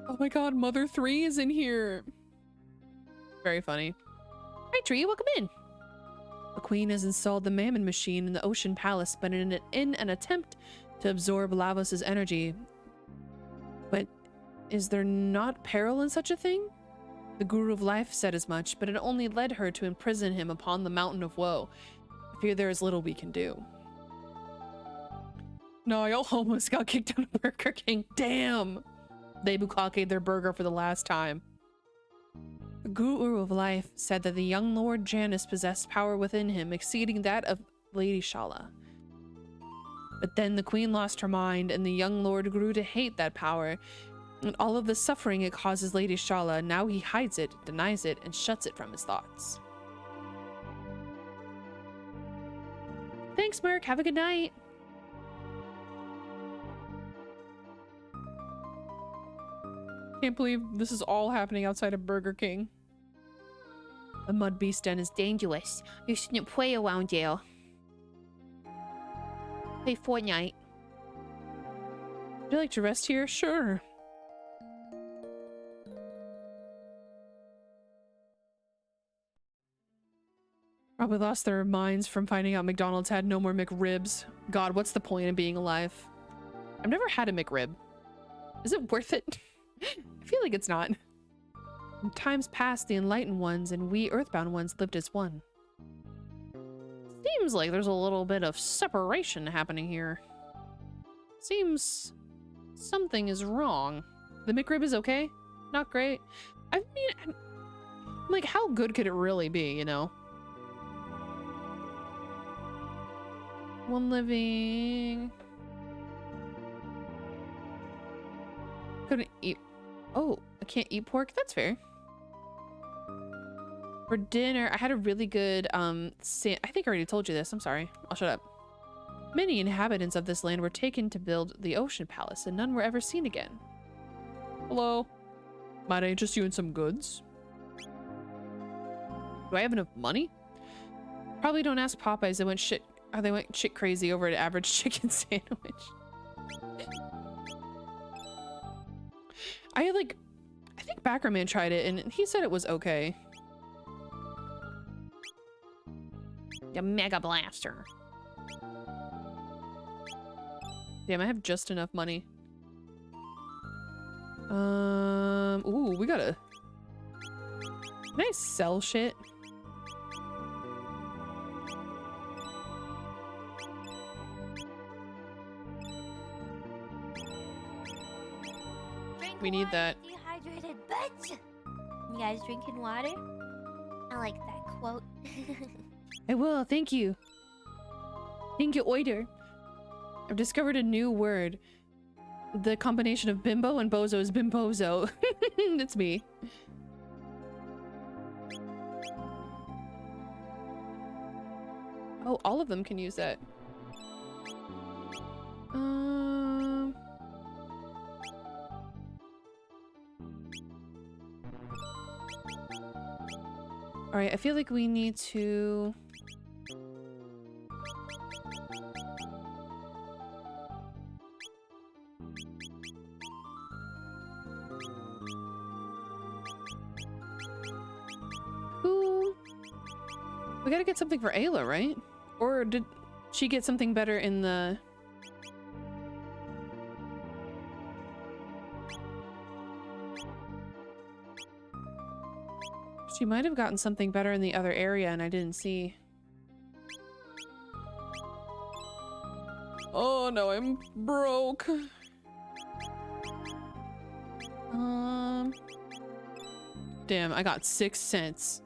Oh my god, Mother 3 is in here. Very funny. Hi, Tree, welcome in. The Queen has installed the Mammon machine in the Ocean Palace, but in an attempt to absorb Lavos' energy. But is there not peril in such a thing? The Guru of Life said as much, but it only led her to imprison him upon the Mountain of Woe. I fear there is little we can do. No, y'all almost got kicked out of Burger King. Damn! They bukkake their burger for the last time. The Guru of Life said that the young Lord Janus possessed power within him exceeding that of Lady Shala. But then the queen lost her mind and the young lord grew to hate that power and all of the suffering it causes Lady Shala. Now he hides it, denies it, and shuts it from his thoughts. Thanks, Merc. Have a good night. Can't believe this is all happening outside of Burger King. The mud beast den is dangerous. You shouldn't play around there. Play Fortnite. Would you like to rest here? Sure. Probably lost their minds from finding out McDonald's had no more McRibs. God, what's the point of being alive? I've never had a McRib. Is it worth it? I feel like it's not. In times past, the enlightened ones and we earthbound ones lived as one. Seems like there's a little bit of separation happening here. Seems something is wrong. The McRib is okay? Not great? I mean, like, how good could it really be, you know? One living. Couldn't eat. Oh, I can't eat pork? That's fair. For dinner, I had a really good, I think I already told you this. I'm sorry. I'll shut up. Many inhabitants of this land were taken to build the Ocean Palace, and none were ever seen again. Hello? Might I interest you in some goods? Do I have enough money? Probably don't ask Popeyes. They went shit crazy over an average chicken sandwich. I think Backerman tried it and he said it was okay. The Mega Blaster. Damn, I have just enough money. Ooh, we gotta... Can I sell shit? We need that.
Dehydrated bitch. You guys drinking water? I like that quote.
I will, thank you. Thank you, Oider. I've discovered a new word. The combination of bimbo and bozo is bimbozo. It's me. Oh, all of them can use that. Alright, I feel like we need to... Ooh. We gotta get something for Ayla, right? Or did she get something better in the... She might have gotten something better in the other area and I didn't see. Oh no, I'm broke. Damn, I got 6 cents.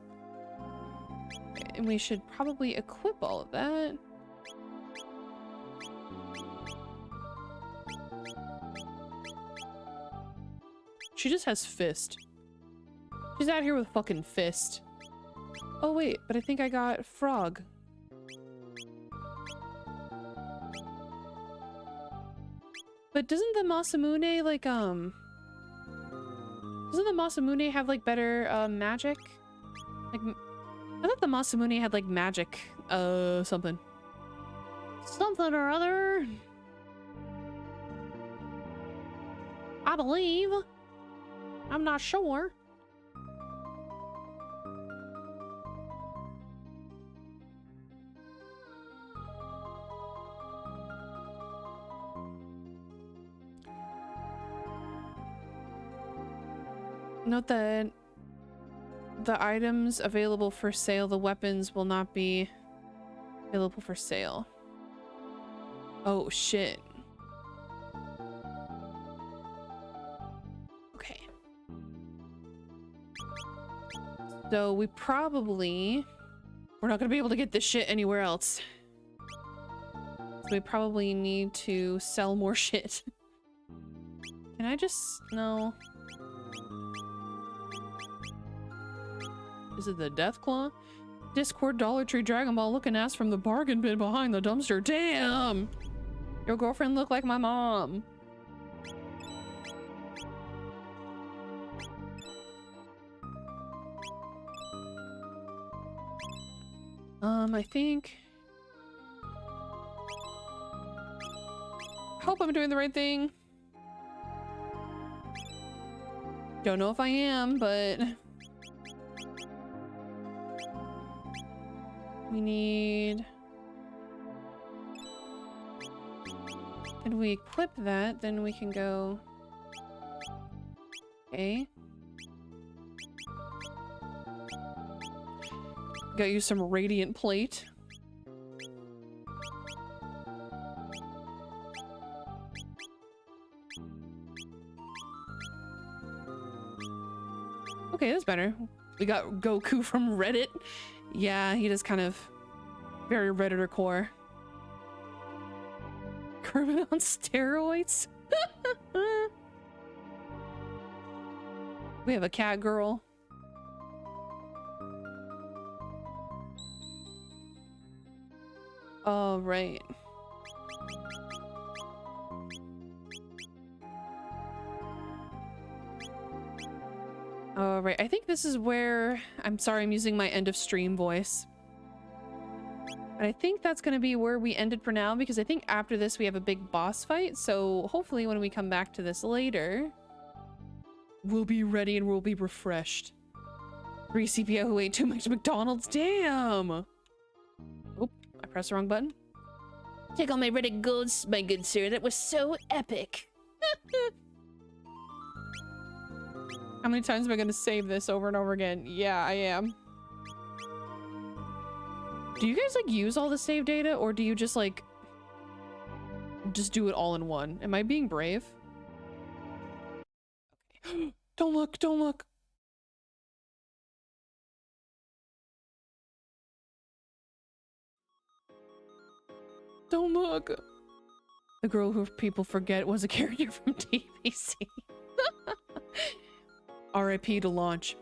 And we should probably equip all of that. She just has fist. She's out here with fucking fist. Oh wait, but I think I got frog. But doesn't the Masamune like doesn't the Masamune have like better magic? Like I thought the Masamune had like magic something. Something or other. I believe. I'm not sure. Note that the items available for sale, the weapons will not be available for sale. Oh shit. Okay. So we're not gonna be able to get this shit anywhere else. So we probably need to sell more shit. Can I just... no. Is it the Deathclaw? Discord Dollar Tree Dragon Ball looking ass from the bargain bin behind the dumpster. Damn! Your girlfriend looked like my mom. I think... I hope I'm doing the right thing. Don't know if I am, but... we need... and we equip that, then we can go... okay. Got you some radiant plate. Okay, that's better. We got Goku from Reddit. Yeah, he does kind of very Redditor core. Kermit on steroids? We have a cat girl. All right. All right, I think this is where... I'm sorry, I'm using my end of stream voice. But I think that's going to be where we ended for now, because I think after this we have a big boss fight, so hopefully when we come back to this later, we'll be ready and we'll be refreshed. 3 CPO who ate too much McDonald's? Damn! Oh, I pressed the wrong button. Take all my Reddit golds, my good sir. That was so epic. How many times am I going to save this over and over again? Yeah, I am. Do you guys like use all the save data, or do you just like just do it all in one? Am I being brave? Okay. Don't look, don't look. Don't look. The girl who people forget was a character from TBC. RIP to launch.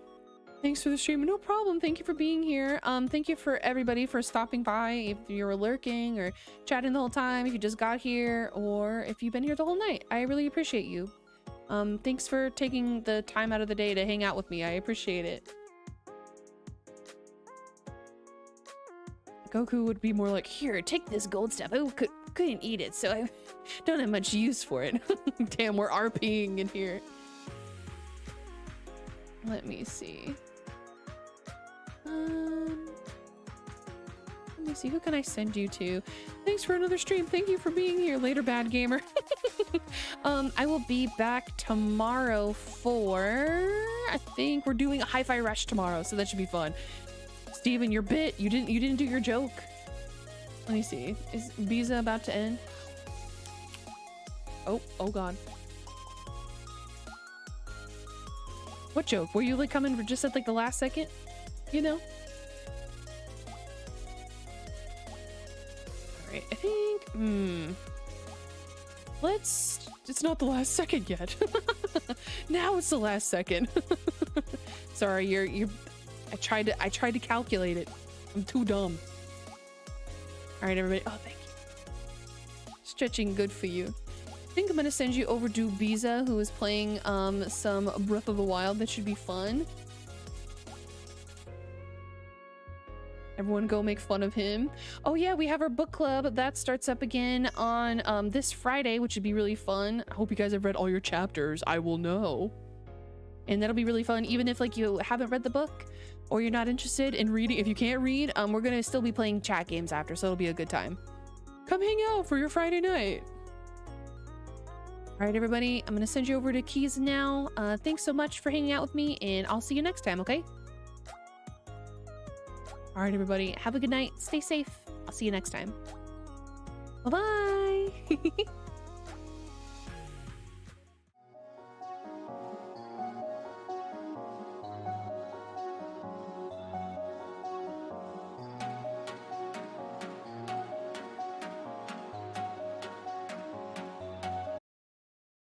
Thanks for the stream. No problem. Thank you for being here. Thank you for everybody for stopping by. If you were lurking or chatting the whole time, if you just got here, or if you've been here the whole night, I really appreciate you. Thanks for taking the time out of the day to hang out with me. I appreciate it. Goku would be more like, here, take this gold stuff. I couldn't eat it, so I don't have much use for it. Damn, we're RPing in here. Let me see. Let me see. Who can I send you to? Thanks for another stream. Thank you for being here. Later, bad gamer. I will be back tomorrow for... I think we're doing a Hi-Fi Rush tomorrow, so that should be fun. Steven, your bit. You didn't do your joke. Let me see. Is Visa about to end? Oh god. What joke? Were you like coming for just at like the last second? You know? Alright, I think... It's not the last second yet. Now it's the last second. Sorry, you're... I tried to calculate it. I'm too dumb. Alright, everybody. Oh, thank you. Stretching good for you. I think I'm gonna send you over to Biza, who is playing some Breath of the Wild. That should be fun. Everyone go make fun of him. Oh yeah, we have our book club. That starts up again on this Friday, which would be really fun. I hope you guys have read all your chapters. I will know. And that'll be really fun, even if like you haven't read the book or you're not interested in reading. If you can't read, we're gonna still be playing chat games after, so it'll be a good time. Come hang out for your Friday night. All right, everybody, I'm gonna send you over to Keys now. Thanks so much for hanging out with me, and I'll see you next time, okay? All right, everybody, have a good night. Stay safe. I'll see you next time. Bye-bye.